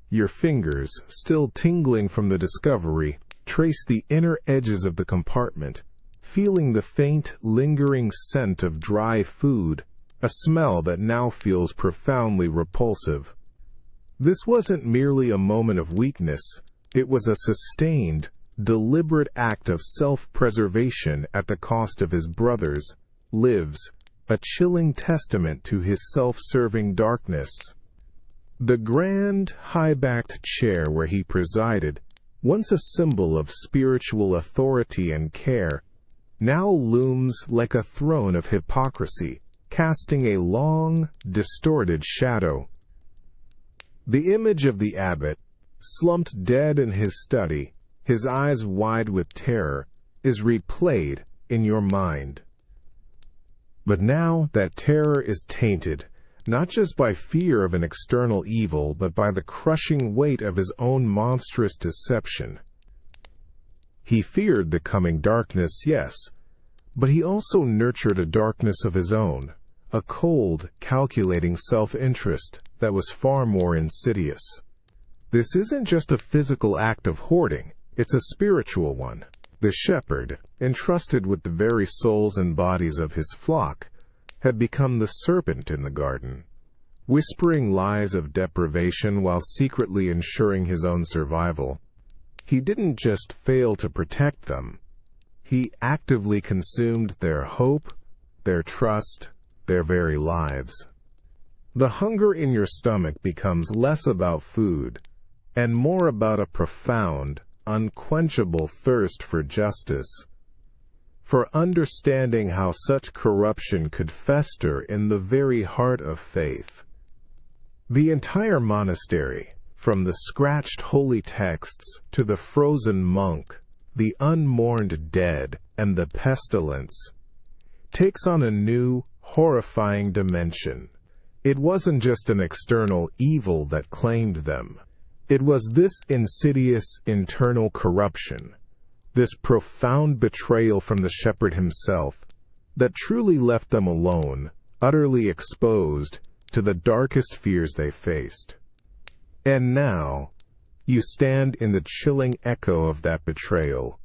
Your fingers, still tingling from the discovery, trace the inner edges of the compartment, feeling the faint, lingering scent of dry food, a smell that now feels profoundly repulsive. This wasn't merely a moment of weakness, it was a sustained, deliberate act of self-preservation at the cost of his brother's lives, a chilling testament to his self-serving darkness. The grand, high-backed chair where he presided, once a symbol of spiritual authority and care, now looms like a throne of hypocrisy, casting a long, distorted shadow. The image of the abbot, slumped dead in his study, his eyes wide with terror, is replayed in your mind. But now that terror is tainted, not just by fear of an external evil, but by the crushing weight of his own monstrous deception. He feared the coming darkness, yes, but he also nurtured a darkness of his own, a cold, calculating self-interest that was far more insidious. This isn't just a physical act of hoarding, it's a spiritual one. The shepherd, entrusted with the very souls and bodies of his flock, had become the serpent in the garden, whispering lies of deprivation while secretly ensuring his own survival. He didn't just fail to protect them. He actively consumed their hope, their trust, their very lives. The hunger in your stomach becomes less about food and more about a profound, unquenchable thirst for justice, for understanding how such corruption could fester in the very heart of faith. The entire monastery, from the scratched holy texts to the frozen monk, the unmourned dead, and the pestilence, takes on a new, horrifying dimension. It wasn't just an external evil that claimed them. It was this insidious internal corruption, this profound betrayal from the shepherd himself, that truly left them alone, utterly exposed to the darkest fears they faced. And now, you stand in the chilling echo of that betrayal,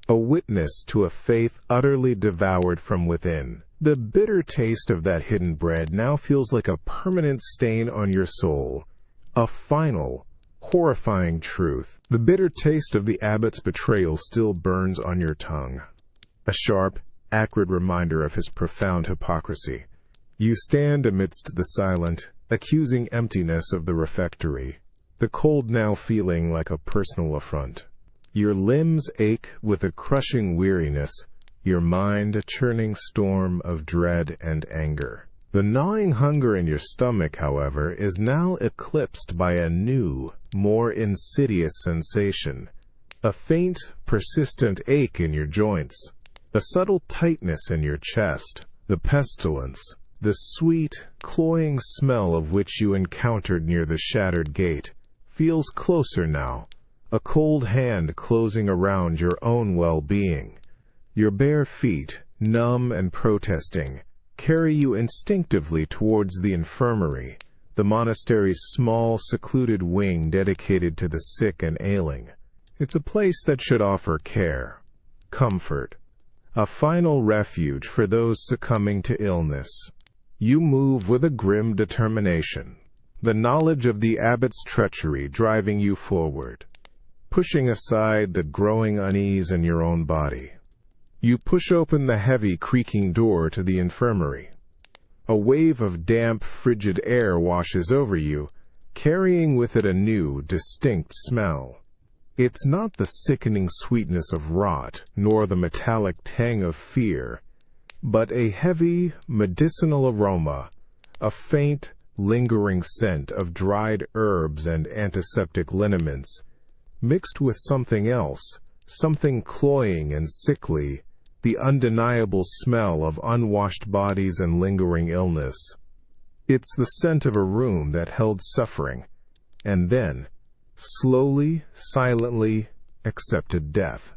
a witness to a faith utterly devoured from within. The bitter taste of that hidden bread now feels like a permanent stain on your soul, a final, horrifying truth. The bitter taste of the abbot's betrayal still burns on your tongue, a sharp, acrid reminder of his profound hypocrisy. You stand amidst the silent, accusing emptiness of the refectory, the cold now feeling like a personal affront. Your limbs ache with a crushing weariness, your mind a churning storm of dread and anger. The gnawing hunger in your stomach, however, is now eclipsed by a new, more insidious sensation, a faint, persistent ache in your joints, a subtle tightness in your chest. The pestilence, the sweet, cloying smell of which you encountered near the shattered gate, feels closer now, a cold hand closing around your own well-being. Your bare feet, numb and protesting, carry you instinctively towards the infirmary, the monastery's small, secluded wing dedicated to the sick and ailing. It's a place that should offer care, comfort, a final refuge for those succumbing to illness. You move with a grim determination, the knowledge of the abbot's treachery driving you forward, pushing aside the growing unease in your own body. You push open the heavy, creaking door to the infirmary. A wave of damp, frigid air washes over you, carrying with it a new, distinct smell. It's not the sickening sweetness of rot, nor the metallic tang of fear, but a heavy, medicinal aroma, a faint, lingering scent of dried herbs and antiseptic liniments, mixed with something else, something cloying and sickly, the undeniable smell of unwashed bodies and lingering illness. It's the scent of a room that held suffering, and then, slowly, silently, accepted death.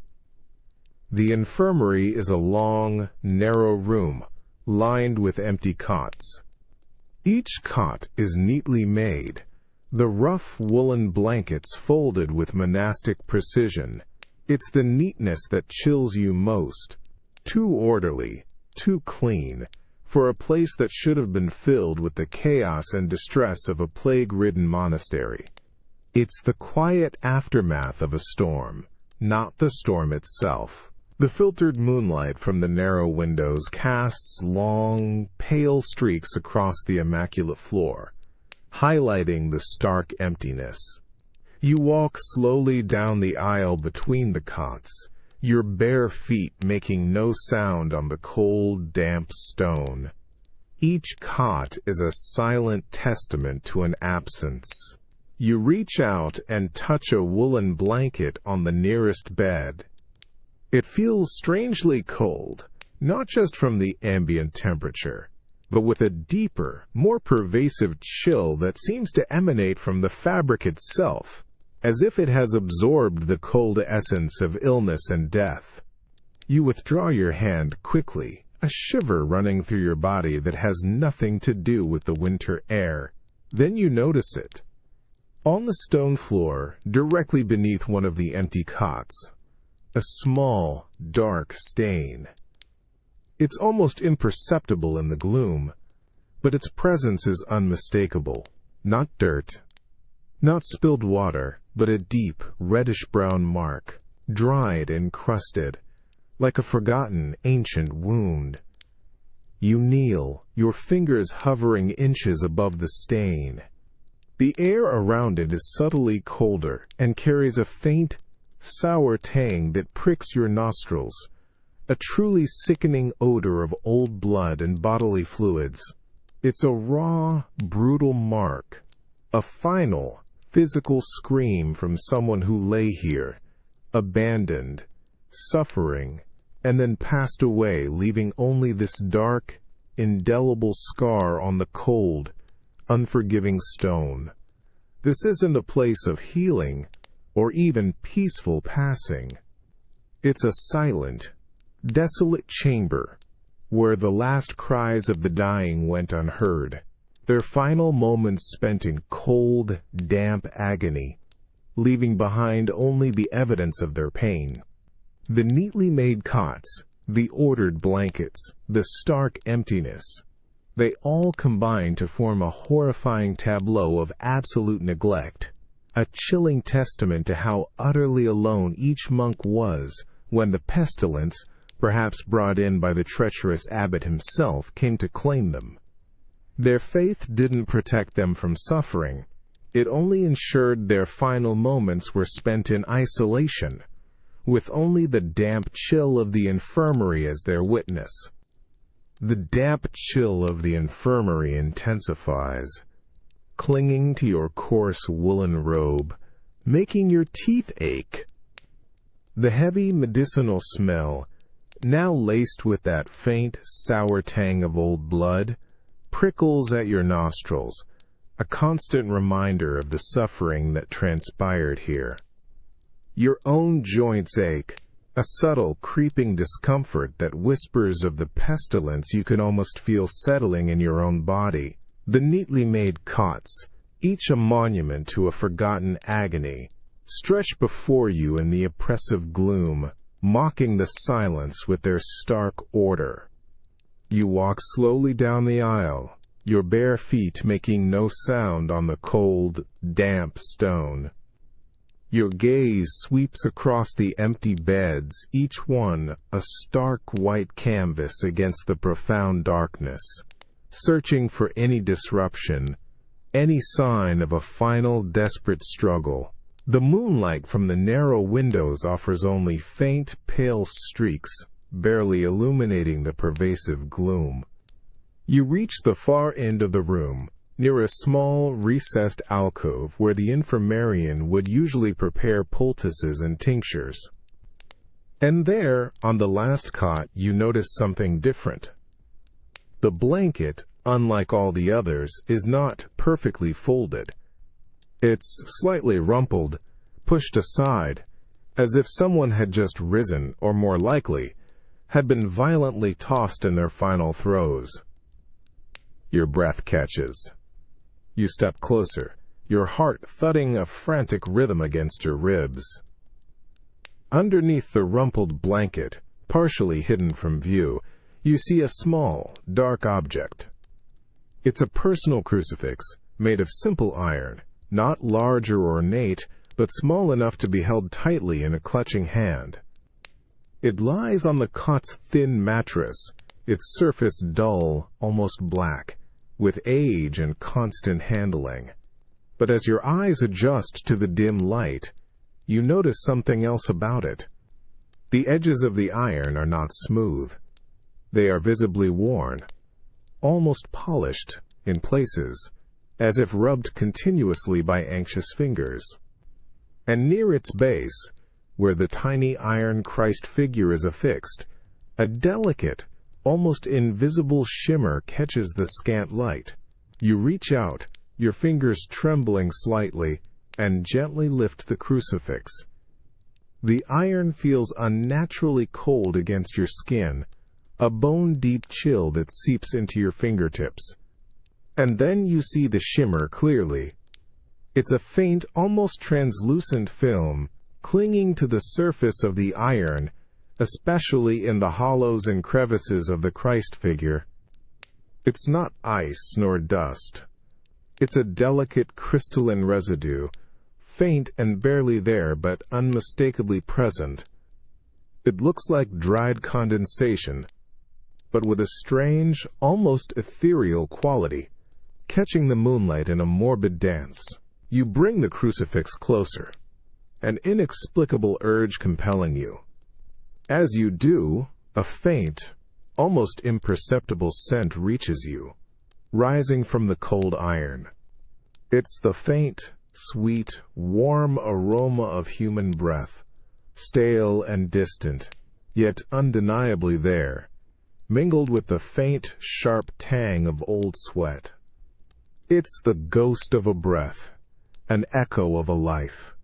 The infirmary is a long, narrow room, lined with empty cots. Each cot is neatly made, the rough woolen blankets folded with monastic precision. It's the neatness that chills you most. Too orderly, too clean, for a place that should have been filled with the chaos and distress of a plague-ridden monastery. It's the quiet aftermath of a storm, not the storm itself. The filtered moonlight from the narrow windows casts long, pale streaks across the immaculate floor, highlighting the stark emptiness. You walk slowly down the aisle between the cots, your bare feet making no sound on the cold, damp stone. Each cot is a silent testament to an absence. You reach out and touch a woolen blanket on the nearest bed. It feels strangely cold, not just from the ambient temperature, but with a deeper, more pervasive chill that seems to emanate from the fabric itself, as if it has absorbed the cold essence of illness and death. You withdraw your hand quickly, a shiver running through your body that has nothing to do with the winter air. Then you notice it. On the stone floor, directly beneath one of the empty cots, a small, dark stain. It's almost imperceptible in the gloom, but its presence is unmistakable. Not dirt, not spilled water, but a deep, reddish-brown mark, dried and crusted, like a forgotten ancient wound. You kneel, your fingers hovering inches above the stain. The air around it is subtly colder and carries a faint, sour tang that pricks your nostrils, a truly sickening odor of old blood and bodily fluids. It's a raw, brutal mark, a final, physical scream from someone who lay here, abandoned, suffering, and then passed away, leaving only this dark, indelible scar on the cold, unforgiving stone. This isn't a place of healing or even peaceful passing. It's a silent, desolate chamber where the last cries of the dying went unheard, their final moments spent in cold, damp agony, leaving behind only the evidence of their pain. The neatly made cots, the ordered blankets, the stark emptiness, they all combine to form a horrifying tableau of absolute neglect, a chilling testament to how utterly alone each monk was when the pestilence, perhaps brought in by the treacherous abbot himself, came to claim them. Their faith didn't protect them from suffering. It only ensured their final moments were spent in isolation, with only the damp chill of the infirmary as their witness. The damp chill of the infirmary intensifies, clinging to your coarse woolen robe, making your teeth ache. The heavy medicinal smell, now laced with that faint, sour tang of old blood, prickles at your nostrils, a constant reminder of the suffering that transpired here. Your own joints ache, a subtle, creeping discomfort that whispers of the pestilence you can almost feel settling in your own body. The neatly made cots, each a monument to a forgotten agony, stretch before you in the oppressive gloom, mocking the silence with their stark order. You walk slowly down the aisle, your bare feet making no sound on the cold, damp stone. Your gaze sweeps across the empty beds, each one a stark white canvas against the profound darkness, searching for any disruption, any sign of a final desperate struggle. The moonlight from the narrow windows offers only faint, pale streaks, barely illuminating the pervasive gloom. You reach the far end of the room, near a small, recessed alcove where the infirmarian would usually prepare poultices and tinctures. And there, on the last cot, you notice something different. The blanket, unlike all the others, is not perfectly folded. It's slightly rumpled, pushed aside, as if someone had just risen, or more likely, had been violently tossed in their final throes. Your breath catches. You step closer, your heart thudding a frantic rhythm against your ribs. Underneath the rumpled blanket, Partially hidden from view, you see a small, dark object. It's a personal crucifix made of simple iron, not large or ornate, but small enough to be held tightly in a clutching hand. It lies on the cot's thin mattress, its surface dull, almost black, with age and constant handling. But as your eyes adjust to the dim light, you notice something else about it. The edges of the iron are not smooth. They are visibly worn, almost polished in places, as if rubbed continuously by anxious fingers. And near its base, where the tiny iron Christ figure is affixed, a delicate, almost invisible shimmer catches the scant light. You reach out, your fingers trembling slightly, and gently lift the crucifix. The iron feels unnaturally cold against your skin, a bone-deep chill that seeps into your fingertips. And then you see the shimmer clearly. It's a faint, almost translucent film clinging to the surface of the iron, especially in the hollows and crevices of the Christ figure. It's not ice nor dust. It's a delicate crystalline residue, faint and barely there but unmistakably present. It looks like dried condensation, but with a strange, almost ethereal quality, catching the moonlight in a morbid dance. You bring the crucifix closer, an inexplicable urge compelling you. As you do, a faint, almost imperceptible scent reaches you, rising from the cold iron. It's the faint, sweet, warm aroma of human breath, stale and distant, yet undeniably there, mingled with the faint, sharp tang of old sweat. It's the ghost of a breath, an echo of a life.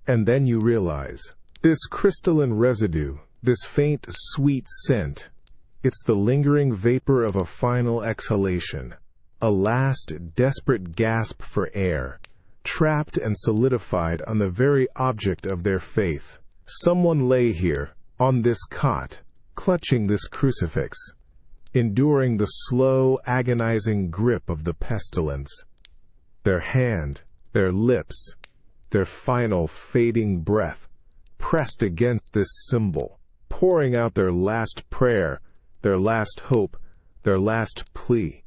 And then you realize, this crystalline residue, this faint, sweet scent, it's the lingering vapor of a final exhalation, a last, desperate gasp for air, trapped and solidified on the very object of their faith. Someone lay here, on this cot, clutching this crucifix, enduring the slow, agonizing grip of the pestilence. Their hand, their lips, their final fading breath, pressed against this symbol, pouring out their last prayer, their last hope, their last plea.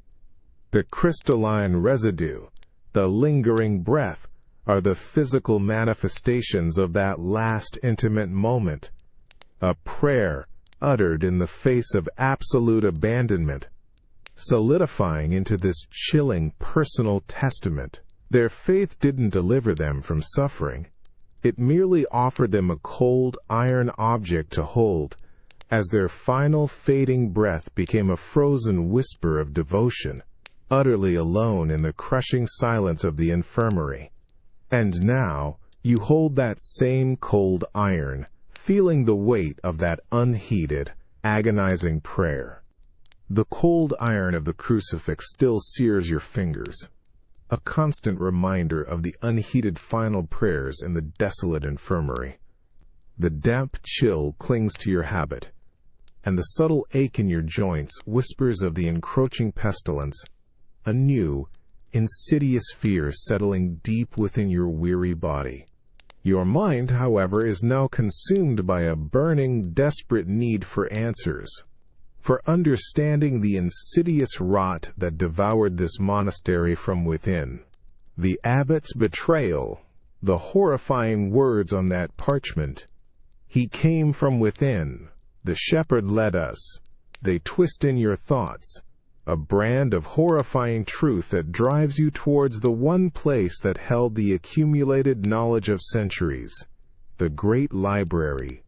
The crystalline residue, the lingering breath, are the physical manifestations of that last intimate moment, a prayer uttered in the face of absolute abandonment, solidifying into this chilling personal testament. Their faith didn't deliver them from suffering. It merely offered them a cold iron object to hold, as their final fading breath became a frozen whisper of devotion, utterly alone in the crushing silence of the infirmary. And now you hold that same cold iron, feeling the weight of that unheeded, agonizing prayer. The cold iron of the crucifix still sears your fingers, a constant reminder of the unheeded final prayers in the desolate infirmary. The damp chill clings to your habit, and the subtle ache in your joints whispers of the encroaching pestilence, a new, insidious fear settling deep within your weary body. Your mind, however, is now consumed by a burning, desperate need for answers, for understanding the insidious rot that devoured this monastery from within. The abbot's betrayal, the horrifying words on that parchment, "He came from within, the shepherd led us," they twist in your thoughts, a brand of horrifying truth that drives you towards the one place that held the accumulated knowledge of centuries, the great library.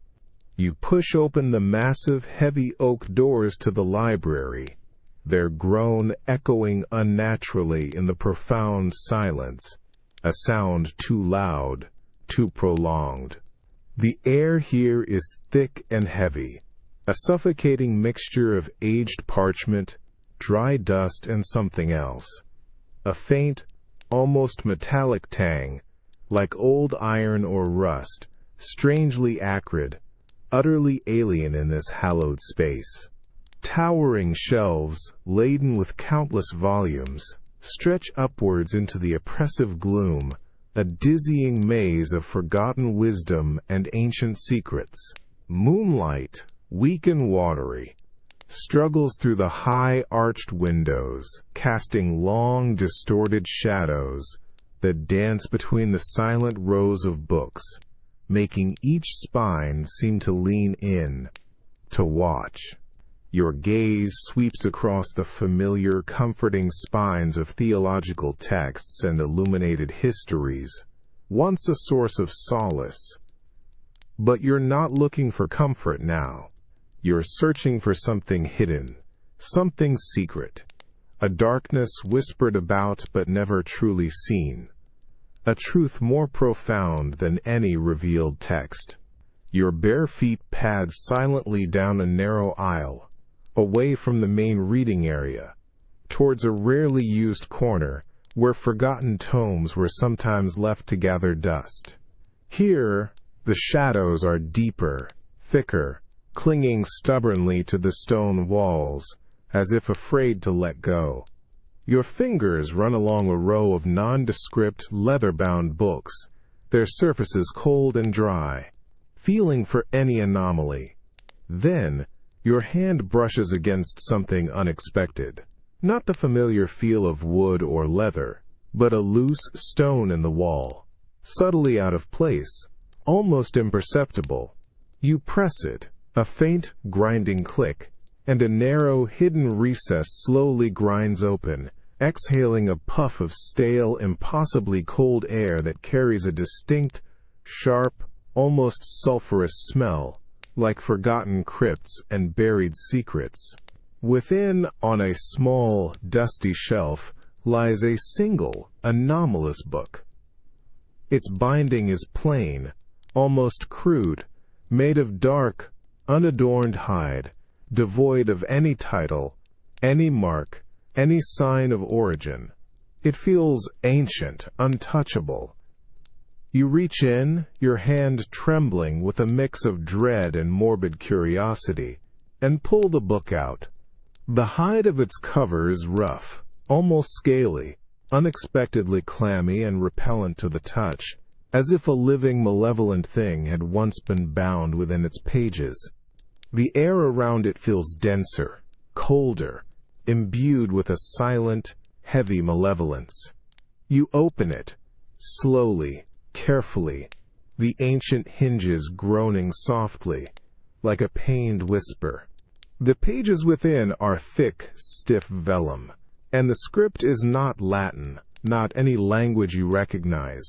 You push open the massive, heavy oak doors to the library, their groan echoing unnaturally in the profound silence, a sound too loud, too prolonged. The air here is thick and heavy, a suffocating mixture of aged parchment, dry dust, and something else. A faint, almost metallic tang, like old iron or rust, strangely acrid, utterly alien in this hallowed space. Towering shelves, laden with countless volumes, stretch upwards into the oppressive gloom, a dizzying maze of forgotten wisdom and ancient secrets. Moonlight, weak and watery, struggles through the high arched windows, casting long, distorted shadows that dance between the silent rows of books, making each spine seem to lean in, to watch. Your gaze sweeps across the familiar, comforting spines of theological texts and illuminated histories, once a source of solace. But you're not looking for comfort now. You're searching for something hidden, something secret, a darkness whispered about but never truly seen, a truth more profound than any revealed text. Your bare feet pad silently down a narrow aisle, away from the main reading area, towards a rarely used corner where forgotten tomes were sometimes left to gather dust. Here, the shadows are deeper, thicker, clinging stubbornly to the stone walls, as if afraid to let go. Your fingers run along a row of nondescript, leather-bound books, their surfaces cold and dry, feeling for any anomaly. Then, your hand brushes against something unexpected. Not the familiar feel of wood or leather, but a loose stone in the wall, subtly out of place, almost imperceptible. You press it, a faint, grinding click, and a narrow, hidden recess slowly grinds open, exhaling a puff of stale, impossibly cold air that carries a distinct, sharp, almost sulphurous smell, like forgotten crypts and buried secrets. Within, on a small, dusty shelf, lies a single, anomalous book. Its binding is plain, almost crude, made of dark, unadorned hide, devoid of any title, any mark, any sign of origin. It feels ancient, untouchable. You reach in, your hand trembling with a mix of dread and morbid curiosity, and pull the book out. The hide of its cover is rough, almost scaly, unexpectedly clammy and repellent to the touch, as if a living, malevolent thing had once been bound within its pages. The air around it feels denser, colder, imbued with a silent, heavy malevolence. You open it, slowly, carefully, the ancient hinges groaning softly, like a pained whisper. The pages within are thick, stiff vellum, and the script is not Latin, not any language you recognize,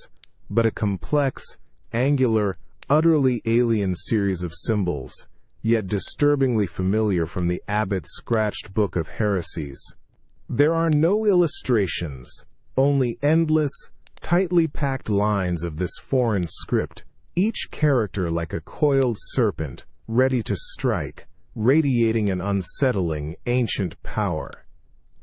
but a complex, angular, utterly alien series of symbols, yet disturbingly familiar from the abbot's scratched book of heresies. There are no illustrations, only endless, tightly packed lines of this foreign script, each character like a coiled serpent, ready to strike, radiating an unsettling, ancient power.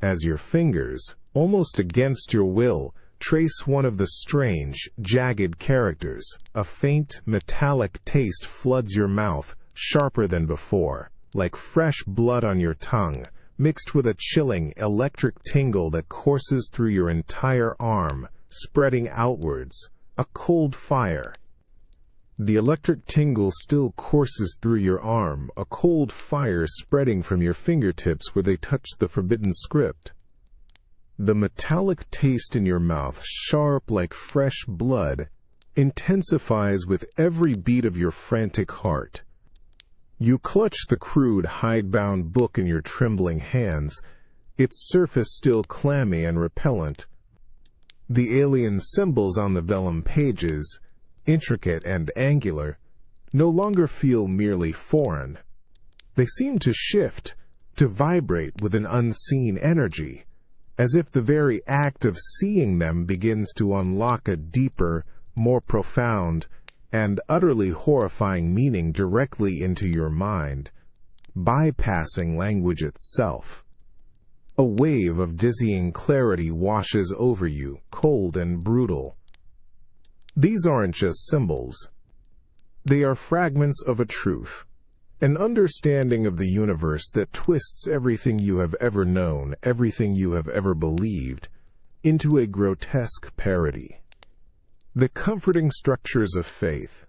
As your fingers, almost against your will, trace one of the strange, jagged characters, a faint, metallic taste floods your mouth, sharper than before, like fresh blood on your tongue, mixed with a chilling, electric tingle that courses through your entire arm, spreading outwards, a cold fire. The electric tingle still courses through your arm, a cold fire spreading from your fingertips where they touch the forbidden script. The metallic taste in your mouth, sharp like fresh blood, intensifies with every beat of your frantic heart. You clutch the crude, hide-bound book in your trembling hands, its surface still clammy and repellent. The alien symbols on the vellum pages, intricate and angular, no longer feel merely foreign. They seem to shift, to vibrate with an unseen energy, as if the very act of seeing them begins to unlock a deeper, more profound, and utterly horrifying meaning directly into your mind, bypassing language itself. A wave of dizzying clarity washes over you, cold and brutal. These aren't just symbols. They are fragments of a truth, an understanding of the universe that twists everything you have ever known, everything you have ever believed, into a grotesque parody. The comforting structures of faith,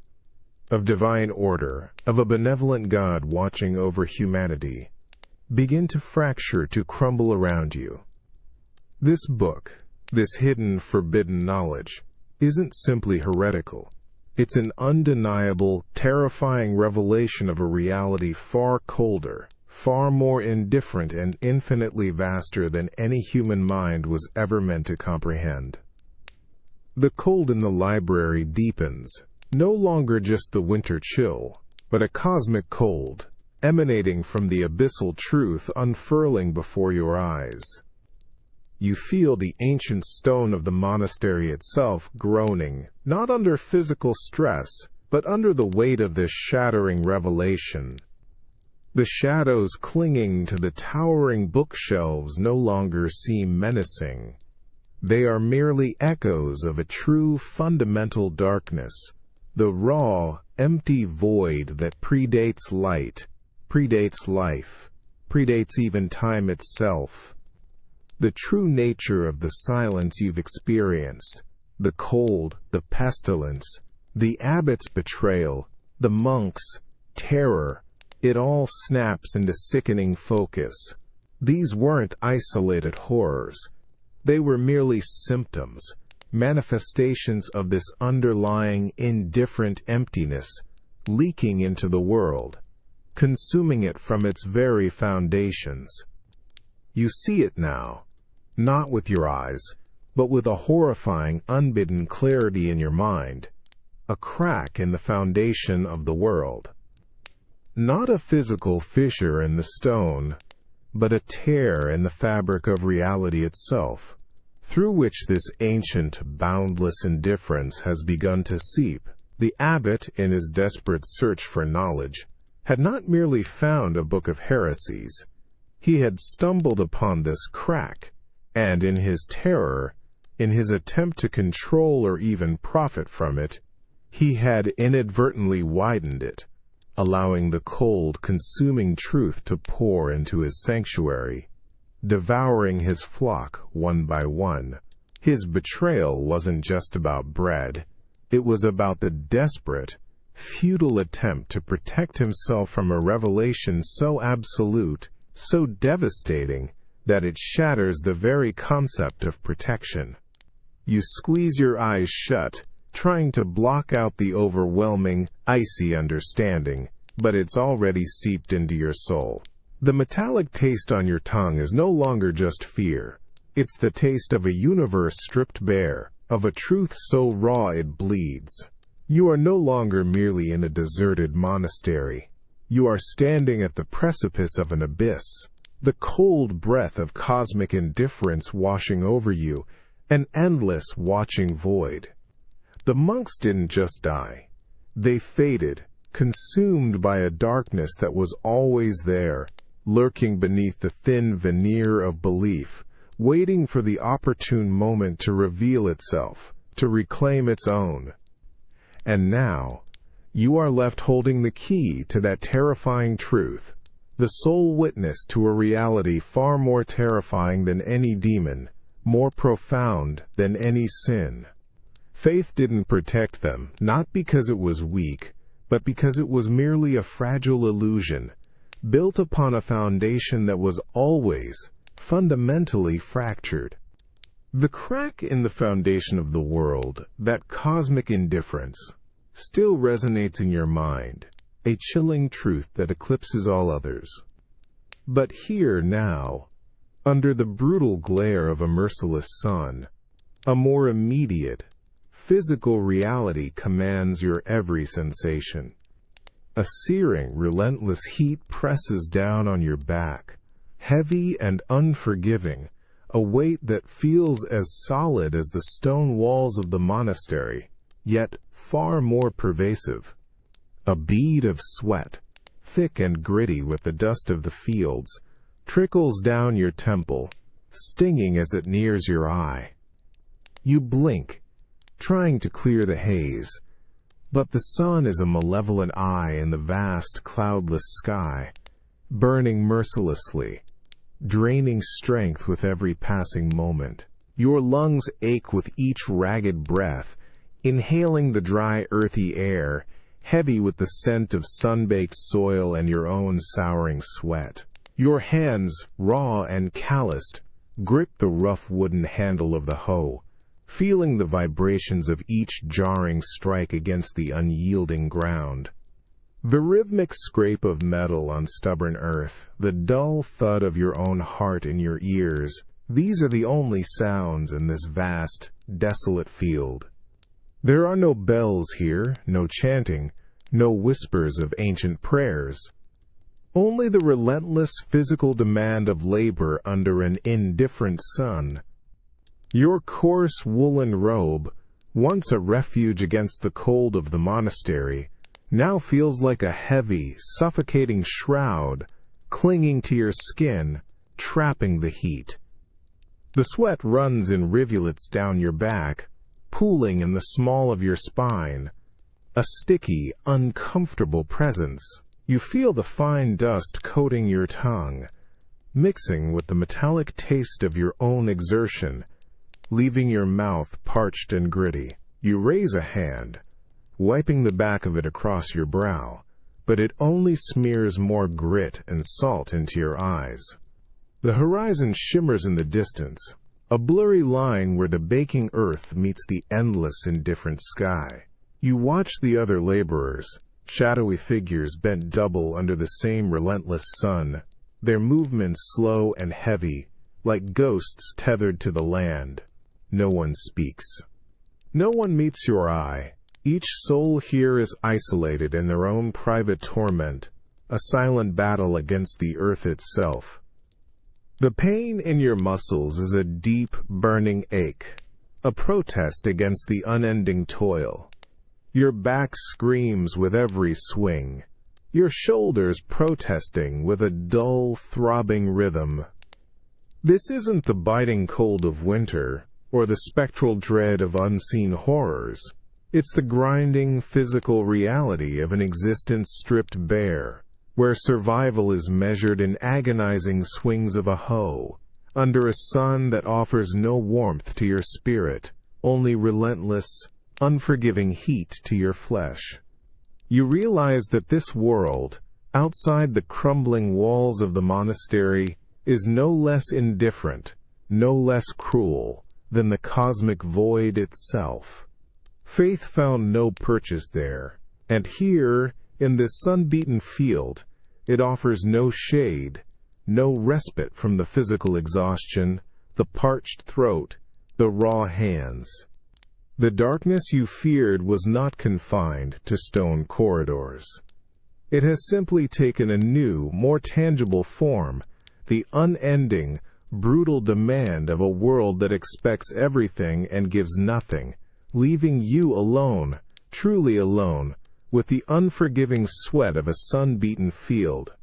of divine order, of a benevolent God watching over humanity, begin to fracture, to crumble around you. This book, this hidden, forbidden knowledge, isn't simply heretical. It's an undeniable, terrifying revelation of a reality far colder, far more indifferent, and infinitely vaster than any human mind was ever meant to comprehend. The cold in the library deepens, no longer just the winter chill, but a cosmic cold, emanating from the abyssal truth unfurling before your eyes. You feel the ancient stone of the monastery itself groaning, not under physical stress, but under the weight of this shattering revelation. The shadows clinging to the towering bookshelves no longer seem menacing. They are merely echoes of a true fundamental darkness, the raw, empty void that predates light, predates life, predates even time itself. The true nature of the silence you've experienced, the cold, the pestilence, the abbot's betrayal, the monk's terror, it all snaps into sickening focus. These weren't isolated horrors. They were merely symptoms, manifestations of this underlying, indifferent emptiness, leaking into the world, consuming it from its very foundations. You see it now, not with your eyes, but with a horrifying, unbidden clarity in your mind, a crack in the foundation of the world. Not a physical fissure in the stone, but a tear in the fabric of reality itself, through which this ancient, boundless indifference has begun to seep. The abbot, in his desperate search for knowledge, had not merely found a book of heresies. He had stumbled upon this crack, and in his terror, in his attempt to control or even profit from it, he had inadvertently widened it, allowing the cold, consuming truth to pour into his sanctuary, devouring his flock one by one. His betrayal wasn't just about bread. It was about the desperate, futile attempt to protect himself from a revelation so absolute, so devastating, that it shatters the very concept of protection. You squeeze your eyes shut, trying to block out the overwhelming, icy understanding, but it's already seeped into your soul. The metallic taste on your tongue is no longer just fear. It's the taste of a universe stripped bare, of a truth so raw it bleeds. You are no longer merely in a deserted monastery. You are standing at the precipice of an abyss, the cold breath of cosmic indifference washing over you, an endless watching void. The monks didn't just die. They faded, consumed by a darkness that was always there, lurking beneath the thin veneer of belief, waiting for the opportune moment to reveal itself, to reclaim its own. And now, you are left holding the key to that terrifying truth, the sole witness to a reality far more terrifying than any demon, more profound than any sin. Faith didn't protect them, not because it was weak, but because it was merely a fragile illusion, built upon a foundation that was always, fundamentally fractured. The crack in the foundation of the world, that cosmic indifference, still resonates in your mind, a chilling truth that eclipses all others. But here now, under the brutal glare of a merciless sun, a more immediate, physical reality commands your every sensation. A searing, relentless heat presses down on your back, heavy and unforgiving, a weight that feels as solid as the stone walls of the monastery, yet far more pervasive. A bead of sweat, thick and gritty with the dust of the fields, trickles down your temple, stinging as it nears your eye. You blink, trying to clear the haze, But the sun is a malevolent eye in the vast, cloudless sky, burning mercilessly, draining strength with every passing moment. Your lungs ache with each ragged breath, inhaling the dry, earthy air, heavy with the scent of sun-baked soil and your own souring sweat. Your hands, raw and calloused, grip the rough wooden handle of the hoe, feeling the vibrations of each jarring strike against the unyielding ground. The rhythmic scrape of metal on stubborn earth, the dull thud of your own heart in your ears, these are the only sounds in this vast, desolate field. There are no bells here, no chanting, no whispers of ancient prayers. Only the relentless physical demand of labor under an indifferent sun. Your coarse woolen robe, once a refuge against the cold of the monastery, now feels like a heavy, suffocating shroud, clinging to your skin, trapping the heat. The sweat runs in rivulets down your back, pooling in the small of your spine, a sticky, uncomfortable presence. You feel the fine dust coating your tongue, mixing with the metallic taste of your own exertion, leaving your mouth parched and gritty. You raise a hand, wiping the back of it across your brow, but it only smears more grit and salt into your eyes. The horizon shimmers in the distance, a blurry line where the baking earth meets the endless indifferent sky. You watch the other laborers, shadowy figures bent double under the same relentless sun, their movements slow and heavy, like ghosts tethered to the land. No one speaks. No one meets your eye. Each soul here is isolated in their own private torment, a silent battle against the earth itself. The pain in your muscles is a deep, burning ache, a protest against the unending toil. Your back screams with every swing, your shoulders protesting with a dull, throbbing rhythm. This isn't the biting cold of winter, or the spectral dread of unseen horrors. It's the grinding, physical reality of an existence stripped bare, where survival is measured in agonizing swings of a hoe, under a sun that offers no warmth to your spirit, only relentless, unforgiving heat to your flesh. You realize that this world, outside the crumbling walls of the monastery, is no less indifferent, no less cruel, than the cosmic void itself. Faith found no purchase there, and here, in this sun-beaten field, it offers no shade, no respite from the physical exhaustion, the parched throat, the raw hands. The darkness you feared was not confined to stone corridors. It has simply taken a new, more tangible form, the unending, brutal demand of a world that expects everything and gives nothing, leaving you alone, truly alone, with the unforgiving sweat of a sun-beaten field.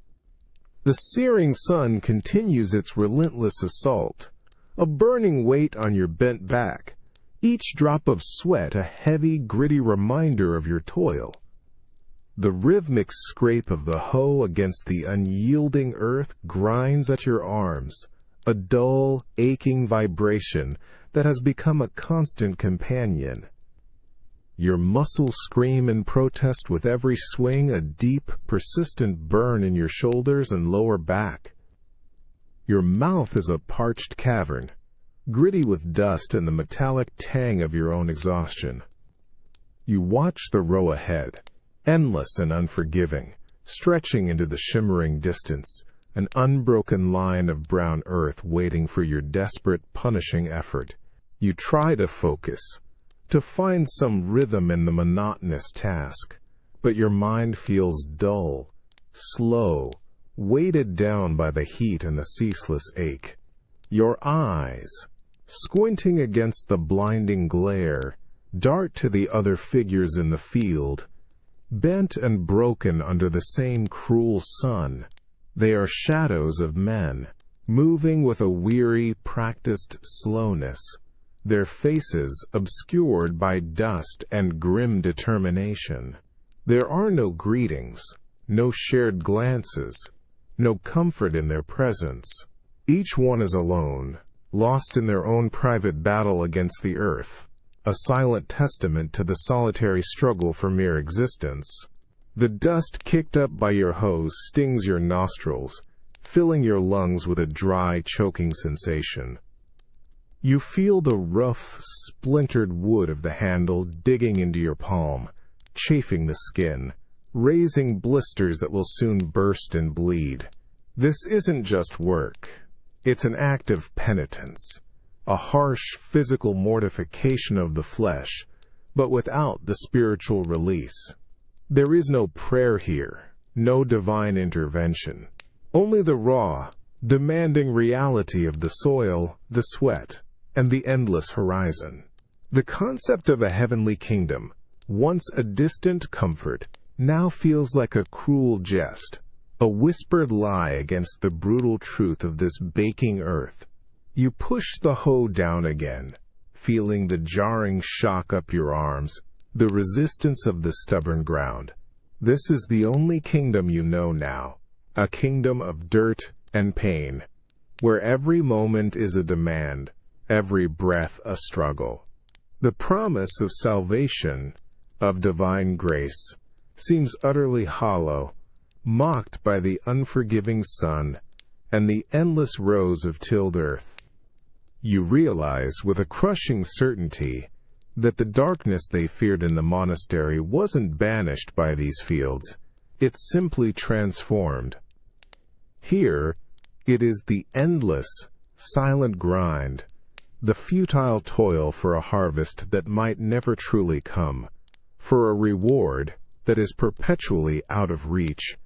The searing sun continues its relentless assault, a burning weight on your bent back, each drop of sweat a heavy, gritty reminder of your toil. The rhythmic scrape of the hoe against the unyielding earth grinds at your arms, a dull, aching vibration that has become a constant companion. Your muscles scream in protest with every swing, a deep, persistent burn in your shoulders and lower back. Your mouth is a parched cavern, gritty with dust and the metallic tang of your own exhaustion. You watch the row ahead, endless and unforgiving, stretching into the shimmering distance, an unbroken line of brown earth waiting for your desperate, punishing effort. You try to focus, to find some rhythm in the monotonous task, but your mind feels dull, slow, weighted down by the heat and the ceaseless ache. Your eyes, squinting against the blinding glare, dart to the other figures in the field, bent and broken under the same cruel sun. They are shadows of men, moving with a weary, practiced slowness, their faces obscured by dust and grim determination. There are no greetings, no shared glances, no comfort in their presence. Each one is alone, lost in their own private battle against the earth, a silent testament to the solitary struggle for mere existence. The dust kicked up by your hose stings your nostrils, filling your lungs with a dry, choking sensation. You feel the rough, splintered wood of the handle digging into your palm, chafing the skin, raising blisters that will soon burst and bleed. This isn't just work. It's an act of penitence, a harsh physical mortification of the flesh, but without the spiritual release. There is no prayer here, no divine intervention. Only the raw, demanding reality of the soil, the sweat, and the endless horizon. The concept of a heavenly kingdom, once a distant comfort, now feels like a cruel jest, a whispered lie against the brutal truth of this baking earth. You push the hoe down again, feeling the jarring shock up your arms, the resistance of the stubborn ground. This is the only kingdom you know now, a kingdom of dirt and pain, where every moment is a demand, every breath a struggle. The promise of salvation, of divine grace, seems utterly hollow, mocked by the unforgiving sun and the endless rows of tilled earth. You realize with a crushing certainty that the darkness they feared in the monastery wasn't banished by these fields, it simply transformed. Here, it is the endless, silent grind, the futile toil for a harvest that might never truly come, for a reward that is perpetually out of reach,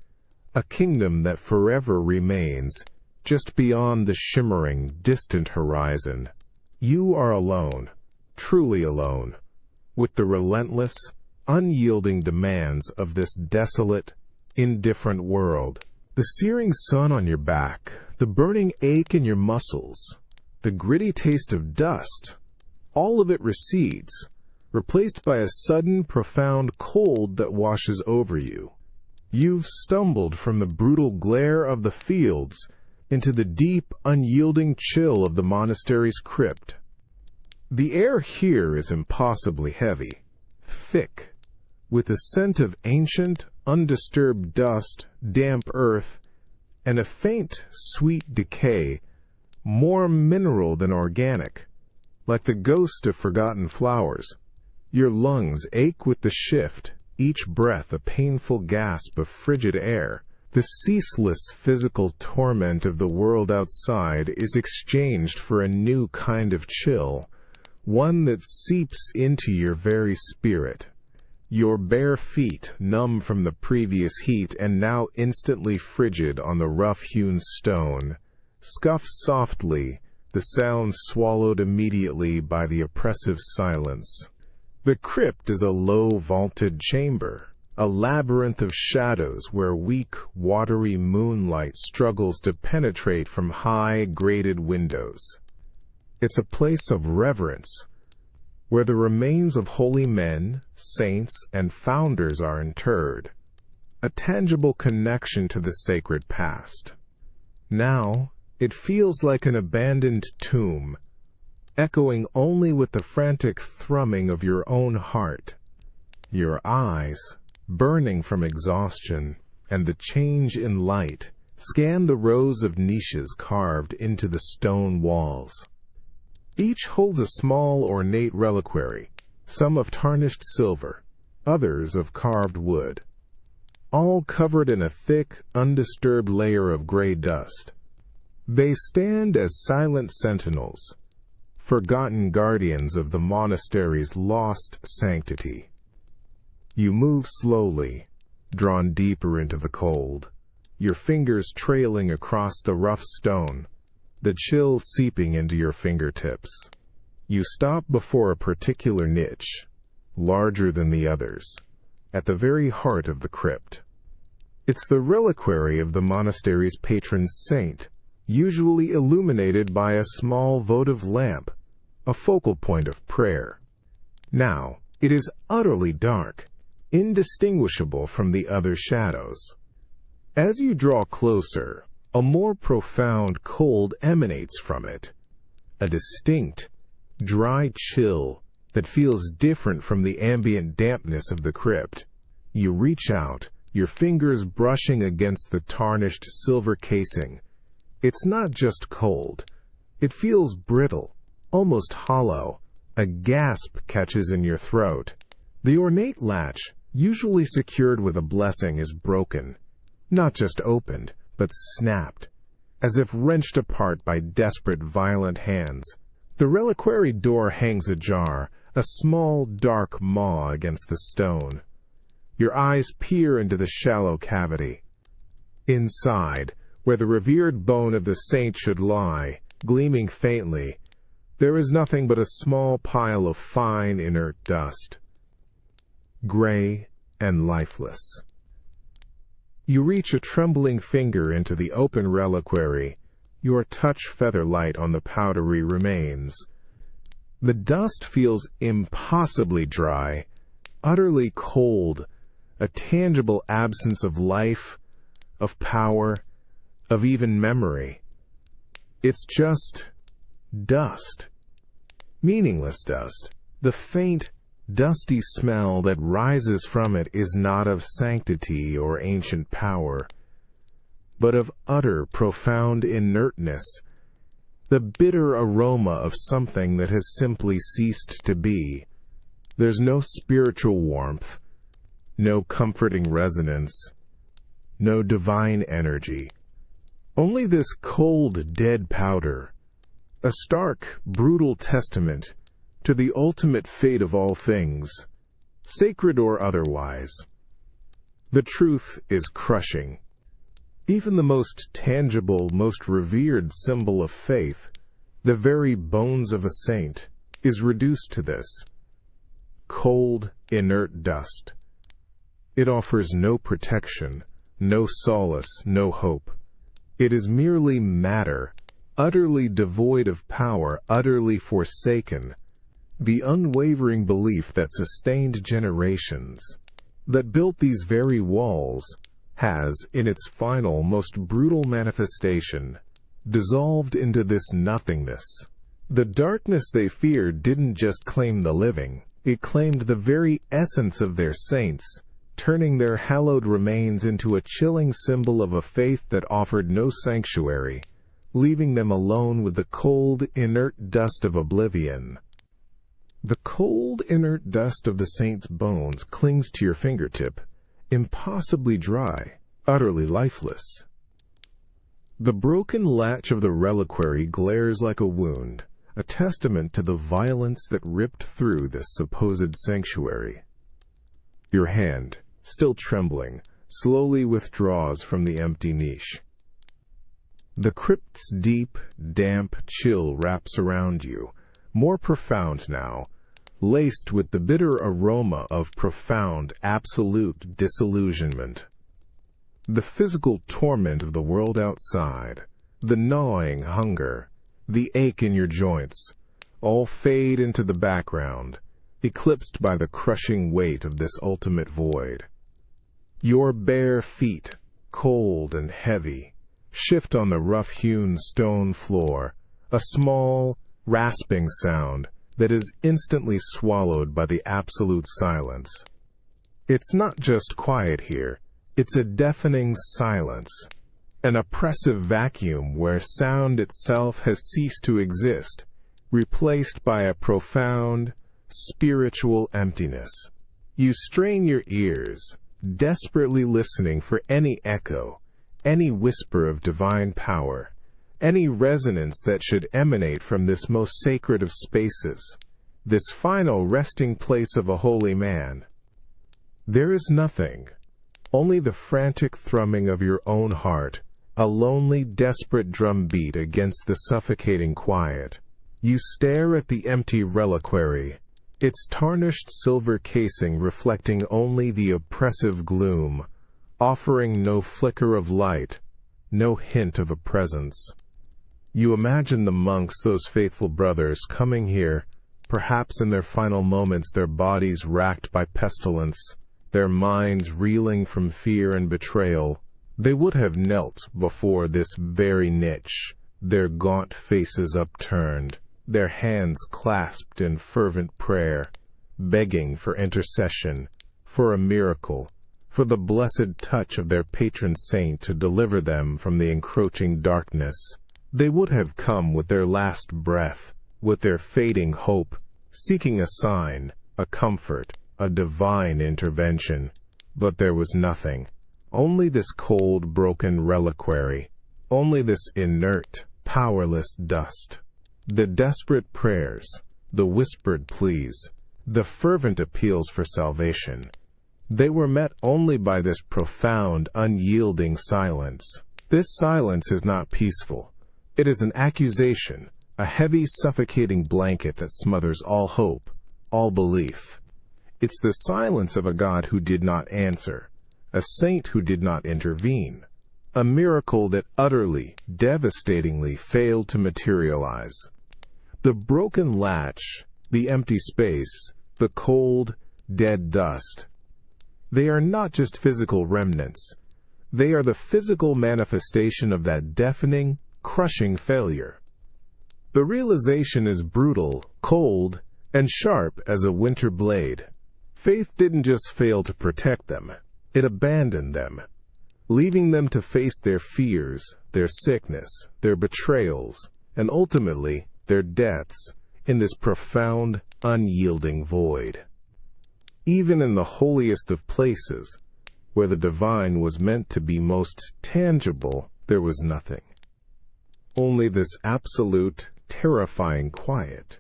a kingdom that forever remains just beyond the shimmering, distant horizon. You are alone, truly alone, with the relentless, unyielding demands of this desolate, indifferent world. The searing sun on your back, the burning ache in your muscles, the gritty taste of dust, all of it recedes, replaced by a sudden, profound cold that washes over you. You've stumbled from the brutal glare of the fields into the deep, unyielding chill of the monastery's crypt. The air here is impossibly heavy, thick, with a scent of ancient, undisturbed dust, damp earth, and a faint, sweet decay, more mineral than organic, like the ghost of forgotten flowers. Your lungs ache with the shift, each breath a painful gasp of frigid air. The ceaseless physical torment of the world outside is exchanged for a new kind of chill, one that seeps into your very spirit. Your bare feet, numb from the previous heat and now instantly frigid on the rough-hewn stone, scuff softly, the sound swallowed immediately by the oppressive silence. The crypt is a low vaulted chamber, a labyrinth of shadows where weak, watery moonlight struggles to penetrate from high, grated windows. It's a place of reverence, where the remains of holy men, saints, and founders are interred, a tangible connection to the sacred past. Now, it feels like an abandoned tomb, echoing only with the frantic thrumming of your own heart. Your eyes, burning from exhaustion and the change in light, scan the rows of niches carved into the stone walls. Each holds a small ornate reliquary, some of tarnished silver, others of carved wood, all covered in a thick, undisturbed layer of gray dust. They stand as silent sentinels, forgotten guardians of the monastery's lost sanctity. You move slowly, drawn deeper into the cold, your fingers trailing across the rough stone, the chill seeping into your fingertips. You stop before a particular niche, larger than the others, at the very heart of the crypt. It's the reliquary of the monastery's patron saint, usually illuminated by a small votive lamp, a focal point of prayer. Now, it is utterly dark, indistinguishable from the other shadows. As you draw closer, a more profound cold emanates from it, a distinct, dry chill that feels different from the ambient dampness of the crypt. You reach out, your fingers brushing against the tarnished silver casing. It's not just cold. It feels brittle, almost hollow. A gasp catches in your throat. The ornate latch, usually secured with a blessing, is broken. Not just opened, but snapped, as if wrenched apart by desperate, violent hands. The reliquary door hangs ajar, a small, dark maw against the stone. Your eyes peer into the shallow cavity. Inside, where the revered bone of the saint should lie, gleaming faintly, there is nothing but a small pile of fine, inert dust, gray and lifeless. You reach a trembling finger into the open reliquary. Your touch feather light on the powdery remains. The dust feels impossibly dry, utterly cold, a tangible absence of life, of power, of even memory. It's just dust. Meaningless dust. The faint, dusty smell that rises from it is not of sanctity or ancient power, but of utter, profound inertness, the bitter aroma of something that has simply ceased to be. There's no spiritual warmth, no comforting resonance, no divine energy. Only this cold, dead powder, a stark, brutal testament to the ultimate fate of all things, sacred or otherwise. The truth is crushing. Even the most tangible, most revered symbol of faith, the very bones of a saint, is reduced to this cold, inert dust. It offers no protection, no solace, no hope. It is merely matter, utterly devoid of power, utterly forsaken. The unwavering belief that sustained generations, that built these very walls, has, in its final, most brutal manifestation, dissolved into this nothingness. The darkness they feared didn't just claim the living, it claimed the very essence of their saints, turning their hallowed remains into a chilling symbol of a faith that offered no sanctuary, leaving them alone with the cold, inert dust of oblivion. The cold, inert dust of the saint's bones clings to your fingertip, impossibly dry, utterly lifeless. The broken latch of the reliquary glares like a wound, a testament to the violence that ripped through this supposed sanctuary. Your hand, still trembling, slowly withdraws from the empty niche. The crypt's deep, damp chill wraps around you, more profound now, laced with the bitter aroma of profound, absolute disillusionment. The physical torment of the world outside, the gnawing hunger, the ache in your joints, all fade into the background, eclipsed by the crushing weight of this ultimate void. Your bare feet, cold and heavy, shift on the rough-hewn stone floor, a small, rasping sound that is instantly swallowed by the absolute silence. It's not just quiet here, it's a deafening silence, an oppressive vacuum where sound itself has ceased to exist, replaced by a profound, spiritual emptiness. You strain your ears, desperately listening for any echo, any whisper of divine power, any resonance that should emanate from this most sacred of spaces, this final resting place of a holy man. There is nothing, only the frantic thrumming of your own heart, a lonely, desperate drumbeat against the suffocating quiet. You stare at the empty reliquary, its tarnished silver casing reflecting only the oppressive gloom, offering no flicker of light, no hint of a presence. You imagine the monks, those faithful brothers, coming here, perhaps in their final moments, their bodies racked by pestilence, their minds reeling from fear and betrayal. They would have knelt before this very niche, their gaunt faces upturned, their hands clasped in fervent prayer, begging for intercession, for a miracle, for the blessed touch of their patron saint to deliver them from the encroaching darkness. They would have come with their last breath, with their fading hope, seeking a sign, a comfort, a divine intervention. But there was nothing. Only this cold, broken reliquary. Only this inert, powerless dust. The desperate prayers, the whispered pleas, the fervent appeals for salvation. They were met only by this profound, unyielding silence. This silence is not peaceful. It is an accusation, a heavy, suffocating blanket that smothers all hope, all belief. It's the silence of a God who did not answer, a saint who did not intervene, a miracle that utterly, devastatingly failed to materialize. The broken latch, the empty space, the cold, dead dust, they are not just physical remnants. They are the physical manifestation of that deafening, crushing failure. The realization is brutal, cold, and sharp as a winter blade. Faith didn't just fail to protect them, it abandoned them, leaving them to face their fears, their sickness, their betrayals, and ultimately their deaths in this profound, unyielding void. Even in the holiest of places, where the divine was meant to be most tangible, there was nothing. Only this absolute, terrifying quiet,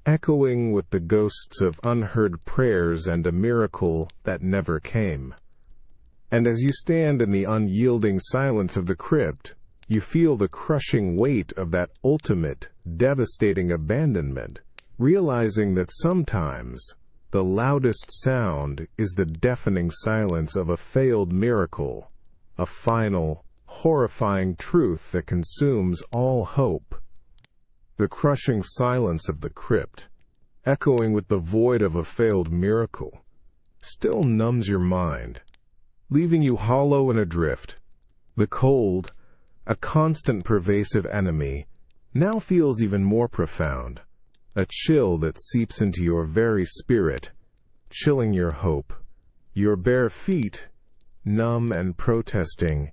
echoing with the ghosts of unheard prayers and a miracle that never came. And as you stand in the unyielding silence of the crypt, you feel the crushing weight of that ultimate, devastating abandonment, realizing that sometimes the loudest sound is the deafening silence of a failed miracle, a final, horrifying truth that consumes all hope. The crushing silence of the crypt, echoing with the void of a failed miracle, still numbs your mind, leaving you hollow and adrift. The cold, a constant pervasive enemy, now feels even more profound, a chill that seeps into your very spirit, chilling your hope. Your bare feet, numb and protesting,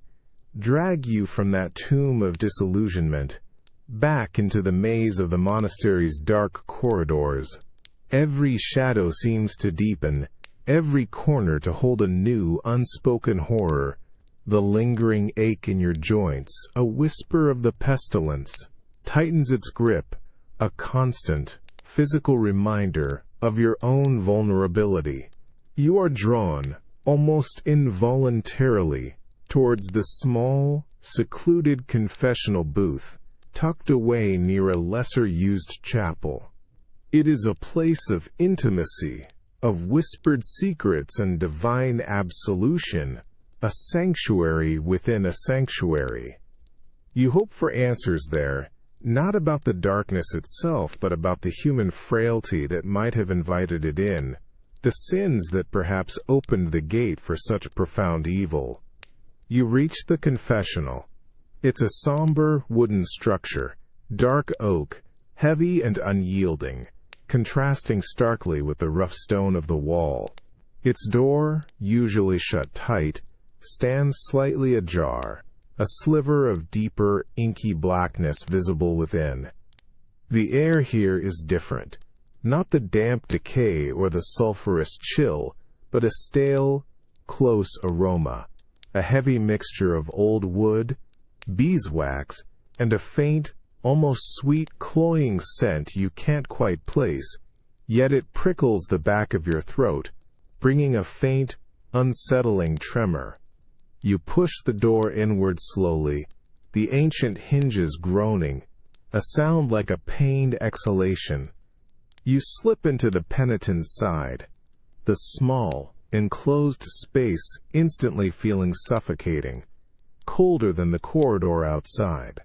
drag you from that tomb of disillusionment, back into the maze of the monastery's dark corridors. Every shadow seems to deepen, every corner to hold a new, unspoken horror, the lingering ache in your joints, a whisper of the pestilence, tightens its grip, a constant, physical reminder of your own vulnerability. You are drawn, almost involuntarily, towards the small, secluded confessional booth, tucked away near a lesser-used chapel. It is a place of intimacy, of whispered secrets and divine absolution, a sanctuary within a sanctuary. You hope for answers there, not about the darkness itself, but about the human frailty that might have invited it in, the sins that perhaps opened the gate for such profound evil. You reach the confessional. It's a somber wooden structure, dark oak, heavy and unyielding, contrasting starkly with the rough stone of the wall. Its door, usually shut tight, stands slightly ajar, a sliver of deeper, inky blackness visible within. The air here is different, not the damp decay or the sulphurous chill, but a stale, close aroma, a heavy mixture of old wood, beeswax, and a faint, almost sweet, cloying scent you can't quite place, yet it prickles the back of your throat, bringing a faint, unsettling tremor. You push the door inward slowly, the ancient hinges groaning, a sound like a pained exhalation. You slip into the penitent's side, the small, enclosed space instantly feeling suffocating, colder than the corridor outside.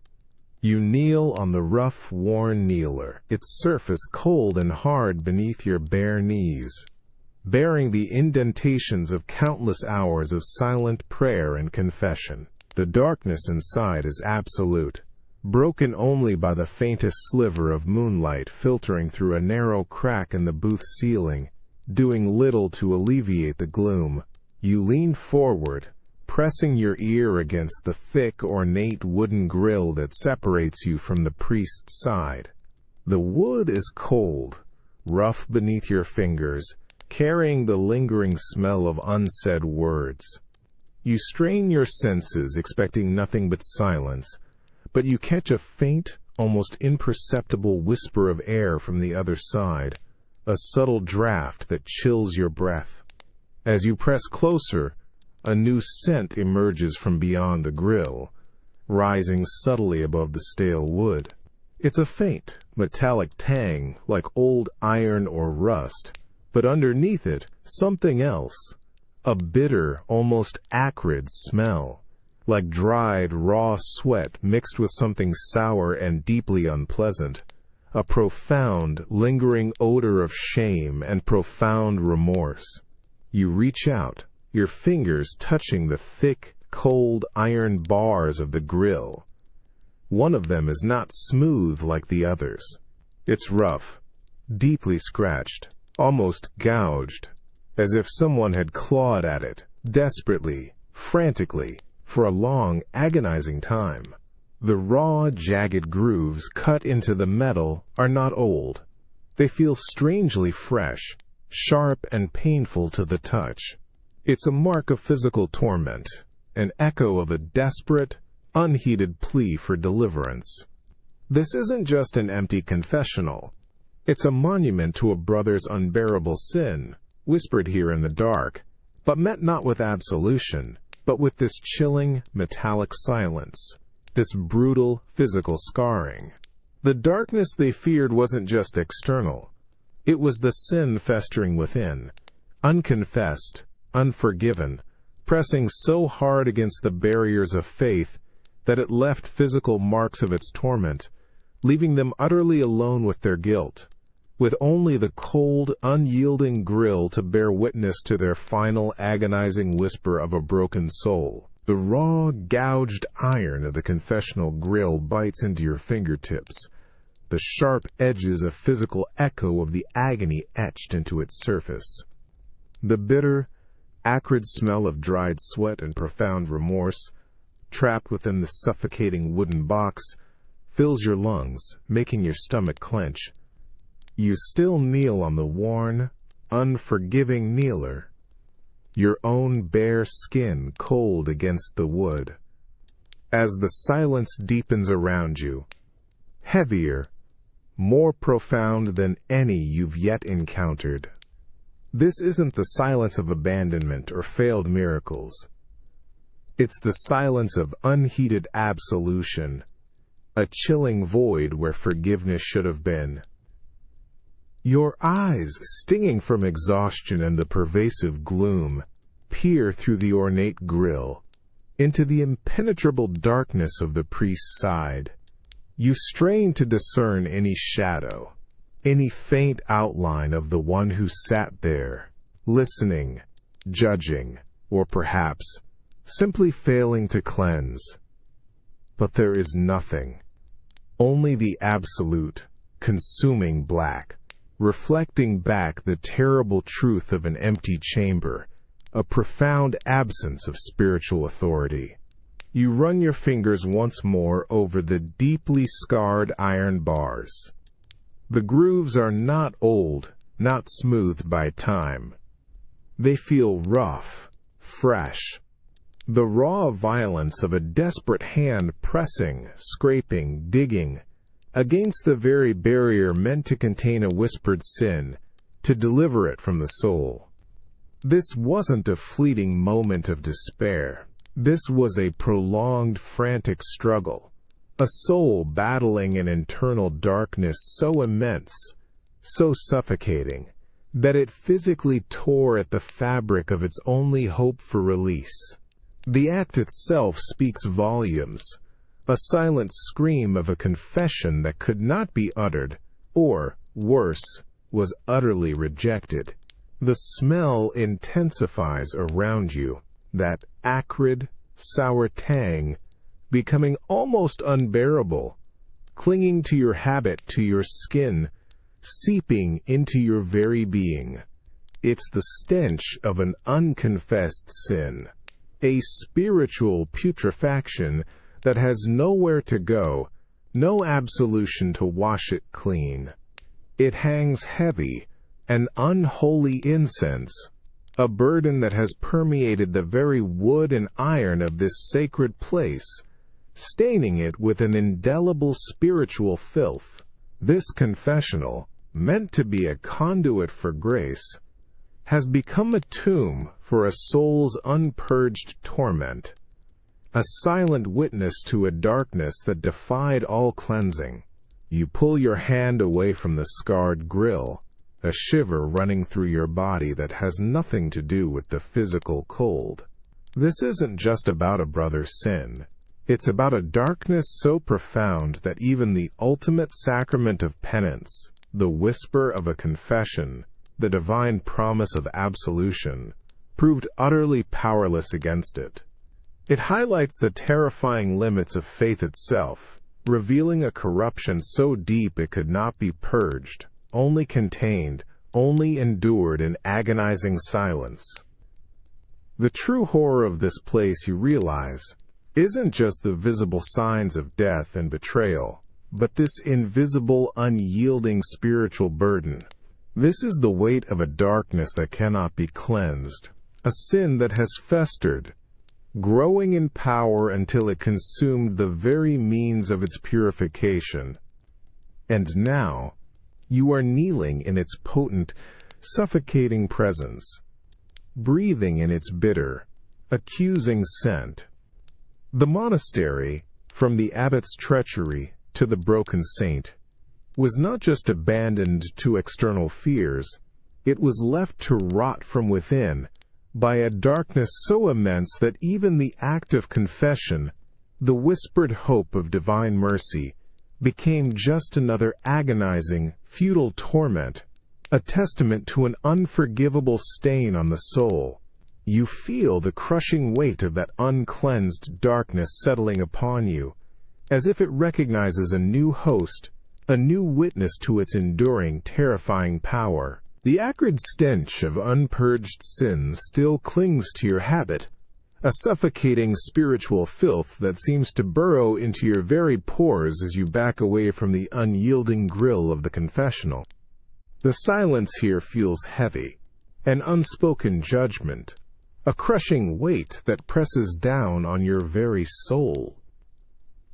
You kneel on the rough, worn kneeler, its surface cold and hard beneath your bare knees, bearing the indentations of countless hours of silent prayer and confession. The darkness inside is absolute, broken only by the faintest sliver of moonlight filtering through a narrow crack in the booth ceiling, doing little to alleviate the gloom. You lean forward, pressing your ear against the thick, ornate wooden grill that separates you from the priest's side. The wood is cold, rough beneath your fingers, carrying the lingering smell of unsaid words. You strain your senses, expecting nothing but silence, but you catch a faint, almost imperceptible whisper of air from the other side, a subtle draft that chills your breath. As you press closer, a new scent emerges from beyond the grill, rising subtly above the stale wood. It's a faint, metallic tang, like old iron or rust, but underneath it, something else. A bitter, almost acrid smell, like dried, raw sweat mixed with something sour and deeply unpleasant. A profound, lingering odor of shame and profound remorse. You reach out, your fingers touching the thick, cold iron bars of the grill. One of them is not smooth like the others. It's rough, deeply scratched, almost gouged, as if someone had clawed at it, desperately, frantically, for a long, agonizing time. The raw, jagged grooves cut into the metal are not old. They feel strangely fresh, sharp and painful to the touch. It's a mark of physical torment, an echo of a desperate, unheeded plea for deliverance. This isn't just an empty confessional. It's a monument to a brother's unbearable sin, whispered here in the dark, but met not with absolution, but with this chilling, metallic silence, this brutal, physical scarring. The darkness they feared wasn't just external. It was the sin festering within, unconfessed, unforgiven, pressing so hard against the barriers of faith that it left physical marks of its torment, leaving them utterly alone with their guilt, with only the cold, unyielding grill to bear witness to their final agonizing whisper of a broken soul. The raw, gouged iron of the confessional grill bites into your fingertips, the sharp edges a physical echo of the agony etched into its surface. The bitter, acrid smell of dried sweat and profound remorse, trapped within the suffocating wooden box, fills your lungs, making your stomach clench. You still kneel on the worn, unforgiving kneeler, your own bare skin cold against the wood. As the silence deepens around you, heavier, more profound than any you've yet encountered. This isn't the silence of abandonment or failed miracles. It's the silence of unheeded absolution, a chilling void where forgiveness should have been. Your eyes, stinging from exhaustion and the pervasive gloom, peer through the ornate grill, into the impenetrable darkness of the priest's side. You strain to discern any shadow, any faint outline of the one who sat there, listening, judging, or perhaps simply failing to cleanse. But there is nothing, only the absolute, consuming black, reflecting back the terrible truth of an empty chamber, a profound absence of spiritual authority. You run your fingers once more over the deeply scarred iron bars. The grooves are not old, not smoothed by time. They feel rough, fresh. The raw violence of a desperate hand pressing, scraping, digging, against the very barrier meant to contain a whispered sin, to deliver it from the soul. This wasn't a fleeting moment of despair. This was a prolonged, frantic struggle, a soul battling an internal darkness so immense, so suffocating, that it physically tore at the fabric of its only hope for release. The act itself speaks volumes, a silent scream of a confession that could not be uttered, or, worse, was utterly rejected. The smell intensifies around you, that acrid, sour tang, becoming almost unbearable, clinging to your habit, to your skin, seeping into your very being. It's the stench of an unconfessed sin, a spiritual putrefaction that has nowhere to go, no absolution to wash it clean. It hangs heavy, an unholy incense, a burden that has permeated the very wood and iron of this sacred place, staining it with an indelible spiritual filth. This confessional, meant to be a conduit for grace, has become a tomb for a soul's unpurged torment, a silent witness to a darkness that defied all cleansing. You pull your hand away from the scarred grill, a shiver running through your body that has nothing to do with the physical cold. This isn't just about a brother's sin. It's about a darkness so profound that even the ultimate sacrament of penance, the whisper of a confession, the divine promise of absolution, proved utterly powerless against it. It highlights the terrifying limits of faith itself, revealing a corruption so deep it could not be purged, only contained, only endured in agonizing silence. The true horror of this place, you realize, isn't just the visible signs of death and betrayal, but this invisible, unyielding spiritual burden. This is the weight of a darkness that cannot be cleansed, a sin that has festered, growing in power until it consumed the very means of its purification. And now, you are kneeling in its potent, suffocating presence, breathing in its bitter, accusing scent. The monastery, from the abbot's treachery to the broken saint, was not just abandoned to external fears, it was left to rot from within, by a darkness so immense that even the act of confession, the whispered hope of divine mercy, became just another agonizing, futile torment, a testament to an unforgivable stain on the soul. You feel the crushing weight of that uncleansed darkness settling upon you, as if it recognizes a new host, a new witness to its enduring, terrifying power. The acrid stench of unpurged sin still clings to your habit, a suffocating spiritual filth that seems to burrow into your very pores as you back away from the unyielding grill of the confessional. The silence here feels heavy, an unspoken judgment, a crushing weight that presses down on your very soul.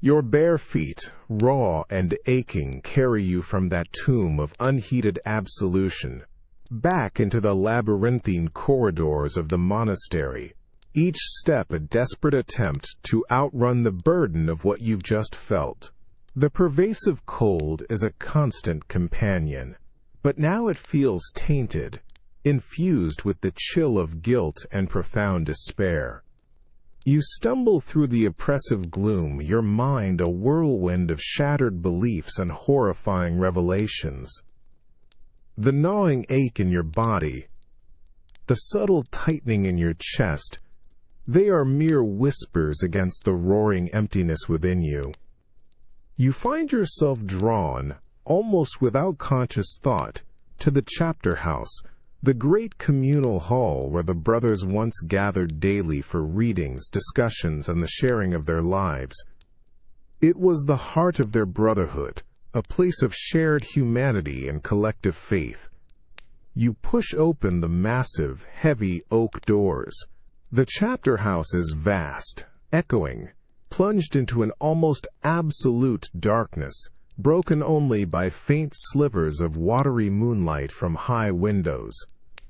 Your bare feet, raw and aching, carry you from that tomb of unheeded absolution, back into the labyrinthine corridors of the monastery, each step a desperate attempt to outrun the burden of what you've just felt. The pervasive cold is a constant companion, but now it feels tainted, infused with the chill of guilt and profound despair. You stumble through the oppressive gloom, your mind a whirlwind of shattered beliefs and horrifying revelations. The gnawing ache in your body, the subtle tightening in your chest, they are mere whispers against the roaring emptiness within you. You find yourself drawn, almost without conscious thought, to the chapter house, the great communal hall where the brothers once gathered daily for readings, discussions, and the sharing of their lives. It was the heart of their brotherhood, a place of shared humanity and collective faith. You push open the massive, heavy oak doors. The chapter house is vast, echoing, plunged into an almost absolute darkness, broken only by faint slivers of watery moonlight from high windows.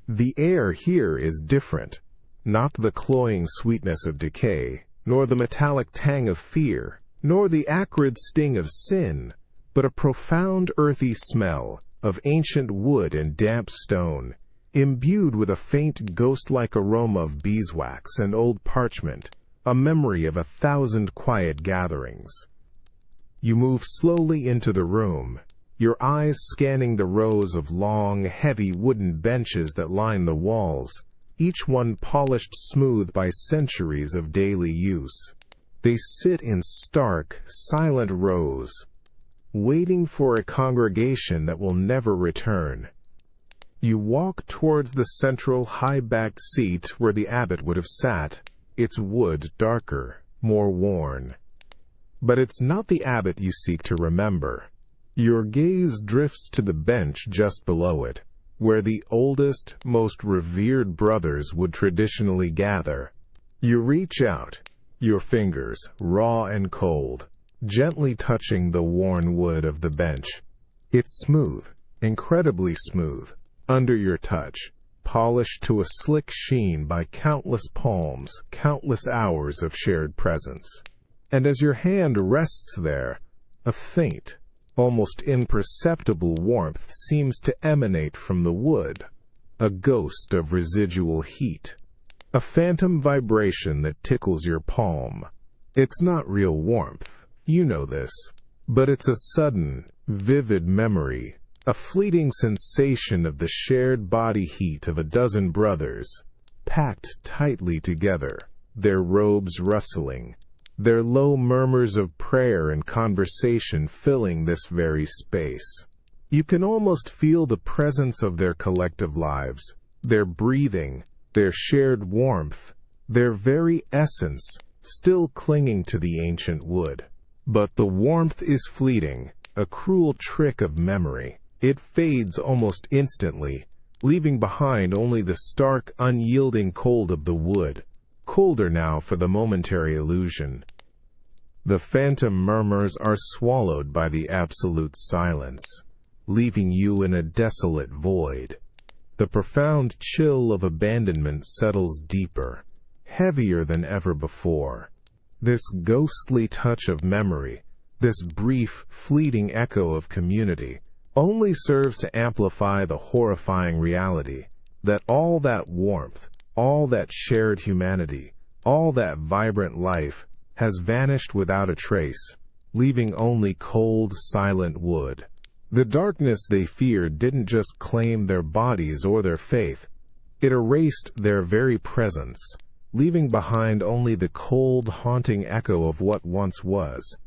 The air here is different, not the cloying sweetness of decay, nor the metallic tang of fear, nor the acrid sting of sin, but a profound earthy smell of ancient wood and damp stone, imbued with a faint ghost-like aroma of beeswax and old parchment, a memory of 1,000 quiet gatherings. You move slowly into the room, your eyes scanning the rows of long, heavy wooden benches that line the walls, each one polished smooth by centuries of daily use. They sit in stark, silent rows, waiting for a congregation that will never return. You walk towards the central, high-backed seat where the abbot would have sat, its wood darker, more worn. But it's not the abbot you seek to remember. Your gaze drifts to the bench just below it, where the oldest, most revered brothers would traditionally gather. You reach out, your fingers, raw and cold, gently touching the worn wood of the bench. It's smooth, incredibly smooth, under your touch, polished to a slick sheen by countless palms, countless hours of shared presence. And as your hand rests there, a faint, almost imperceptible warmth seems to emanate from the wood, a ghost of residual heat, a phantom vibration that tickles your palm. It's not real warmth, you know this, but it's a sudden, vivid memory, a fleeting sensation of the shared body heat of a dozen brothers, packed tightly together, their robes rustling, their low murmurs of prayer and conversation filling this very space. You can almost feel the presence of their collective lives, their breathing, their shared warmth, their very essence, still clinging to the ancient wood. But the warmth is fleeting, a cruel trick of memory. It fades almost instantly, leaving behind only the stark, unyielding cold of the wood, colder now for the momentary illusion. The phantom murmurs are swallowed by the absolute silence, leaving you in a desolate void. The profound chill of abandonment settles deeper, heavier than ever before. This ghostly touch of memory, this brief, fleeting echo of community, only serves to amplify the horrifying reality that all that warmth, all that shared humanity, all that vibrant life has vanished without a trace, leaving only cold, silent wood. The darkness they feared didn't just claim their bodies or their faith. It erased their very presence, leaving behind only the cold, haunting echo of what once was,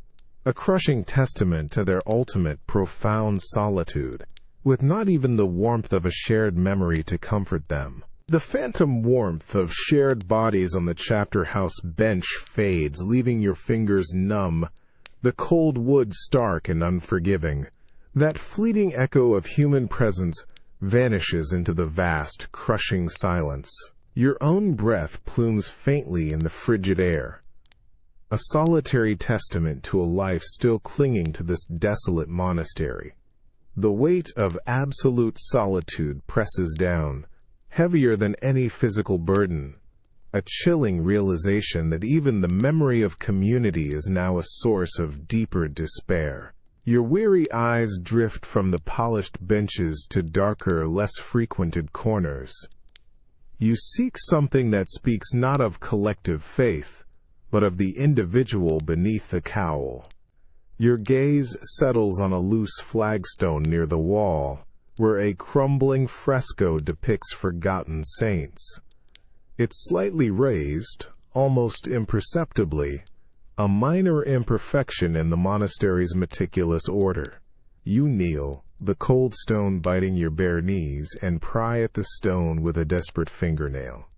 a crushing testament to their ultimate, profound solitude, with not even the warmth of a shared memory to comfort them. The phantom warmth of shared bodies on the chapter house bench fades, leaving your fingers numb, the cold wood stark and unforgiving. That fleeting echo of human presence vanishes into the vast, crushing silence. Your own breath plumes faintly in the frigid air, a solitary testament to a life still clinging to this desolate monastery. The weight of absolute solitude presses down, heavier than any physical burden, a chilling realization that even the memory of community is now a source of deeper despair. Your weary eyes drift from the polished benches to darker, less frequented corners. You seek something that speaks not of collective faith, but of the individual beneath the cowl. Your gaze settles on a loose flagstone near the wall, where a crumbling fresco depicts forgotten saints. It's slightly raised, almost imperceptibly, a minor imperfection in the monastery's meticulous order. You kneel, the cold stone biting your bare knees, and pry at the stone with a desperate fingernail.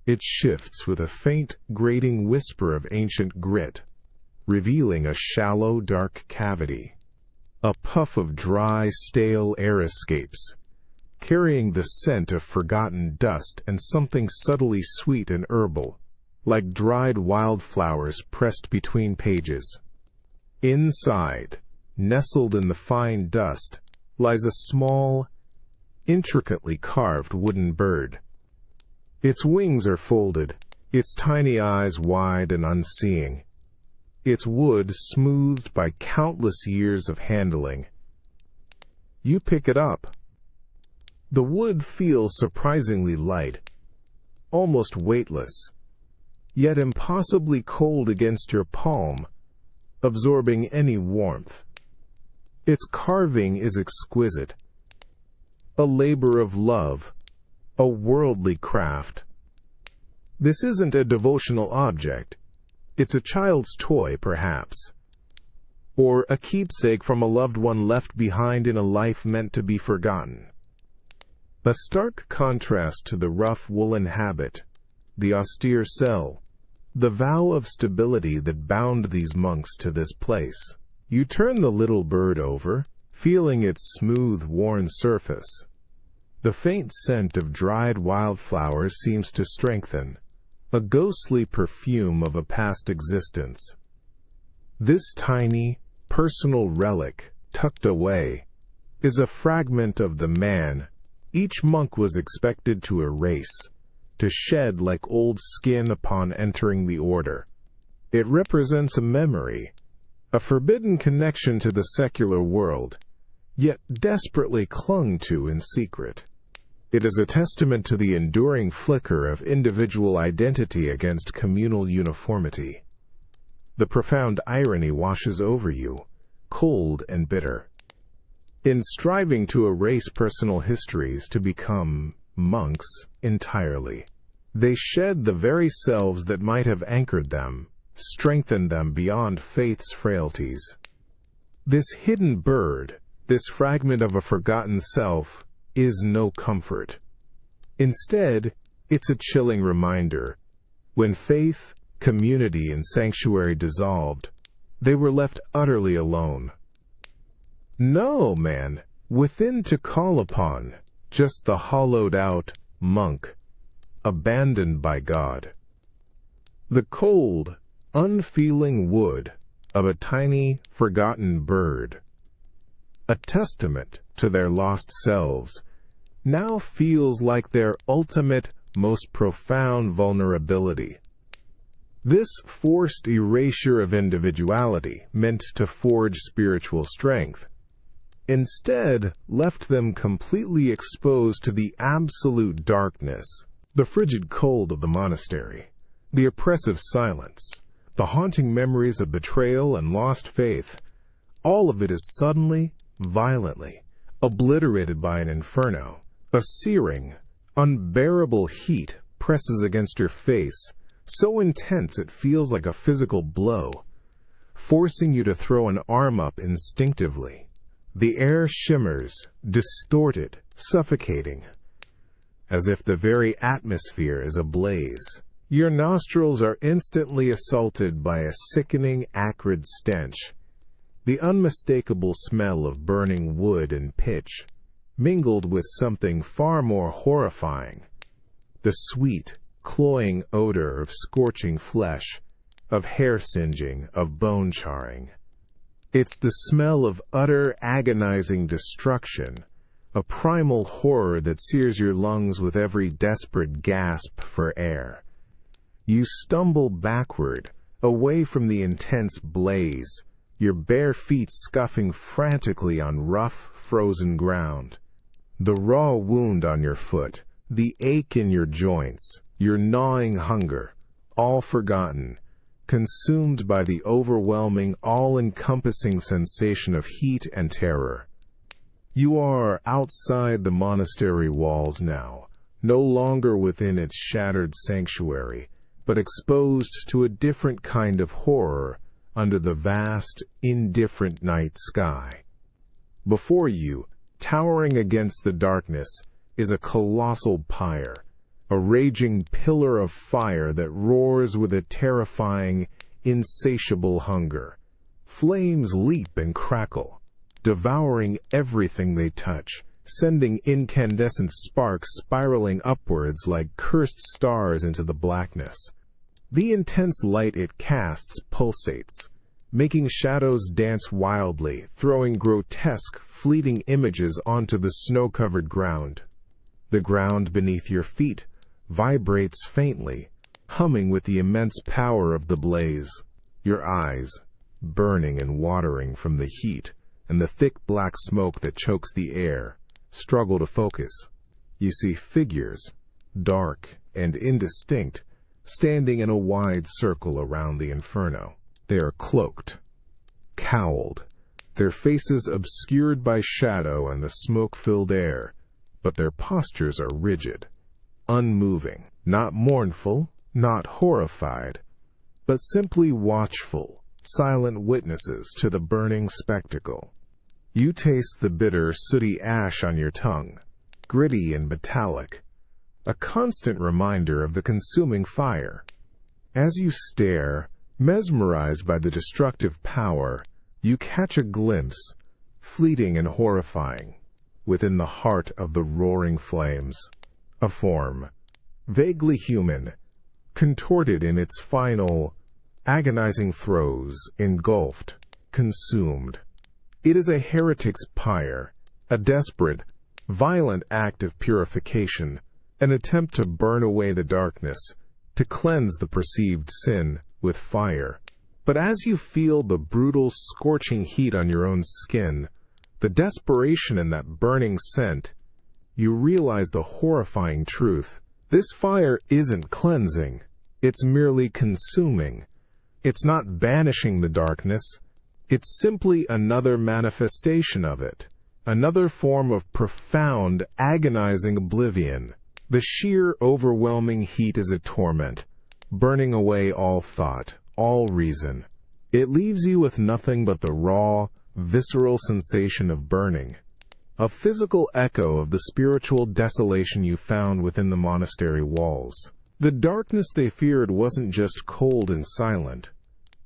It shifts with a faint, grating whisper of ancient grit, revealing a shallow, dark cavity. A puff of dry, stale air escapes, carrying the scent of forgotten dust and something subtly sweet and herbal, like dried wildflowers pressed between pages. Inside, nestled in the fine dust, lies a small, intricately carved wooden bird. Its wings are folded, its tiny eyes wide and unseeing, its wood smoothed by countless years of handling. You pick it up. The wood feels surprisingly light, almost weightless, yet impossibly cold against your palm, absorbing any warmth. Its carving is exquisite, a labor of love, a worldly craft. This isn't a devotional object. It's a child's toy, perhaps, or a keepsake from a loved one left behind in a life meant to be forgotten. A stark contrast to the rough woolen habit, the austere cell, the vow of stability that bound these monks to this place. You turn the little bird over, feeling its smooth, worn surface. The faint scent of dried wildflowers seems to strengthen, a ghostly perfume of a past existence. This tiny, personal relic, tucked away, is a fragment of the man each monk was expected to erase, to shed like old skin upon entering the order. It represents a memory, a forbidden connection to the secular world, yet desperately clung to in secret. It is a testament to the enduring flicker of individual identity against communal uniformity. The profound irony washes over you, cold and bitter. In striving to erase personal histories to become monks entirely, they shed the very selves that might have anchored them, strengthened them beyond faith's frailties. This hidden bird, this fragment of a forgotten self, is no comfort. Instead, it's a chilling reminder. When faith, community, and sanctuary dissolved, they were left utterly alone. No man within to call upon, just the hollowed-out monk, abandoned by God. The cold, unfeeling wood of a tiny, forgotten bird, a testament to their lost selves, now feels like their ultimate, most profound vulnerability. This forced erasure of individuality, meant to forge spiritual strength, instead left them completely exposed to the absolute darkness, the frigid cold of the monastery, the oppressive silence, the haunting memories of betrayal and lost faith. All of it is suddenly, violently, obliterated by an inferno. A searing, unbearable heat presses against your face, so intense it feels like a physical blow, forcing you to throw an arm up instinctively. The air shimmers, distorted, suffocating, as if the very atmosphere is ablaze. Your nostrils are instantly assaulted by a sickening, acrid stench, the unmistakable smell of burning wood and pitch, mingled with something far more horrifying, the sweet, cloying odor of scorching flesh, of hair singeing, of bone charring. It's the smell of utter, agonizing destruction, a primal horror that sears your lungs with every desperate gasp for air. You stumble backward, away from the intense blaze, your bare feet scuffing frantically on rough, frozen ground. The raw wound on your foot, the ache in your joints, your gnawing hunger, all forgotten, consumed by the overwhelming, all-encompassing sensation of heat and terror. You are outside the monastery walls now, no longer within its shattered sanctuary, but exposed to a different kind of horror under the vast, indifferent night sky. Before you, towering against the darkness, is a colossal pyre, a raging pillar of fire that roars with a terrifying, insatiable hunger. Flames leap and crackle, devouring everything they touch, sending incandescent sparks spiraling upwards like cursed stars into the blackness. The intense light it casts pulsates, making shadows dance wildly, throwing grotesque, fleeting images onto the snow-covered ground. The ground beneath your feet vibrates faintly, humming with the immense power of the blaze. Your eyes, burning and watering from the heat and the thick black smoke that chokes the air, struggle to focus. You see figures, dark and indistinct, standing in a wide circle around the inferno. They are cloaked, cowled, their faces obscured by shadow and the smoke-filled air, but their postures are rigid, unmoving, not mournful, not horrified, but simply watchful, silent witnesses to the burning spectacle. You taste the bitter, sooty ash on your tongue, gritty and metallic, a constant reminder of the consuming fire. As you stare, mesmerized by the destructive power, you catch a glimpse, fleeting and horrifying, within the heart of the roaring flames. A form, vaguely human, contorted in its final, agonizing throes, engulfed, consumed. It is a heretic's pyre, a desperate, violent act of purification, an attempt to burn away the darkness, to cleanse the perceived sin with fire. But as you feel the brutal, scorching heat on your own skin, the desperation in that burning scent, you realize the horrifying truth. This fire isn't cleansing, it's merely consuming. It's not banishing the darkness, it's simply another manifestation of it, another form of profound, agonizing oblivion. The sheer, overwhelming heat is a torment, burning away all thought, all reason. It leaves you with nothing but the raw, visceral sensation of burning, a physical echo of the spiritual desolation you found within the monastery walls. The darkness they feared wasn't just cold and silent.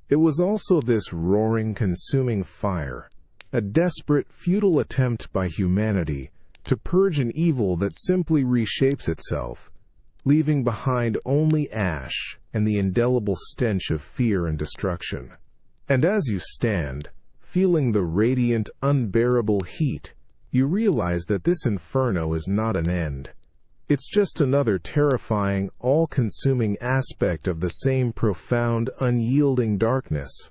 It was also this roaring, consuming fire, a desperate, futile attempt by humanity to purge an evil that simply reshapes itself, leaving behind only ash and the indelible stench of fear and destruction. And as you stand, feeling the radiant, unbearable heat, you realize that this inferno is not an end. It's just another terrifying, all-consuming aspect of the same profound, unyielding darkness.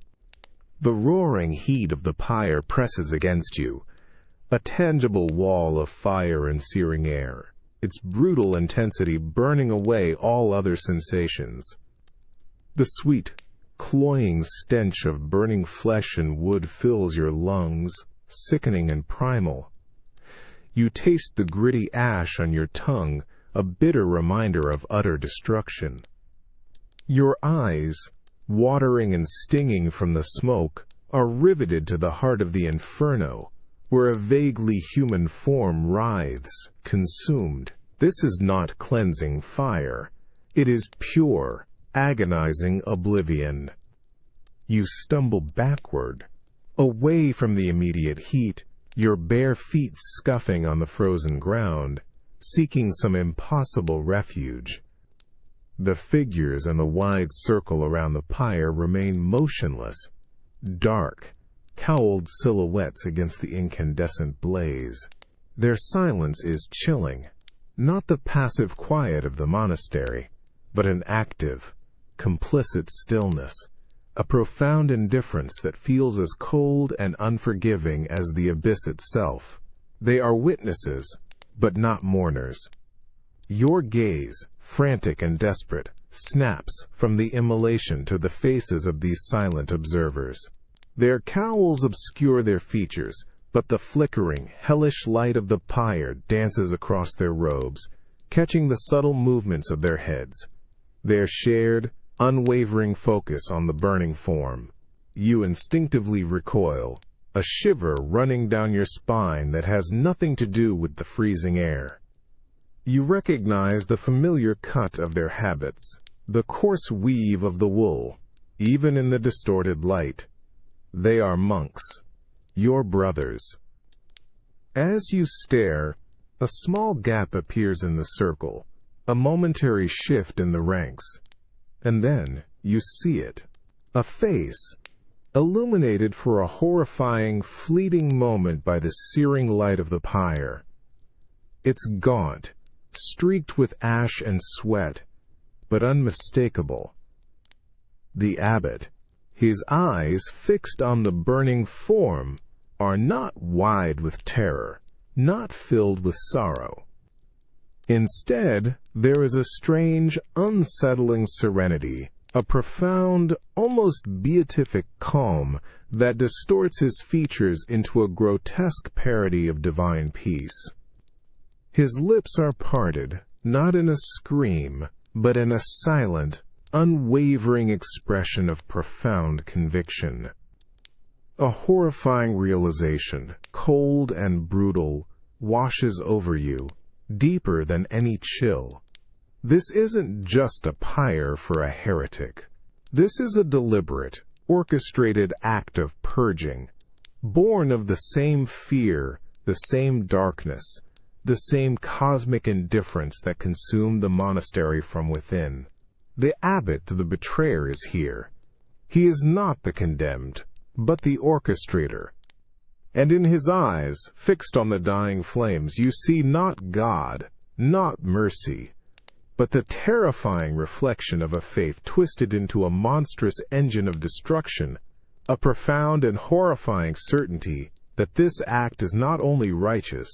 The roaring heat of the pyre presses against you, a tangible wall of fire and searing air, its brutal intensity burning away all other sensations. The sweet, cloying stench of burning flesh and wood fills your lungs, sickening and primal. You taste the gritty ash on your tongue, a bitter reminder of utter destruction. Your eyes, watering and stinging from the smoke, are riveted to the heart of the inferno, where a vaguely human form writhes, consumed. This is not cleansing fire. It is pure, agonizing oblivion. You stumble backward, away from the immediate heat, your bare feet scuffing on the frozen ground, seeking some impossible refuge. The figures in the wide circle around the pyre remain motionless, dark, cowled silhouettes against the incandescent blaze. Their silence is chilling, not the passive quiet of the monastery, but an active, complicit stillness, a profound indifference that feels as cold and unforgiving as the abyss itself. They are witnesses, but not mourners. Your gaze, frantic and desperate, snaps from the immolation to the faces of these silent observers. Their cowls obscure their features, but the flickering, hellish light of the pyre dances across their robes, catching the subtle movements of their heads. Their shared, unwavering focus on the burning form. You instinctively recoil, a shiver running down your spine that has nothing to do with the freezing air. You recognize the familiar cut of their habits, the coarse weave of the wool, even in the distorted light. They are monks, your brothers. As you stare, a small gap appears in the circle, a momentary shift in the ranks. And then you see it, a face, illuminated for a horrifying, fleeting moment by the searing light of the pyre. It's gaunt, streaked with ash and sweat, but unmistakable. The abbot, his eyes fixed on the burning form, are not wide with terror, not filled with sorrow. Instead, there is a strange, unsettling serenity, a profound, almost beatific calm that distorts his features into a grotesque parody of divine peace. His lips are parted, not in a scream, but in a silent, unwavering expression of profound conviction. A horrifying realization, cold and brutal, washes over you, deeper than any chill. This isn't just a pyre for a heretic. This is a deliberate, orchestrated act of purging, born of the same fear, the same darkness, the same cosmic indifference that consumed the monastery from within. The abbot, the betrayer, is here. He is not the condemned, but the orchestrator. And in his eyes, fixed on the dying flames, you see not God, not mercy, but the terrifying reflection of a faith twisted into a monstrous engine of destruction, a profound and horrifying certainty that this act is not only righteous,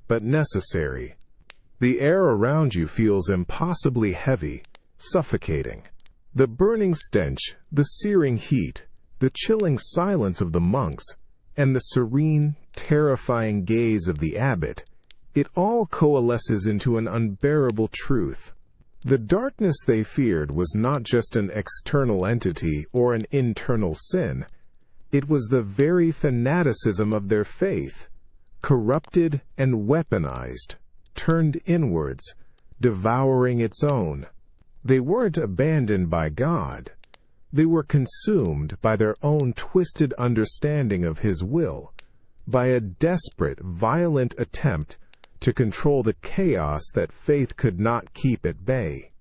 but necessary. The air around you feels impossibly heavy, suffocating. The burning stench, the searing heat, the chilling silence of the monks, and the serene, terrifying gaze of the abbot, it all coalesces into an unbearable truth. The darkness they feared was not just an external entity or an internal sin. It was the very fanaticism of their faith, corrupted and weaponized, turned inwards, devouring its own. They weren't abandoned by God. They were consumed by their own twisted understanding of His will, by a desperate, violent attempt to control the chaos that faith could not keep at bay.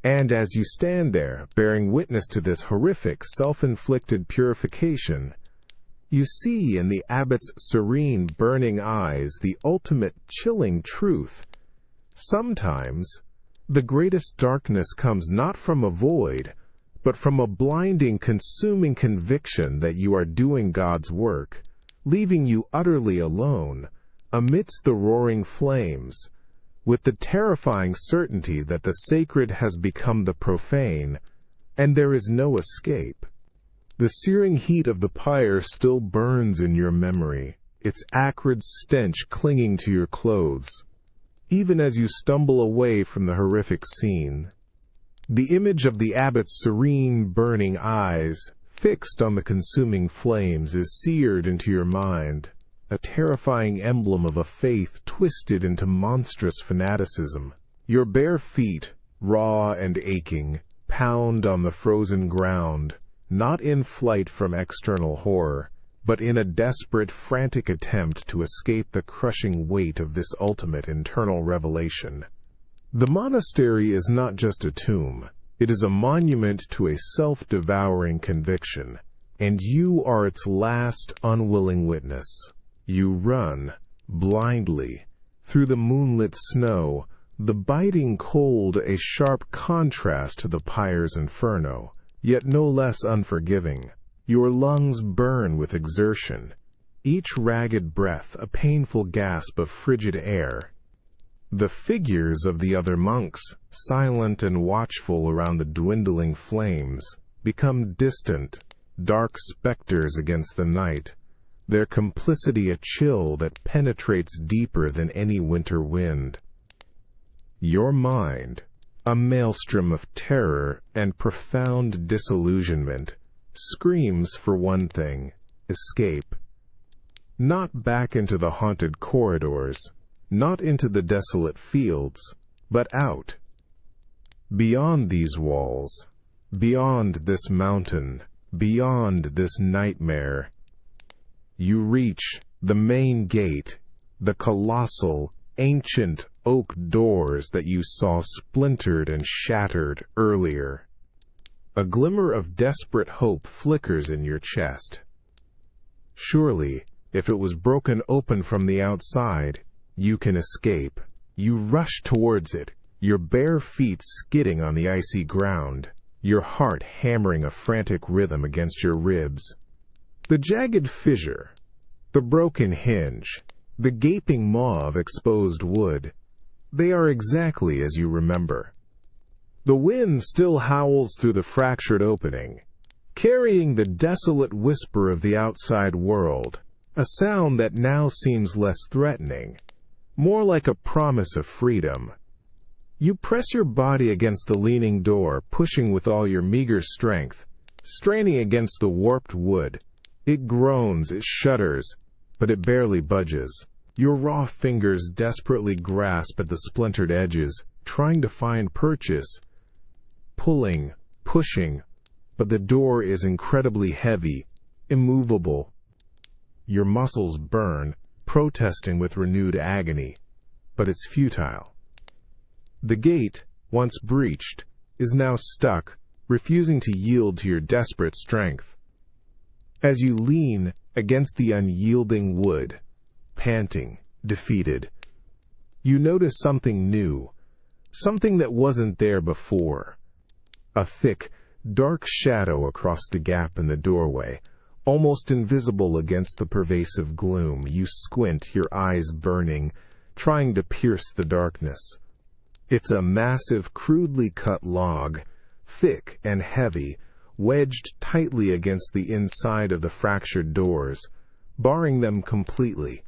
And as you stand there, bearing witness to this horrific, self-inflicted purification, you see in the abbot's serene, burning eyes the ultimate chilling truth. Sometimes, the greatest darkness comes not from a void, but from a blinding, consuming conviction that you are doing God's work, leaving you utterly alone, amidst the roaring flames, with the terrifying certainty that the sacred has become the profane, and there is no escape. The searing heat of the pyre still burns in your memory, its acrid stench clinging to your clothes, even as you stumble away from the horrific scene. The image of the abbot's serene, burning eyes, fixed on the consuming flames, is seared into your mind, a terrifying emblem of a faith twisted into monstrous fanaticism. Your bare feet, raw and aching, pound on the frozen ground, not in flight from external horror, but in a desperate, frantic attempt to escape the crushing weight of this ultimate internal revelation. The monastery is not just a tomb. It is a monument to a self-devouring conviction, and you are its last unwilling witness. You run, blindly, through the moonlit snow, the biting cold a sharp contrast to the pyre's inferno, yet no less unforgiving. Your lungs burn with exertion, each ragged breath a painful gasp of frigid air. The figures of the other monks, silent and watchful around the dwindling flames, become distant, dark specters against the night, their complicity a chill that penetrates deeper than any winter wind. Your mind, a maelstrom of terror and profound disillusionment, screams for one thing: escape. Not back into the haunted corridors, not into the desolate fields, but out. Beyond these walls, beyond this mountain, beyond this nightmare. You reach the main gate, the colossal, ancient oak doors that you saw splintered and shattered earlier. A glimmer of desperate hope flickers in your chest. Surely, if it was broken open from the outside, you can escape. You rush towards it, your bare feet skidding on the icy ground, your heart hammering a frantic rhythm against your ribs. The jagged fissure, the broken hinge, the gaping maw of exposed wood, they are exactly as you remember. The wind still howls through the fractured opening, carrying the desolate whisper of the outside world, a sound that now seems less threatening, more like a promise of freedom. You press your body against the leaning door, pushing with all your meager strength, straining against the warped wood. It groans, it shudders, but it barely budges. Your raw fingers desperately grasp at the splintered edges, trying to find purchase. Pulling, pushing, but the door is incredibly heavy, immovable. Your muscles burn, protesting with renewed agony, but it's futile. The gate, once breached, is now stuck, refusing to yield to your desperate strength. As you lean against the unyielding wood, panting, defeated, you notice something new, something that wasn't there before. A thick, dark shadow across the gap in the doorway, almost invisible against the pervasive gloom. You squint, your eyes burning, trying to pierce the darkness. It's a massive, crudely cut log, thick and heavy, wedged tightly against the inside of the fractured doors, barring them completely.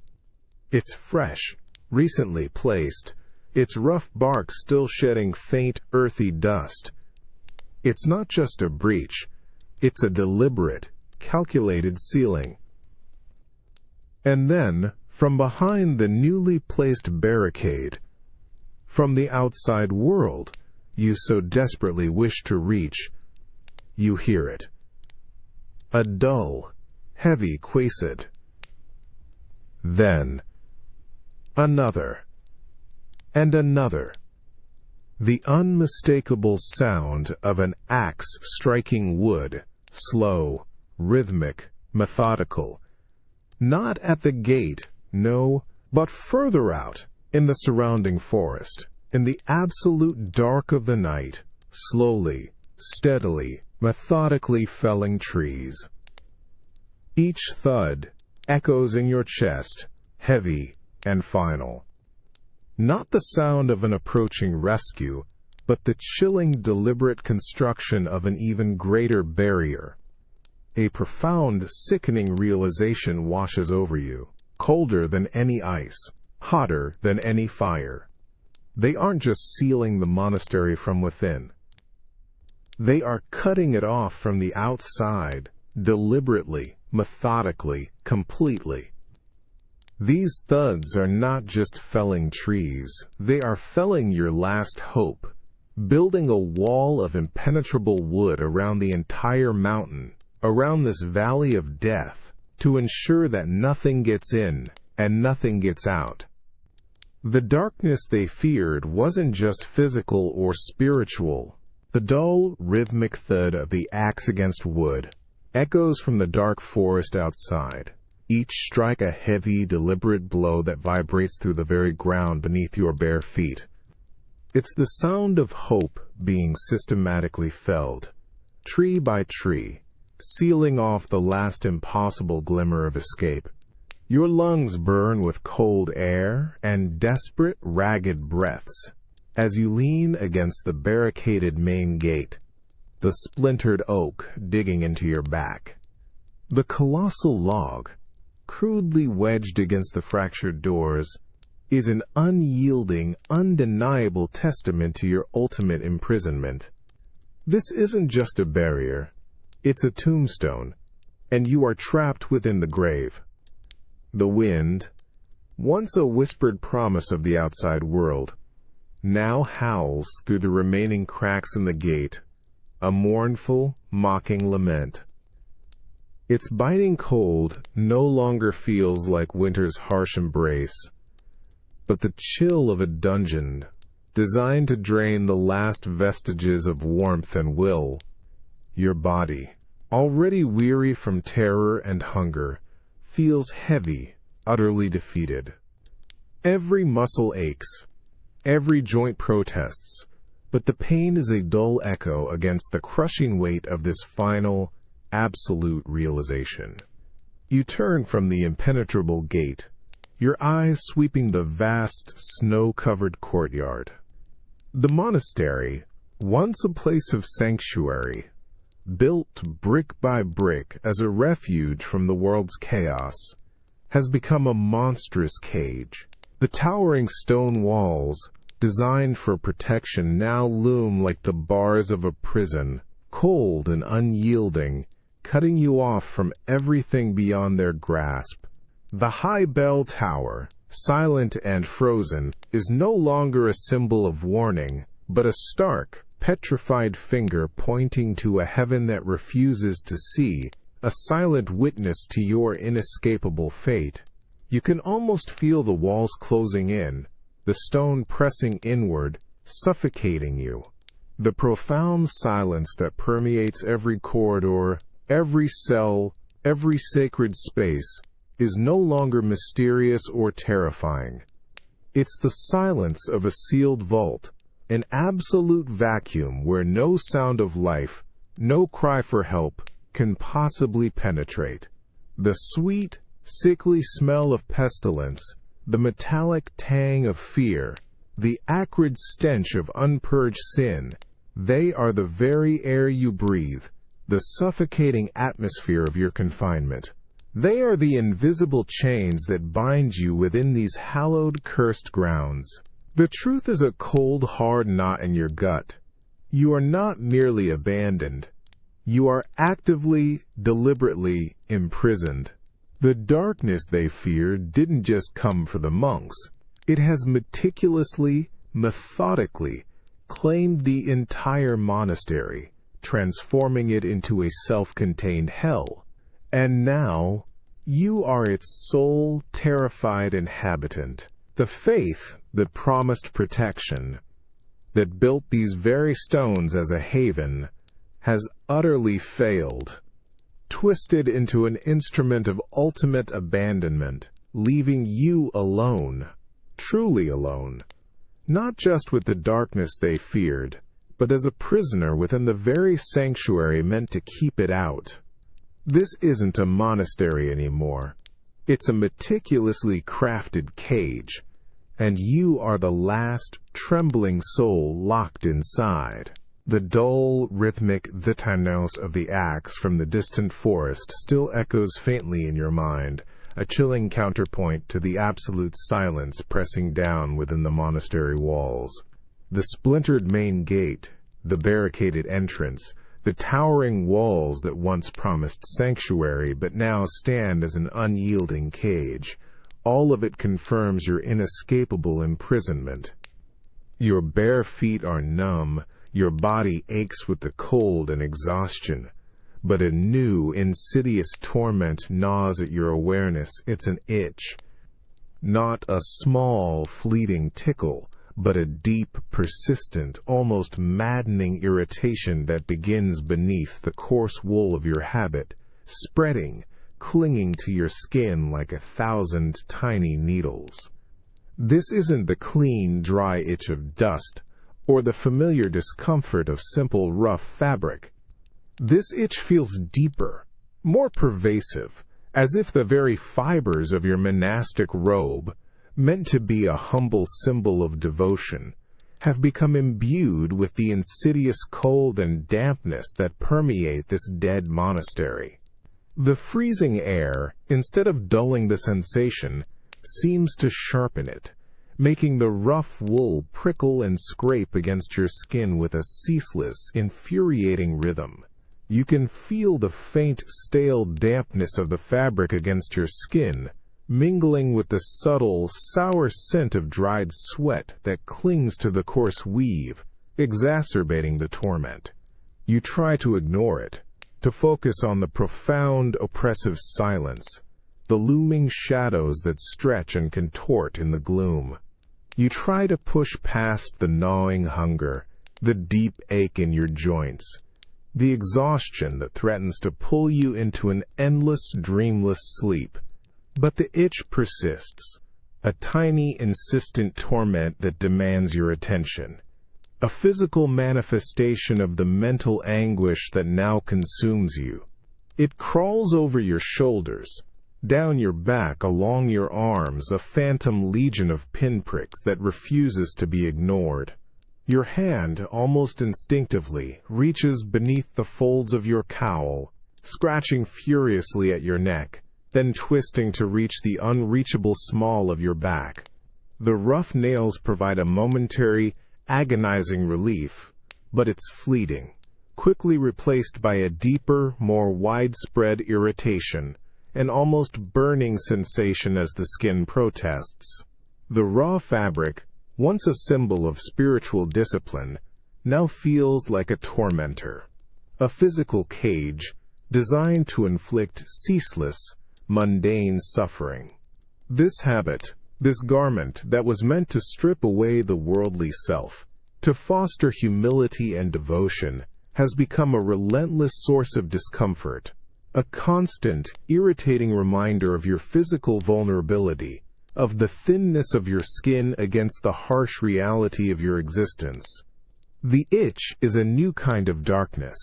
It's fresh, recently placed, its rough bark still shedding faint, earthy dust. It's not just a breach, it's a deliberate, calculated sealing. And then, from behind the newly placed barricade, from the outside world you so desperately wish to reach, you hear it. A dull, heavy quasit. Then, another, and another. The unmistakable sound of an axe striking wood, slow, rhythmic, methodical. Not at the gate, no, but further out, in the surrounding forest, in the absolute dark of the night, slowly, steadily, methodically felling trees. Each thud echoes in your chest, heavy and final. Not the sound of an approaching rescue, but the chilling, deliberate construction of an even greater barrier. A profound, sickening realization washes over you, colder than any ice, hotter than any fire. They aren't just sealing the monastery from within. They are cutting it off from the outside, deliberately, methodically, completely. These thuds are not just felling trees, they are felling your last hope, building a wall of impenetrable wood around the entire mountain, around this valley of death, to ensure that nothing gets in and nothing gets out. The darkness they feared wasn't just physical or spiritual. The dull, rhythmic thud of the axe against wood echoes from the dark forest outside. Each strike a heavy, deliberate blow that vibrates through the very ground beneath your bare feet. It's the sound of hope being systematically felled, tree by tree, sealing off the last impossible glimmer of escape. Your lungs burn with cold air and desperate, ragged breaths as you lean against the barricaded main gate, the splintered oak digging into your back. The colossal log, crudely wedged against the fractured doors, is an unyielding, undeniable testament to your ultimate imprisonment. This isn't just a barrier, it's a tombstone, and you are trapped within the grave. The wind, once a whispered promise of the outside world, now howls through the remaining cracks in the gate, a mournful, mocking lament. Its biting cold no longer feels like winter's harsh embrace, but the chill of a dungeon designed to drain the last vestiges of warmth and will. Your body, already weary from terror and hunger, feels heavy, utterly defeated. Every muscle aches, every joint protests, but the pain is a dull echo against the crushing weight of this final, absolute realization. You turn from the impenetrable gate, your eyes sweeping the vast, snow-covered courtyard. The monastery, Once a place of sanctuary, built brick by brick as a refuge from the world's chaos, has become a monstrous cage. The towering stone walls, designed for protection, now loom like the bars of a prison, cold and unyielding, cutting you off from everything beyond their grasp. The high bell tower, silent and frozen, is no longer a symbol of warning, but a stark, petrified finger pointing to a heaven that refuses to see, a silent witness to your inescapable fate. You can almost feel the walls closing in, the stone pressing inward, suffocating you. The profound silence that permeates every corridor, every cell, every sacred space, is no longer mysterious or terrifying. It's the silence of a sealed vault, an absolute vacuum where no sound of life, no cry for help, can possibly penetrate. The sweet, sickly smell of pestilence, the metallic tang of fear, the acrid stench of unpurged sin, they are the very air you breathe, the suffocating atmosphere of your confinement. They are the invisible chains that bind you within these hallowed, cursed grounds. The truth is a cold, hard knot in your gut. You are not merely abandoned. You are actively, deliberately imprisoned. The darkness they feared didn't just come for the monks. It has meticulously, methodically claimed the entire monastery, transforming it into a self-contained hell. And now, you are its sole, terrified inhabitant. The faith that promised protection, that built these very stones as a haven, has utterly failed, twisted into an instrument of ultimate abandonment, leaving you alone, truly alone, not just with the darkness they feared, but as a prisoner within the very sanctuary meant to keep it out. This isn't a monastery anymore. It's a meticulously crafted cage, and you are the last trembling soul locked inside. The dull, rhythmic thetanos of the axe from the distant forest still echoes faintly in your mind, a chilling counterpoint to the absolute silence pressing down within the monastery walls. The splintered main gate, the barricaded entrance, the towering walls that once promised sanctuary but now stand as an unyielding cage, all of it confirms your inescapable imprisonment. Your bare feet are numb, your body aches with the cold and exhaustion, but a new, insidious torment gnaws at your awareness. It's an itch. Not a small, fleeting tickle, but a deep, persistent, almost maddening irritation that begins beneath the coarse wool of your habit, spreading, clinging to your skin like 1,000 tiny needles. This isn't the clean, dry itch of dust, or the familiar discomfort of simple, rough fabric. This itch feels deeper, more pervasive, as if the very fibers of your monastic robe, meant to be a humble symbol of devotion, have become imbued with the insidious cold and dampness that permeate this dead monastery. The freezing air, instead of dulling the sensation, seems to sharpen it, making the rough wool prickle and scrape against your skin with a ceaseless, infuriating rhythm. You can feel the faint, stale dampness of the fabric against your skin, mingling with the subtle, sour scent of dried sweat that clings to the coarse weave, exacerbating the torment. You try to ignore it, to focus on the profound, oppressive silence, the looming shadows that stretch and contort in the gloom. You try to push past the gnawing hunger, the deep ache in your joints, the exhaustion that threatens to pull you into an endless, dreamless sleep. But the itch persists, a tiny, insistent torment that demands your attention, a physical manifestation of the mental anguish that now consumes you. It crawls over your shoulders, down your back, along your arms, a phantom legion of pinpricks that refuses to be ignored. Your hand almost instinctively reaches beneath the folds of your cowl, scratching furiously at your neck, then twisting to reach the unreachable small of your back. The rough nails provide a momentary, agonizing relief, but it's fleeting, quickly replaced by a deeper, more widespread irritation, an almost burning sensation as the skin protests. The raw fabric, once a symbol of spiritual discipline, now feels like a tormentor, a physical cage designed to inflict ceaseless, mundane suffering. This habit, this garment that was meant to strip away the worldly self, to foster humility and devotion, has become a relentless source of discomfort, a constant, irritating reminder of your physical vulnerability, of the thinness of your skin against the harsh reality of your existence. The itch is a new kind of darkness,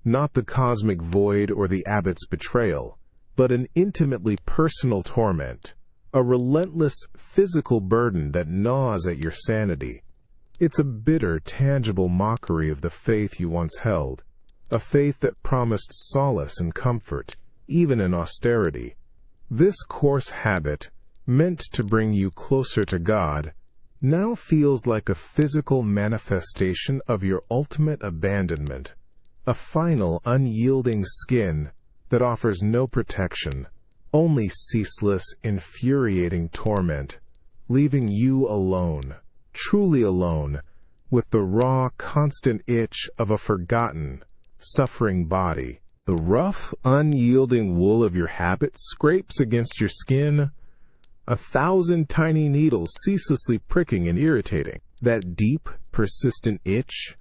not the cosmic void or the abbot's betrayal, but an intimately personal torment, a relentless physical burden that gnaws at your sanity. It's a bitter, tangible mockery of the faith you once held, a faith that promised solace and comfort, even in austerity. This coarse habit, meant to bring you closer to God, now feels like a physical manifestation of your ultimate abandonment, a final, unyielding skin that offers no protection, only ceaseless, infuriating torment, leaving you alone, truly alone, with the raw, constant itch of a forgotten, suffering body. The rough, unyielding wool of your habit scrapes against your skin, 1,000 tiny needles ceaselessly pricking and irritating. That deep, persistent itch,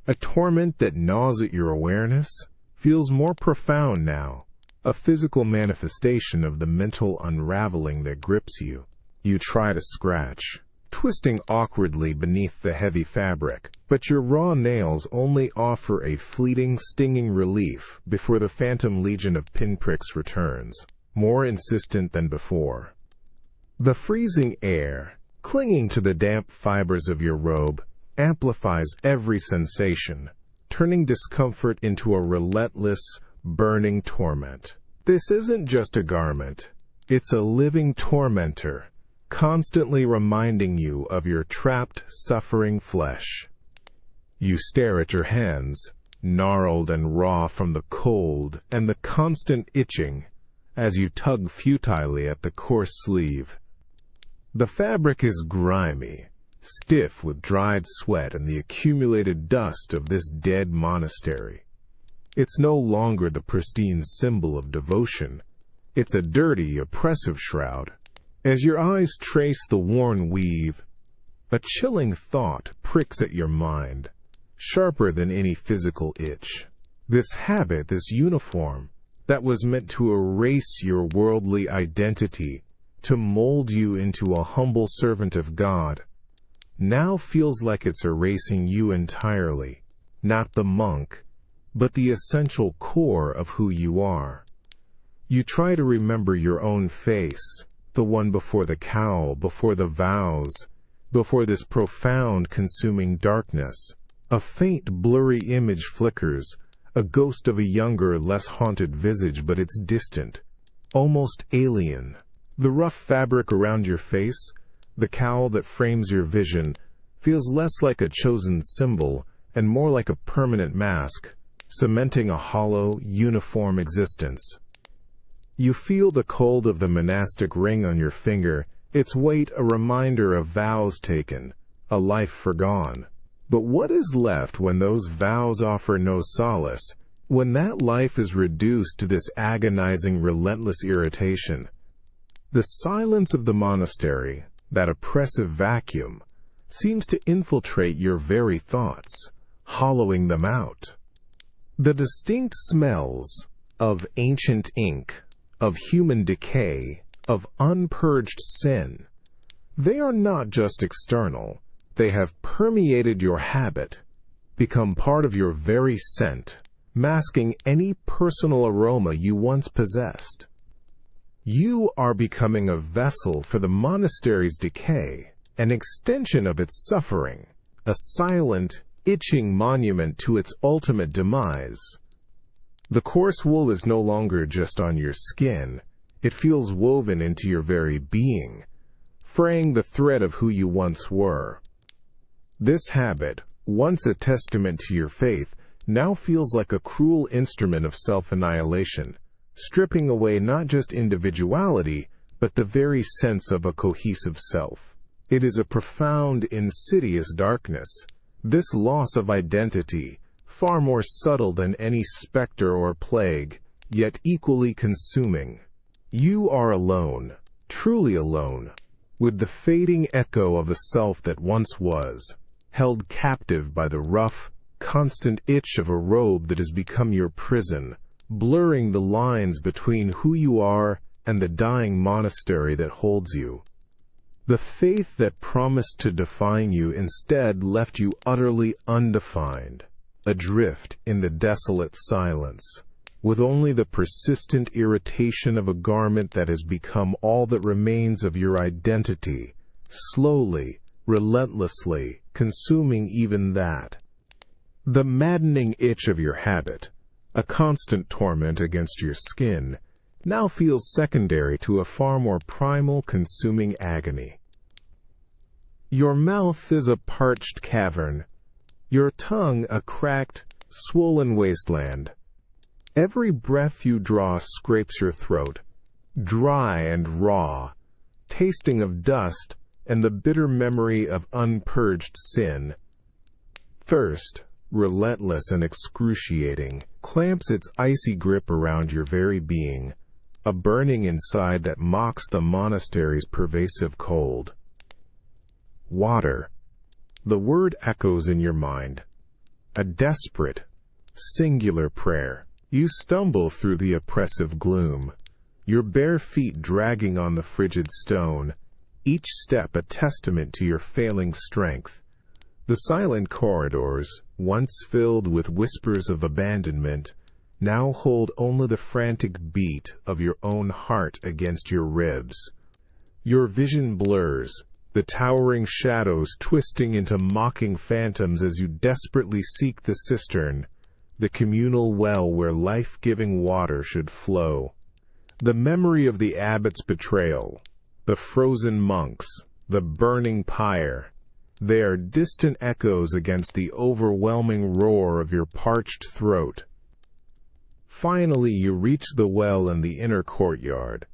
a torment that gnaws at your awareness, feels more profound now, a physical manifestation of the mental unraveling that grips you. You try to scratch, twisting awkwardly beneath the heavy fabric, but your raw nails only offer a fleeting, stinging relief before the phantom legion of pinpricks returns, more insistent than before. The freezing air, clinging to the damp fibers of your robe, amplifies every sensation, turning discomfort into a relentless, burning torment. This isn't just a garment. It's a living tormentor, constantly reminding you of your trapped, suffering flesh. You stare at your hands, gnarled and raw from the cold and the constant itching, as you tug futilely at the coarse sleeve. The fabric is grimy, stiff with dried sweat and the accumulated dust of this dead monastery. It's no longer the pristine symbol of devotion. It's a dirty, oppressive shroud. As your eyes trace the worn weave, a chilling thought pricks at your mind, sharper than any physical itch. This habit, this uniform, that was meant to erase your worldly identity, to mold you into a humble servant of God, now feels like it's erasing you entirely, not the monk, but the essential core of who you are. You try to remember your own face, the one before the cowl, before the vows, before this profound, consuming darkness. A faint, blurry image flickers, a ghost of a younger, less haunted visage, but it's distant, almost alien. The rough fabric around your face, the cowl that frames your vision, feels less like a chosen symbol and more like a permanent mask, cementing a hollow, uniform existence. You feel the cold of the monastic ring on your finger, its weight a reminder of vows taken, a life forgone. But what is left when those vows offer no solace, when that life is reduced to this agonizing, relentless irritation? The silence of the monastery, that oppressive vacuum, seems to infiltrate your very thoughts, hollowing them out. The distinct smells of ancient ink, of human decay, of unpurged sin, they are not just external. They have permeated your habit, become part of your very scent, masking any personal aroma you once possessed. You are becoming a vessel for the monastery's decay, an extension of its suffering, a silent, itching monument to its ultimate demise. The coarse wool is no longer just on your skin. It feels woven into your very being, fraying the thread of who you once were. This habit, once a testament to your faith, now feels like a cruel instrument of self-annihilation, stripping away not just individuality, but the very sense of a cohesive self. It is a profound, insidious darkness. This loss of identity, far more subtle than any specter or plague, yet equally consuming. You are alone, truly alone, with the fading echo of a self that once was, held captive by the rough, constant itch of a robe that has become your prison, blurring the lines between who you are and the dying monastery that holds you. The faith that promised to define you instead left you utterly undefined, adrift in the desolate silence, with only the persistent irritation of a garment that has become all that remains of your identity, slowly, relentlessly, consuming even that. The maddening itch of your habit, a constant torment against your skin, now feels secondary to a far more primal, consuming agony. Your mouth is a parched cavern, your tongue a cracked, swollen wasteland. Every breath you draw scrapes your throat, dry and raw, tasting of dust and the bitter memory of unpurged sin. Thirst, relentless and excruciating, clamps its icy grip around your very being, a burning inside that mocks the monastery's pervasive cold. Water. The word echoes in your mind. A desperate, singular prayer. You stumble through the oppressive gloom, your bare feet dragging on the frigid stone, each step a testament to your failing strength. The silent corridors, once filled with whispers of abandonment, now hold only the frantic beat of your own heart against your ribs. Your vision blurs, the towering shadows twisting into mocking phantoms as you desperately seek the cistern, the communal well where life-giving water should flow. The memory of the abbot's betrayal, the frozen monks, the burning pyre, they are distant echoes against the overwhelming roar of your parched throat. Finally, you reach the well in the inner courtyard.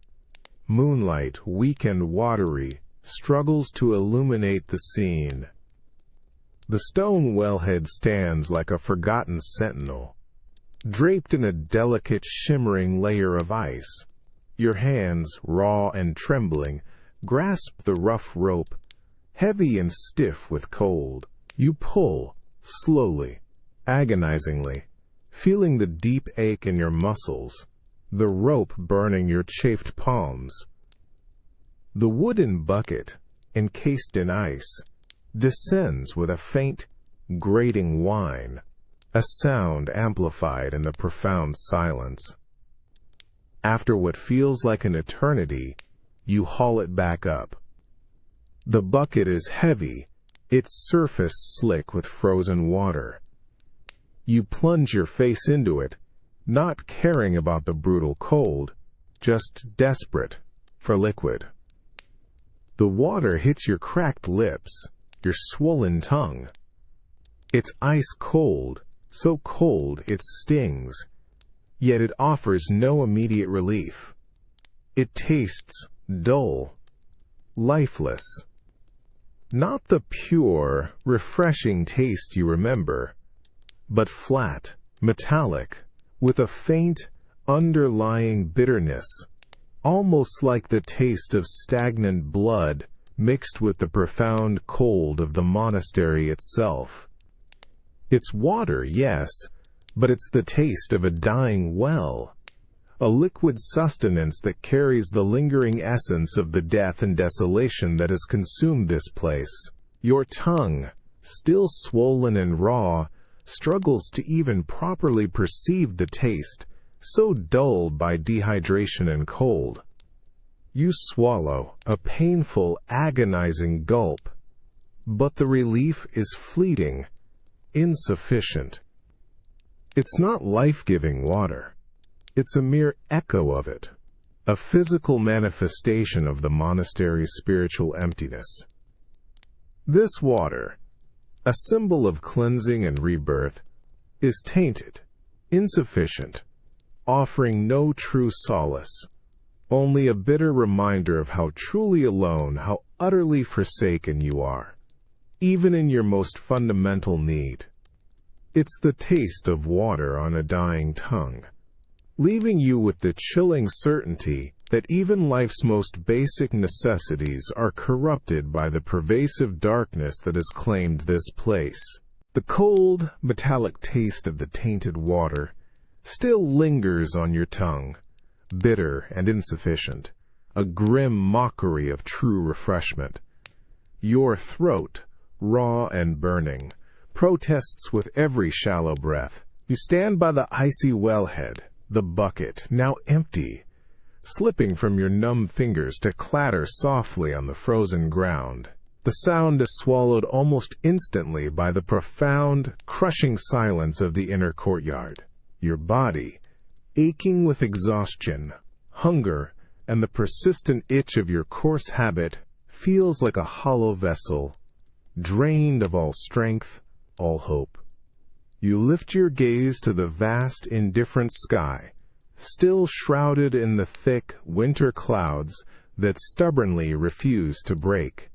Moonlight, weak and watery, struggles to illuminate the scene. The stone wellhead stands like a forgotten sentinel, draped in a delicate, shimmering layer of ice. Your hands, raw and trembling, grasp the rough rope, heavy and stiff with cold. You pull, slowly, agonizingly, feeling the deep ache in your muscles, the rope burning your chafed palms. The wooden bucket, encased in ice, descends with a faint, grating whine, a sound amplified in the profound silence. After what feels like an eternity, you haul it back up. The bucket is heavy, its surface slick with frozen water. You plunge your face into it, not caring about the brutal cold, just desperate for liquid. The water hits your cracked lips, your swollen tongue. It's ice cold, so cold it stings, yet it offers no immediate relief. It tastes dull, lifeless. Not the pure, refreshing taste you remember, but flat, metallic, with a faint, underlying bitterness, almost like the taste of stagnant blood mixed with the profound cold of the monastery itself. It's water, yes, but it's the taste of a dying well, a liquid sustenance that carries the lingering essence of the death and desolation that has consumed this place. Your tongue, still swollen and raw, struggles to even properly perceive the taste, so dulled by dehydration and cold. You swallow, a painful, agonizing gulp. but the relief is fleeting, insufficient. It's not life-giving water. It's a mere echo of it, a physical manifestation of the monastery's spiritual emptiness. This water, a symbol of cleansing and rebirth, is tainted, insufficient, offering no true solace, only a bitter reminder of how truly alone, how utterly forsaken you are, even in your most fundamental need. It's the taste of water on a dying tongue, leaving you with the chilling certainty that even life's most basic necessities are corrupted by the pervasive darkness that has claimed this place. The cold, metallic taste of the tainted water still lingers on your tongue, bitter and insufficient, a grim mockery of true refreshment. Your throat, raw and burning, protests with every shallow breath. You stand by the icy wellhead, the bucket, now empty, slipping from your numb fingers to clatter softly on the frozen ground. The sound is swallowed almost instantly by the profound, crushing silence of the inner courtyard. Your body, aching with exhaustion, hunger, and the persistent itch of your coarse habit, feels like a hollow vessel, drained of all strength, all hope. You lift your gaze to the vast, indifferent sky, still shrouded in the thick, winter clouds that stubbornly refuse to break.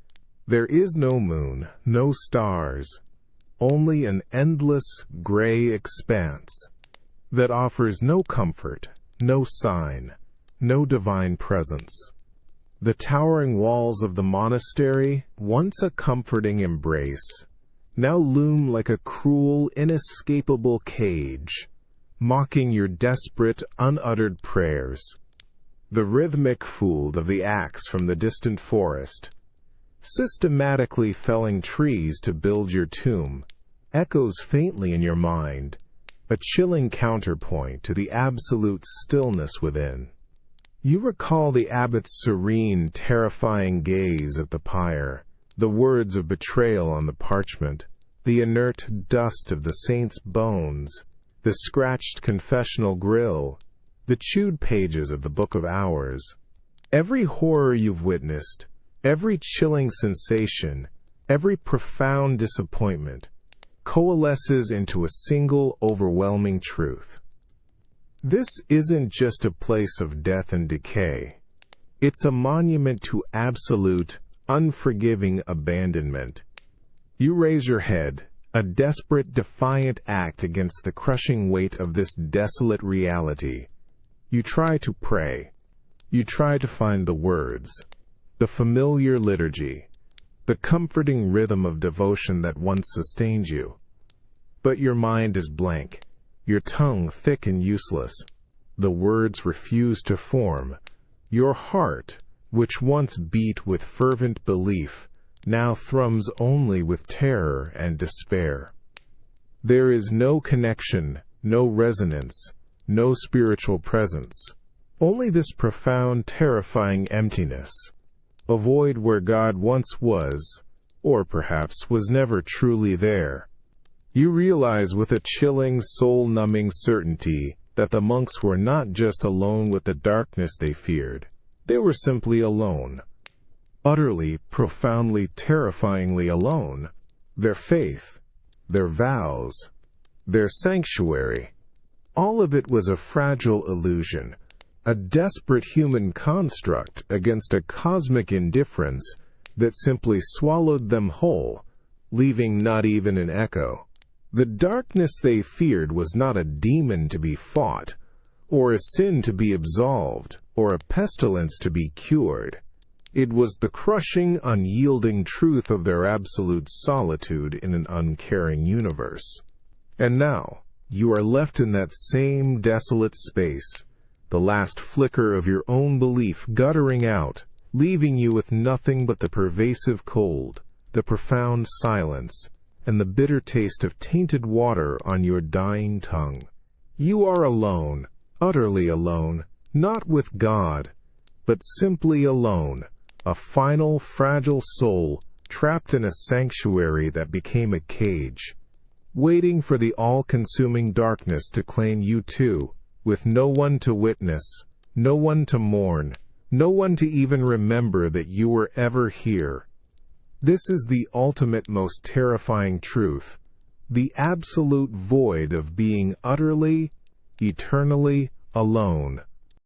There is no moon, no stars, only an endless, gray expanse that offers no comfort, no sign, no divine presence. The towering walls of the monastery, once a comforting embrace, now loom like a cruel, inescapable cage, mocking your desperate, unuttered prayers. The rhythmic fold of the axe from the distant forest, systematically felling trees to build your tomb, echoes faintly in your mind, a chilling counterpoint to the absolute stillness within. You recall the abbot's serene, terrifying gaze at the pyre, the words of betrayal on the parchment, the inert dust of the saint's bones, the scratched confessional grill, the chewed pages of the Book of Hours. Every horror you've witnessed, every chilling sensation, every profound disappointment, coalesces into a single overwhelming truth. This isn't just a place of death and decay. It's a monument to absolute, unforgiving abandonment. You raise your head, a desperate, defiant act against the crushing weight of this desolate reality. You try to pray. You try to find the words, the familiar liturgy, the comforting rhythm of devotion that once sustained you. But your mind is blank, your tongue thick and useless. The words refuse to form. Your heart, which once beat with fervent belief, now thrums only with terror and despair. There is no connection, no resonance, no spiritual presence, only this profound, terrifying emptiness, a void where God once was, or perhaps was never truly there. You realize with a chilling, soul-numbing certainty that the monks were not just alone with the darkness they feared. They were simply alone. Utterly, profoundly, terrifyingly alone. Their faith, their vows, their sanctuary, all of it was a fragile illusion, a desperate human construct against a cosmic indifference that simply swallowed them whole, leaving not even an echo. The darkness they feared was not a demon to be fought, or a sin to be absolved, or a pestilence to be cured. It was the crushing, unyielding truth of their absolute solitude in an uncaring universe. And now, you are left in that same desolate space, the last flicker of your own belief guttering out, leaving you with nothing but the pervasive cold, the profound silence, and the bitter taste of tainted water on your dying tongue. You are alone, utterly alone, not with God, but simply alone, a final, fragile soul trapped in a sanctuary that became a cage, waiting for the all-consuming darkness to claim you too, with no one to witness, no one to mourn, no one to even remember that you were ever here. This is the ultimate, most terrifying truth, the absolute void of being utterly, eternally alone.